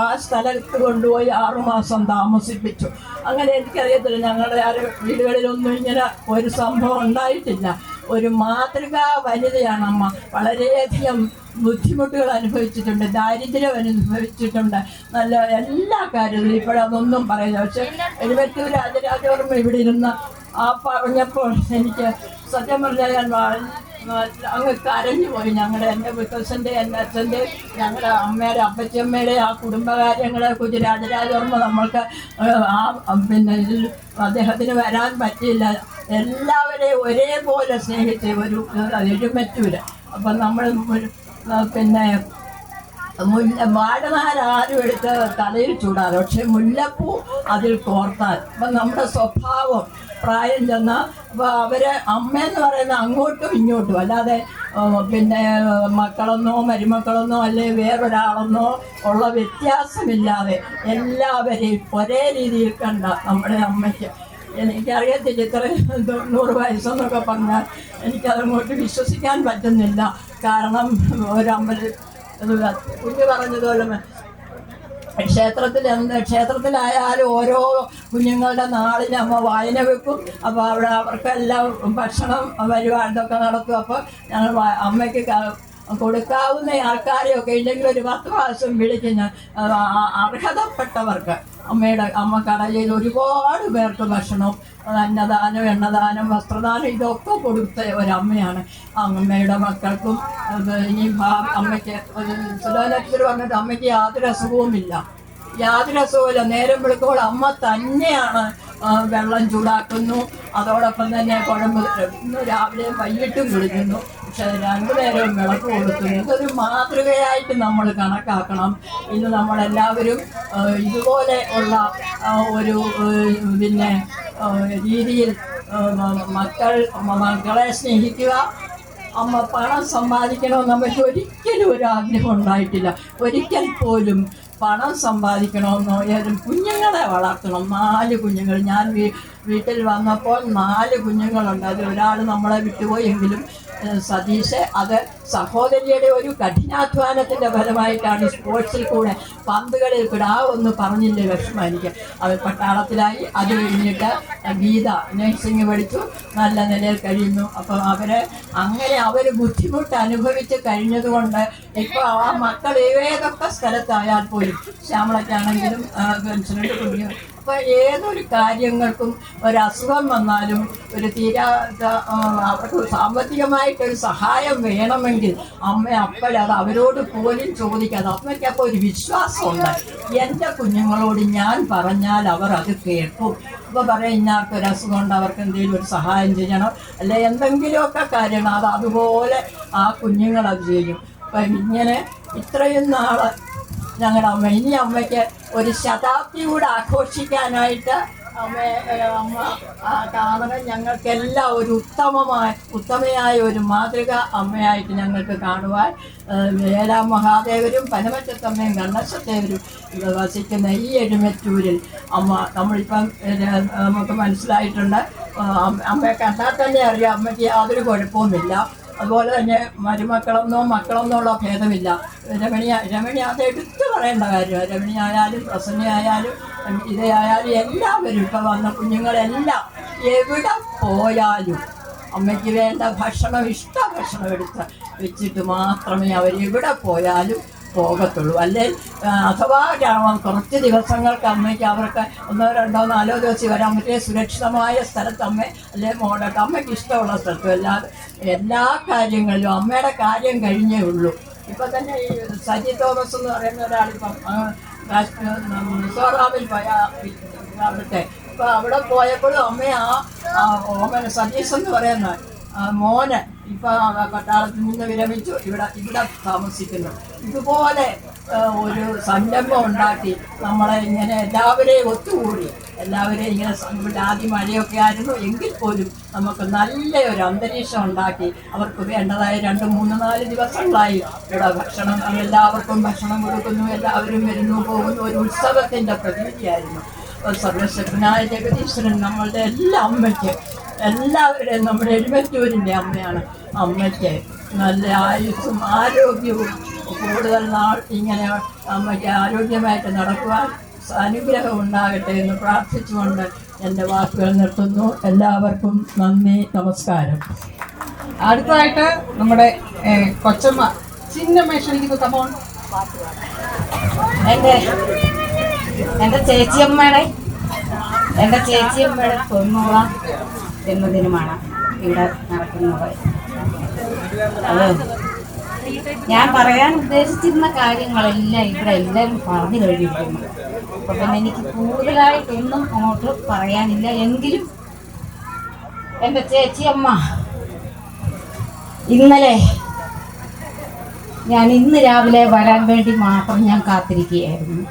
ആ സ്ഥലത്ത് കൊണ്ടുപോയി 6 മാസം താമസിപ്പിച്ചു. അങ്ങനെ എനിക്കറിയത്തില്ല, ഞങ്ങളുടെ വീടുകളിലൊന്നും ഇങ്ങനെ ഒരു സംഭവം ഉണ്ടായിട്ടില്ല. ഒരു മാതൃകാ വനിതയാണ് അമ്മ. വളരെയധികം ബുദ്ധിമുട്ടുകൾ അനുഭവിച്ചിട്ടുണ്ട്, ദാരിദ്ര്യം അനുഭവിച്ചിട്ടുണ്ട്, നല്ല എല്ലാ കാര്യത്തിലും. ഇപ്പോഴതൊന്നും പറയുന്നത്. പക്ഷെ എഴുപറ്റൂർ രാജരാജവർമ്മ ഇവിടെ ഇരുന്ന് ആ പറഞ്ഞപ്പോൾ എനിക്ക് സത്യം പറഞ്ഞാൽ ഞാൻ അങ്ങ് കരഞ്ഞു പോയി. എൻ്റെ മുത്തച്ഛൻ്റെ, എൻ്റെ അച്ഛൻ്റെ, ഞങ്ങളുടെ അമ്മയുടെ അപ്പച്ചമ്മയുടെ ആ കുടുംബകാര്യങ്ങളെ കുറിച്ച് രാജരാജവർമ്മ നമ്മൾക്ക് പിന്നെ ഇതിൽ അദ്ദേഹത്തിന് വരാൻ പറ്റിയില്ല. എല്ലാവരെയും ഒരേപോലെ സ്നേഹിച്ച ഒരു എഴുമറ്റൂര്. അപ്പം നമ്മൾ പിന്നെ വാഴനാരും എടുത്ത് തലയിൽ ചൂടാതെ, പക്ഷെ മുല്ലപ്പൂ അതിൽ കോർത്താൽ അപ്പം നമ്മുടെ സ്വഭാവം പ്രായം ചെന്ന അപ്പോൾ അവര് അമ്മയെന്ന് പറയുന്നത് അങ്ങോട്ടും ഇങ്ങോട്ടും, അല്ലാതെ പിന്നെ മക്കളെന്നോ മരുമക്കളെന്നോ അല്ലെങ്കിൽ വേറൊരാളെന്നോ ഉള്ള വ്യത്യാസമില്ലാതെ എല്ലാവരെയും ഒരേ രീതിയിൽ കണ്ട നമ്മുടെ അമ്മയ്ക്ക്. എനിക്കറിയത്തില്ല, ഇത്ര 90 വയസ്സെന്നൊക്കെ പറഞ്ഞാൽ എനിക്കതങ്ങോട്ട് വിശ്വസിക്കാൻ പറ്റുന്നില്ല. കാരണം കുഞ്ഞ് പറഞ്ഞതുപോലെ ക്ഷേത്രത്തിലായാലും ഓരോ കുഞ്ഞുങ്ങളുടെ നാളിന് അമ്മ വായന വെക്കും. അപ്പോൾ അവിടെ അവർക്കെല്ലാം ഭക്ഷണം പരിപാടിയൊക്കെ നടത്തും. അപ്പോൾ ഞങ്ങൾ അമ്മയ്ക്ക് കൊടുക്കാവുന്ന ആൾക്കാരെയൊക്കെ ഇല്ലെങ്കിൽ ഒരു 10 പ്രാവശ്യം വിളിക്കുന്ന അർഹതപ്പെട്ടവർക്ക് അമ്മ കടയിൽ ഒരുപാട് പേർക്ക് ഭക്ഷണം, അന്നദാനം, എണ്ണദാനം, വസ്ത്രദാനം ഇതൊക്കെ കൊടുത്ത ഒരമ്മയാണ്. അമ്മയുടെ മക്കൾക്കും ഇനി അമ്മയ്ക്ക് സുലോനത്തിൽ പറഞ്ഞിട്ട് അമ്മയ്ക്ക് യാതൊരു അസുഖവുമില്ല. നേരം വിളിക്കുമ്പോൾ അമ്മ തന്നെയാണ് വെള്ളം ചൂടാക്കുന്നു. അതോടൊപ്പം തന്നെ കുഴമ്പ് ഇന്ന് രാവിലെയും വൈകിട്ടും കുളിക്കുന്നു. പക്ഷെ 2 നേരവും വിളക്ക് കൊടുക്കുന്നു. ഇതൊരു മാതൃകയായിട്ട് നമ്മൾ കണക്കാക്കണം. ഇന്ന് നമ്മളെല്ലാവരും ഇതുപോലെ ഉള്ള ഒരു പിന്നെ രീതിയിൽ മക്കളെ സ്നേഹിക്കുക. അമ്മ പണം സമ്പാദിക്കണമെന്ന് നമുക്ക് ഒരിക്കലും ഒരു ആഗ്രഹം ഉണ്ടായിട്ടില്ല. ഒരിക്കൽ പോലും പണം സമ്പാദിക്കണമെന്നോ കുഞ്ഞുങ്ങളെ വളർത്തണം. 4 കുഞ്ഞുങ്ങൾ. ഞാൻ വീട്ടിൽ വന്നപ്പോൾ 4 കുഞ്ഞുങ്ങളുണ്ട്. അതിൽ ഒരാൾ നമ്മളെ വിട്ടുപോയെങ്കിലും സതീഷ് അത് സഹോദരിയുടെ ഒരു കഠിനാധ്വാനത്തിൻ്റെ ഫലമായിട്ടാണ് സ്പോർട്സിൽ കൂടെ പന്തുകളിൽ കിടാവൊന്ന് പറഞ്ഞില്ലേ വിഷമം എനിക്ക്. അവർ പട്ടാളത്തിലായി. അത് കഴിഞ്ഞിട്ട് ഗീത നഴ്സിംഗ് പഠിച്ചു, നല്ല നിലയിൽ കഴിയുന്നു. അപ്പം അവർ ബുദ്ധിമുട്ട് അനുഭവിച്ച് കഴിഞ്ഞതുകൊണ്ട് ഇപ്പോൾ ആ മക്കൾ ഏതൊക്കെ സ്ഥലത്തായാൽ പോലും ശ്യാമളയ്ക്കാണെങ്കിലും ഗൾഫിലോട്ട് കുഞ്ഞു. അപ്പോൾ ഏതൊരു കാര്യങ്ങൾക്കും ഒരസുഖം വന്നാലും ഒരു അവർക്ക് സാമ്പത്തികമായിട്ടൊരു സഹായം വേണമെങ്കിൽ അമ്മ അപ്പോഴത് അവരോട് പോലും ചോദിക്കാതെ അമ്മയ്ക്ക് അപ്പോൾ ഒരു വിശ്വാസമുണ്ട്. എൻ്റെ കുഞ്ഞുങ്ങളോട് ഞാൻ പറഞ്ഞാൽ അവർ അത് കേൾക്കും. അപ്പോൾ പറയാം ഇന്നാർക്കൊരു അസുഖമുണ്ട്, അവർക്ക് എന്തെങ്കിലും ഒരു സഹായം ചെയ്യണം, അല്ലെ എന്തെങ്കിലുമൊക്കെ കാര്യങ്ങൾ അത് അതുപോലെ ആ കുഞ്ഞുങ്ങളത് ചെയ്യും. അപ്പം ഇങ്ങനെ ഇത്രയും നാൾ ഞങ്ങളുടെ അമ്മ ഇനി അമ്മയ്ക്ക് ഒരു ശതാബ്ദി കൂടെ ആഘോഷിക്കാനായിട്ട് അമ്മ കാണണം. ഞങ്ങൾക്കെല്ലാം ഒരു ഉത്തമയായ ഒരു മാതൃക അമ്മയായിട്ട് ഞങ്ങൾക്ക് കാണുവാൻ ഏലാം മഹാദേവരും പനമറ്റത്തമ്മയും കണ്ണശത്തേവരും വസിക്കുന്ന ഈ എഴുമറ്റൂരിൽ അമ്മ നമ്മളിപ്പം നമുക്ക് മനസ്സിലായിട്ടുണ്ട്. അമ്മയെ കണ്ടാൽ തന്നെ അറിയാം അമ്മയ്ക്ക് യാതൊരു കുഴപ്പവുമില്ല. അതുപോലെ തന്നെ മരുമക്കളെന്നോ മക്കളെന്നോ ഉള്ള ഭേദമില്ല. രമണി അത് എടുത്തു പറയേണ്ട കാര്യമാണ്. രമണി ആയാലും പ്രസന്നയായാലും ഇതയായാലും എല്ലാവരും ഇപ്പം വന്ന കുഞ്ഞുങ്ങളെല്ലാം എവിടെ പോയാലും അമ്മയ്ക്ക് വേണ്ട ഭക്ഷണം ഭക്ഷണം എടുത്ത് വെച്ചിട്ട് മാത്രമേ അവരെവിടെ പോയാലും പോകത്തുള്ളൂ. അല്ലെ അഥവാ കുറച്ച് ദിവസങ്ങൾക്ക് അമ്മയ്ക്ക് അവർക്ക് 1, 2, 4 ദിവസം വരാൻ പറ്റിയ സുരക്ഷിതമായ സ്ഥലത്ത് അല്ലെ മോഡട്ട് അമ്മയ്ക്ക് ഇഷ്ടമുള്ള സ്ഥലത്തും എല്ലാ കാര്യങ്ങളിലും അമ്മയുടെ കാര്യം കഴിഞ്ഞേ ഉള്ളൂ. ഇപ്പം തന്നെ ഈ സജി തോമസ് എന്ന് പറയുന്ന ഒരാളിപ്പം മിസോറാമിൽ പോയ അവിടുത്തെ ഇപ്പം അവിടെ പോയപ്പോഴും അമ്മ ഓമന സതീഷ് എന്ന് പറയുന്ന മോന് ഇപ്പം പട്ടാളത്തിൽ നിന്ന് വിരമിച്ചു ഇവിടെ താമസിക്കുന്നു. ഇതുപോലെ ഒരു സംരംഭം ഉണ്ടാക്കി നമ്മളെ ഇങ്ങനെ എല്ലാവരെയും ഒത്തുകൂടി എല്ലാവരെയും ഇങ്ങനെ ആദ്യം മഴയൊക്കെ ആയിരുന്നു എങ്കിൽ പോലും നമുക്ക് നല്ല ഒരു അന്തരീക്ഷം ഉണ്ടാക്കി അവർക്ക് വേണ്ടതായ 2, 3, 4 ദിവസങ്ങളായി ഇവിടെ ഭക്ഷണം എല്ലാവർക്കും ഭക്ഷണം കൊടുക്കുന്നു. എല്ലാവരും വരുന്നു പോകുന്നു. ഒരു ഉത്സവത്തിൻ്റെ പ്രതീതിയായിരുന്നു. സർവശക്തനായ ജഗദീശ്വരൻ നമ്മളുടെ എല്ലാ അമ്മയ്ക്ക് എല്ലാവരുടെയും നമ്മുടെ എഴുമറ്റൂരിൻ്റെ അമ്മയാണ്. അമ്മയ്ക്ക് നല്ല ആയുസ്സും ആരോഗ്യവും കൂടുതൽ നാൾ ഇങ്ങനെ അമ്മയ്ക്ക് ആരോഗ്യമായിട്ട് നടക്കുവാൻ അനുഗ്രഹം ഉണ്ടാകട്ടെ എന്ന് പ്രാർത്ഥിച്ചുകൊണ്ട് എൻ്റെ വാക്കുകൾ നിർത്തുന്നു. എല്ലാവർക്കും നന്ദി, നമസ്കാരം. അടുത്തതായിട്ട് നമ്മുടെ കൊച്ചമ്മ ചിന്നമ്മ ക്ഷണിക്കുന്നു. കമോൺ. എൻ്റെ ചേച്ചിയമ്മയുടെ 90ാം ജന്മദിനമാണ് ഇവിടെ നടക്കുന്നത്. അത് ഞാൻ പറയാൻ ഉദ്ദേശിച്ചിരുന്ന കാര്യങ്ങളെല്ലാം ഇവിടെ എല്ലാവരും പറഞ്ഞു കഴിഞ്ഞിരിക്കുന്നു. അപ്പോൾ പിന്നെ എനിക്ക് കൂടുതലായിട്ടൊന്നും അങ്ങോട്ട് പറയാനില്ല. എങ്കിലും എൻ്റെ ചേച്ചിയമ്മ ഇന്ന് രാവിലെ വരാൻ വേണ്ടി മാത്രം ഞാൻ കാത്തിരിക്കുകയായിരുന്നു.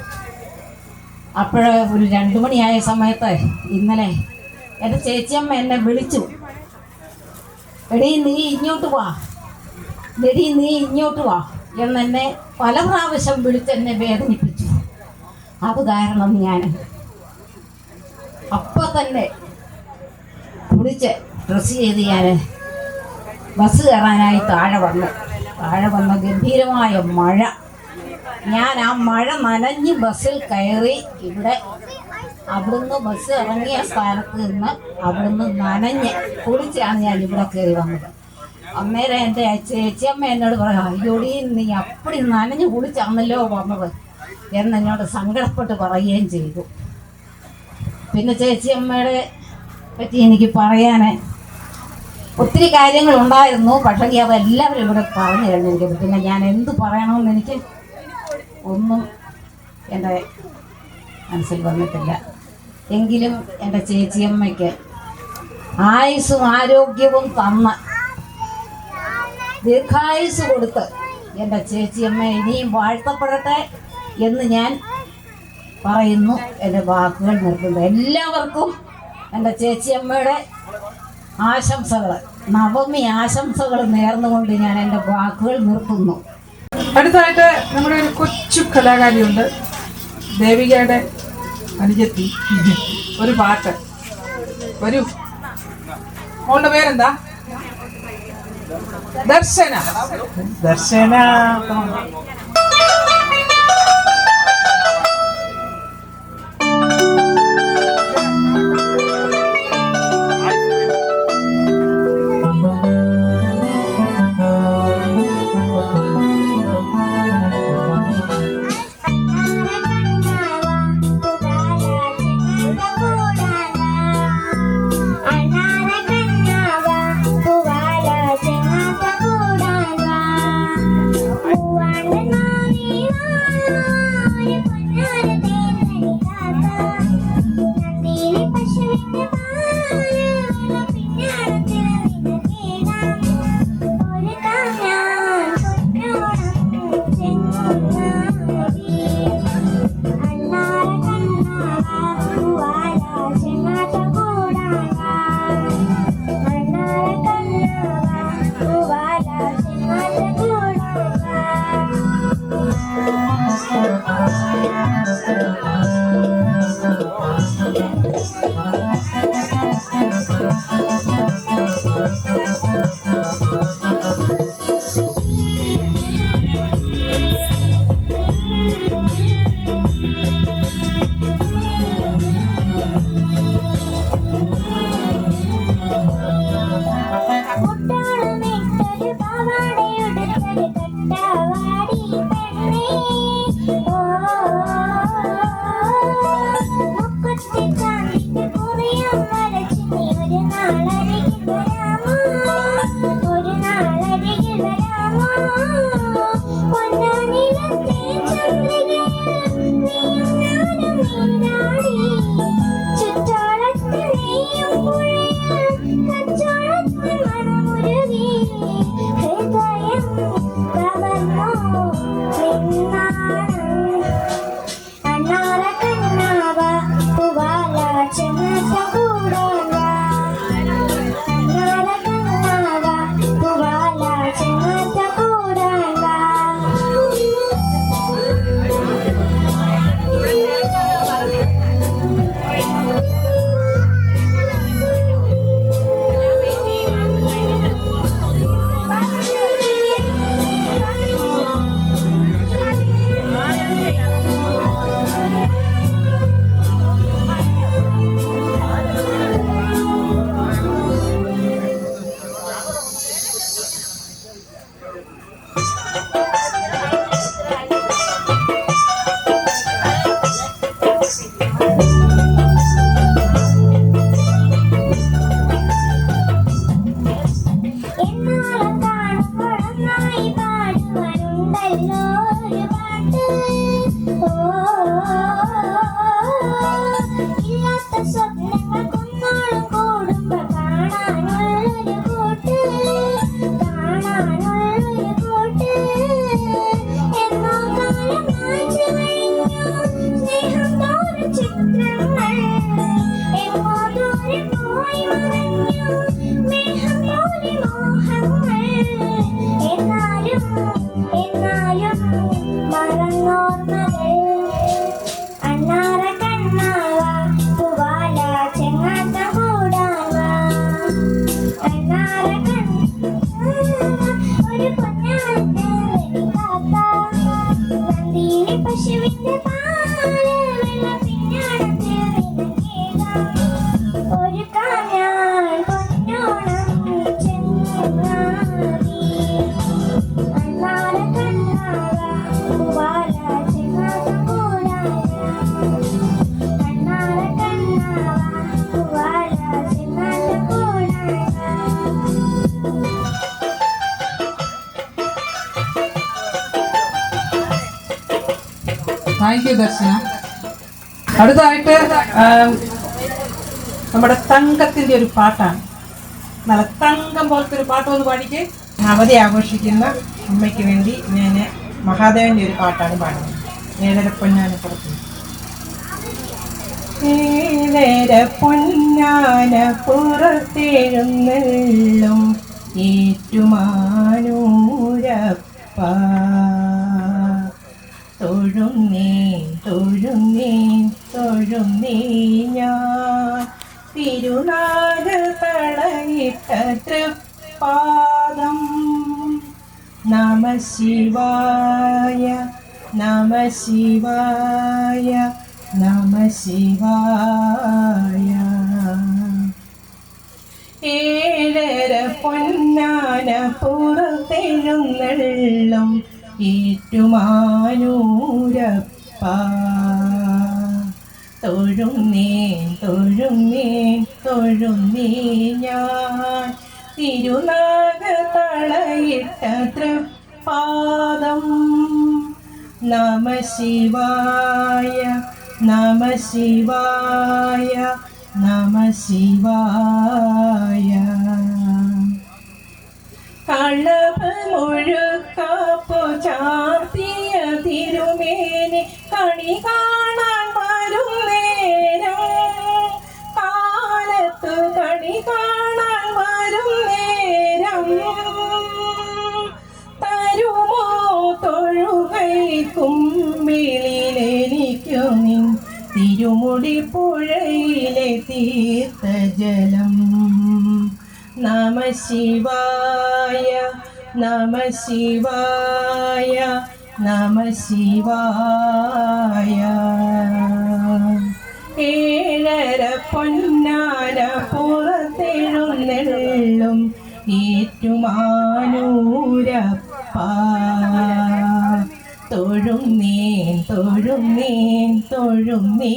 അപ്പോഴ് ഒരു 2 മണിയായ സമയത്ത് ഇന്നലെ എൻ്റെ ചേച്ചിയമ്മ എന്നെ വിളിച്ചു. എടീ നീ ഇങ്ങോട്ട് വാ എന്നെ പല പ്രാവശ്യം വിളിച്ചെന്നെ വേദനിപ്പിച്ചു. അത് കാരണം ഞാൻ അപ്പം തന്നെ കുളിച്ച് ഡ്രസ്സ് ചെയ്ത് ഞാൻ ബസ് കയറാനായി താഴെ വന്ന ഗംഭീരമായ മഴ. ഞാൻ ആ മഴ നനഞ്ഞ് ബസ്സിൽ കയറി ഇവിടെ അവിടുന്ന് ബസ് ഇറങ്ങിയ സ്ഥലത്ത് നിന്ന് അവിടുന്ന് നനഞ്ഞ് കുളിച്ചാണ് ഞാൻ ഇവിടെ കയറി വന്നത്. അന്നേരം എൻ്റെ ചേച്ചിയമ്മ എന്നോട് പറയാം, അയ്യോടി നീ അപ്പടി നനഞ്ഞ് കുളിച്ചാണല്ലോ വന്നത് എന്നോട് സങ്കടപ്പെട്ട് പറയുകയും ചെയ്തു. പിന്നെ ചേച്ചിയമ്മയുടെ പറ്റി എനിക്ക് പറയാൻ ഒത്തിരി കാര്യങ്ങളുണ്ടായിരുന്നു. പക്ഷേ അതെല്ലാവരും ഇവിടെ പറഞ്ഞു കഴിഞ്ഞിരിക്കുന്നു. പിന്നെ ഞാൻ എന്ത് പറയണമെന്ന് എനിക്ക് ഒന്നും എൻ്റെ മനസ്സിൽ വന്നിട്ടില്ല. എങ്കിലും എൻ്റെ ചേച്ചിയമ്മയ്ക്ക് ആയുസ്സും ആരോഗ്യവും തന്ന് ദീർഘായുസ് കൊടുത്ത് എൻ്റെ ചേച്ചിയമ്മ ഇനിയും വാഴ്ത്തപ്പെടട്ടെ എന്ന് ഞാൻ പറയുന്നു. എൻ്റെ വാക്കുകൾ നിർത്തുന്നു. എല്ലാവർക്കും എൻ്റെ ചേച്ചിയമ്മയുടെ ആശംസകൾ, നവമി ആശംസകൾ നേർന്നുകൊണ്ട് ഞാൻ എൻ്റെ വാക്കുകൾ നിർത്തുന്നു. അടുത്തതായിട്ട് നമ്മുടെ ഒരു കൊച്ചു കലാകാരിയുണ്ട്, ദേവികയുടെ അനുജത്തി. ഒരു പാട്ട് വരൂ. മോളുടെ പേരെന്താ? ദർശന. One ഒരു കാഞ്ഞാൻ പൊന്നോണം ചെങ്ങാതി അണ്ണാര കണ്ണാര വാല ചെങ്ങാതി കൂടാര അണ്ണാര കണ്ണാര വാല ചെങ്ങാതി കൂടാര. താങ്ക് യു ദർശന. അടുത്തതായിട്ട് നമ്മുടെ തങ്കത്തിന്റെ ഒരു പാട്ടാണ്. നല്ല തങ്കം പോലത്തെ ഒരു പാട്ട് ഒന്ന് പാടിക്കേ. അവധി ആഘോഷിക്കുന്ന അമ്മയ്ക്ക് വേണ്ടി ഞാൻ മഹാദേവന്റെ ഒരു പാട്ടാണ് പാടുന്നത്. ഏഴര പൊന്നാന പുറത്ത് ഏഴര പൊന്നാന പുറത്തെഴുന്നള്ളും ഏറ്റുമാനൂരപ്പ തൊഴുന്നേ തൊഴുന്നേ തൊഴുന്നേ ഞാൻ തിരുനാഗ തളയിട്ട തൃപ്പാദം. നമ ശിവായ നമ ശിവായ നമ ശിവായ. ഏഴര പൊന്നാന പുറത്തെഴുന്നള്ളും ഏറ്റുമാനൂരപ്പ തൊഴുന്നേ തൊഴുന്നേ തൊഴുന്നേ ഞാൻ തിരുനാഗ തളയിട്ട തൃപ്പാദം. നമ ശിവായ നമ ശിവായ നമ ശിവായ. കളഭമൊഴുക്കാപ്പു ചാർത്തിയ തിരുമേനി കണി കാണാൻ വരും നേരം കാലത്തു കണി കാണാൻ വരും നേരം തരുമോ തൊഴുകൈക്കും വിളിയിലെനിക്കു നിൻ തിരുമുടി പുഴയിലെ തീർത്ഥജലം. നമ ശിവായ നമ ശിവായ നമ ശിവായ. ഏഴര പൊന്നാന പുറത്തെഴുന്നള്ളും ഏറ്റുമാനൂരപ്പ തൊഴുന്നേ തൊഴുന്നേ തൊഴുന്നേ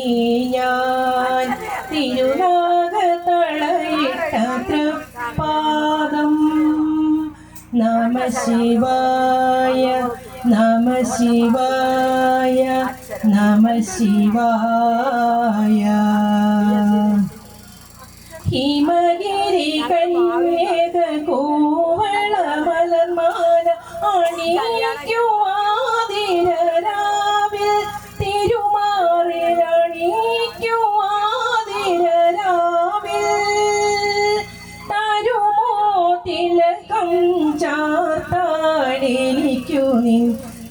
ഞാൻ തിരുനാഗ തളയിട്ട തൃപ്പാദം. നമ ശിവായ നമ ശിവായ നമ ശിവായ. ഹിമഗിരി കന്യക കോവള മലർമാല അണിയിക്കുവാതിരാവിൽ തിരുമാറിലണിയിക്കുവാതിരാവിൽ തരുമോ തിലകം ചാർത്താനെനിക്കു നിൻ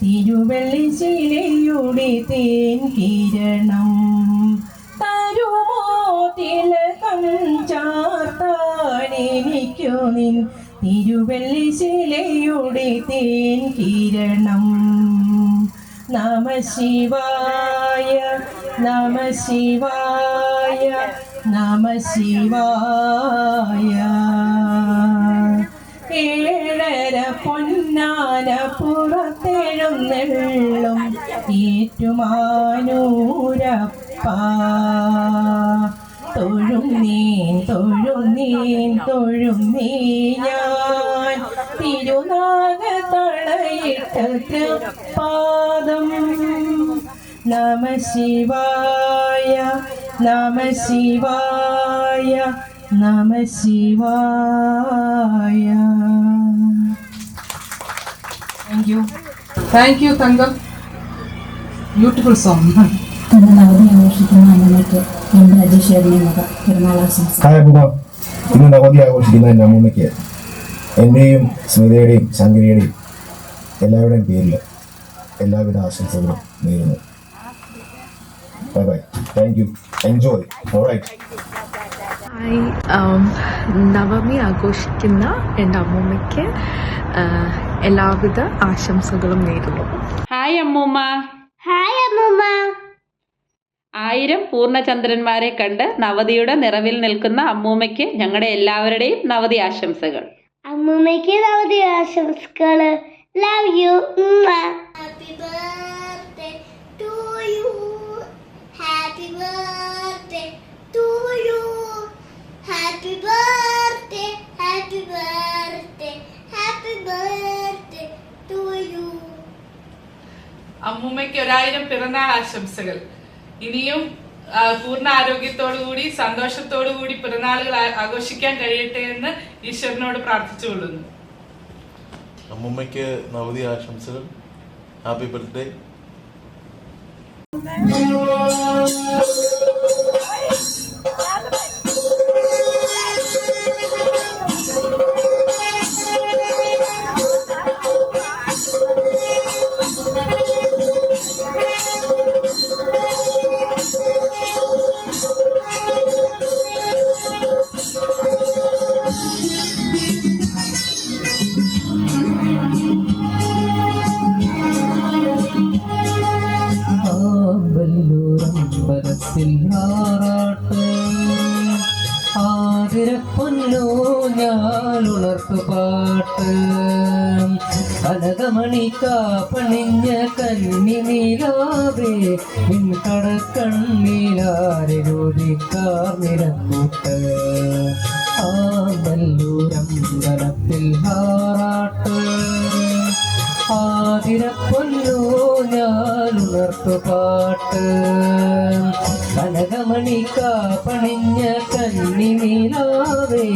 തിരുവള്ളി ശിലയുടെ തേൻ കിരണം. തരുമോ തിലകം ചാർത്താനെനിക്കു നിൻ തിരുവള്ളി ശിലയുടെ തേൻ കിരണം. നമ ശിവായ നമ ശിവായ നമ ശിവായ. ഏഴര പൊന്നാന പുറത്തെഴുന്നള്ളും ഏറ്റുമാനൂരപ്പ തൊഴുന്നേ തൊഴുന്നേ തൊഴുന്നേ ഞാൻ തിരുനാഗ തളയിട്ട തൃപ്പാദം. നമ ശിവായ നമ ശിവായ നമ ശിവായ. താങ്ക് യു തങ്കം. Beautiful song. അവധി ആഘോഷിക്കുന്ന അമ്മയ്ക്ക് എൻ്റെ അതിശയമായ പെരുന്നാളാശംസ. ഇന്ന് നവതി ആഘോഷിക്കുന്ന എൻ്റെ അമ്മൂമ്മയ്ക്ക് എൻ്റെയും സ്മിതയുടെയും ശങ്കരിയുടെയും എല്ലാവരുടെയും പേരിൽ എല്ലാവിധ ആശംസകളും നേരുന്നു. Bye bye. Thank you. Enjoy. All right. Navami ആഘോഷിക്കുന്ന എൻ്റെ അമ്മൂമ്മയ്ക്ക് എല്ലാവിധ ആശംസകളും നേരുന്നു. ഹായ് അമ്മൂമ്മ. ഹായ് അമ്മൂമ്മ. 1000 പൂർണ്ണചന്ദ്രന്മാരെ കണ്ട് നവതിയുടെ നിറവിൽ നിൽക്കുന്ന അമ്മൂമ്മയ്ക്ക് ഞങ്ങളുടെ എല്ലാവരുടെയും നവതി ആശംസകൾ. അമ്മൂമ്മയ്ക്ക് നവതി ആശംസകൾ. Love you. Happy birthday to you. Happy birthday to you. Happy birthday. Happy birthday. Happy birthday to you. അമ്മൂമ്മയ്ക്ക് 1000 പിറന്നാൾ ആശംസകൾ. ഇനിയും പൂർണ്ണ ആരോഗ്യത്തോടുകൂടി സന്തോഷത്തോടുകൂടി പിറന്നാളുകൾ ആഘോഷിക്കാൻ കഴിയട്ടെ എന്ന് ഈശ്വരനോട് പ്രാർത്ഥിച്ചുകൊള്ളുന്നു. അമ്മൂമ്മയ്ക്ക് നവതി ആശംസകൾ. Happy birthday. ആമ്പല്ലൂരമ്പലത്തിൽ ആറാട്ട് ആതിരപ്പൊന്നോ ഞാനുണർത്തു പാട്ട് കനകമണിക്കാപ്പണിഞ്ഞ കന്നി നീലാവേ നിൻ കടക്കണ്ണീലാരൊതിക്കാർ നിരക്കൂട്ട് ആമ്പല്ലൂരമ്പലത്തിൽ ആറാട്ട് ആതിരപ്പൊന്നോ ഞാനുണർത്തു പാട്ട് കനകമണിക്കാപ്പണിഞ്ഞ കന്നി നീലാവേ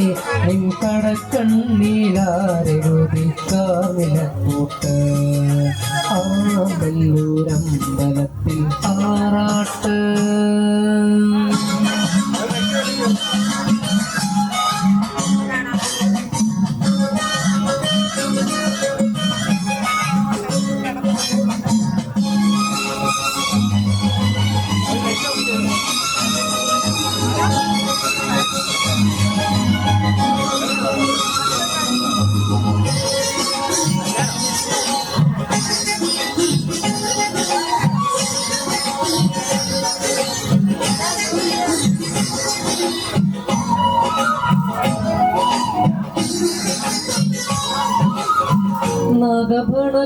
നിൻ കടക്കണ്ണീലാരൊതിക്കാർ നിലക്കൂട്ട് ആമ്പല്ലൂരമ്പലത്തിൽ ആറാട്ട്.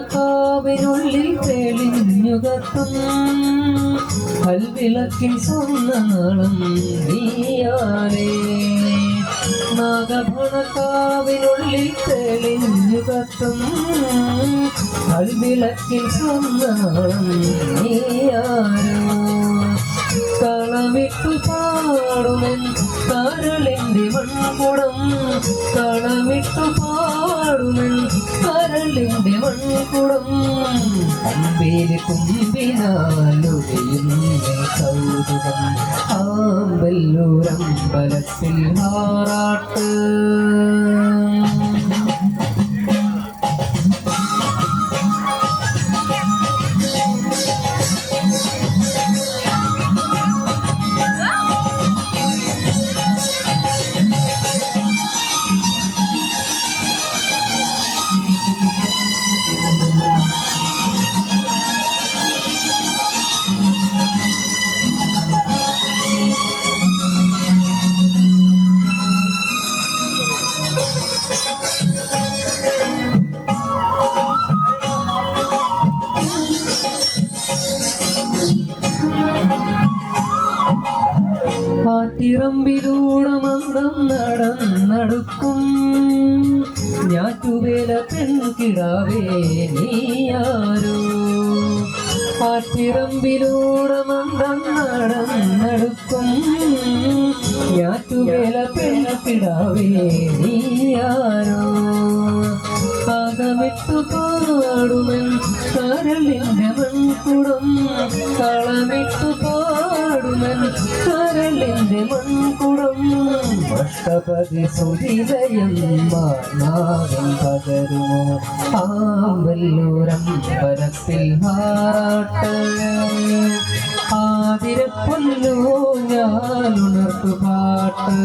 നാഗപണക്കാവിനുള്ളിൽ തെളിഞ്ഞുകത്തും കൽവിളക്കിൻ സ്വർണ്ണനാളം നീയാലേ. നാഗപണക്കാവിനുള്ളിൽ തെളിഞ്ഞുകത്തും കൽവിളക്കിൻ സ്വർണ്ണനാളം നീയാരോ. കളമിട്ടു പാടുമെൻ കരളിന്റെ മൺകുടം. കളമിട്ടു പാടുമെൻ കരളിന്റെ മൺകുടം. കമ്പേരി കുമ്പിനാലുകയുന്ന കൗതുകം ആമ്പല്ലൂരമ്പലത്തിൽ ആറാട്ട്. ആറ്റിറമ്പിലൂടെ മന്ദം നടന്നടുക്കും ഞാറ്റുവേല പെൺകിടാവേ നീയാരോ. ആറ്റിറമ്പിലൂടെ മന്ദം നടന്നടുക്കും ഞാറ്റുവേല പെൺകിടാവേ നീയാരോ. പാദമിട്ടു പാടുമെൻ കരളിന്റെ മൺകുടം. കളമിട്ടു പാടുമെൻ കരളിന്റെ മൺകുടം. അഷ്ടപതി സുരിലയം നാഗം പകരുമോ ആമ്പല്ലൂരമ്പലത്തിൽ ആറാട്ട്. ആതിരപ്പൊന്നോ ഞാനുണർത്തു പാട്ട്.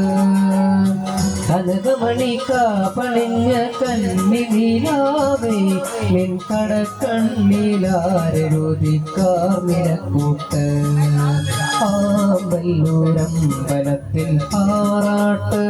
കനകമണിക്കാപ്പണിഞ്ഞ കന്നി നീലാവേ നിൻ കടക്കണ്ണിലാരൊതിക്കാർ നിലക്കൂട്ട്. ആമ്പല്ലൂരമ്പലത്തിൽ ആറാട്ട്.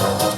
ും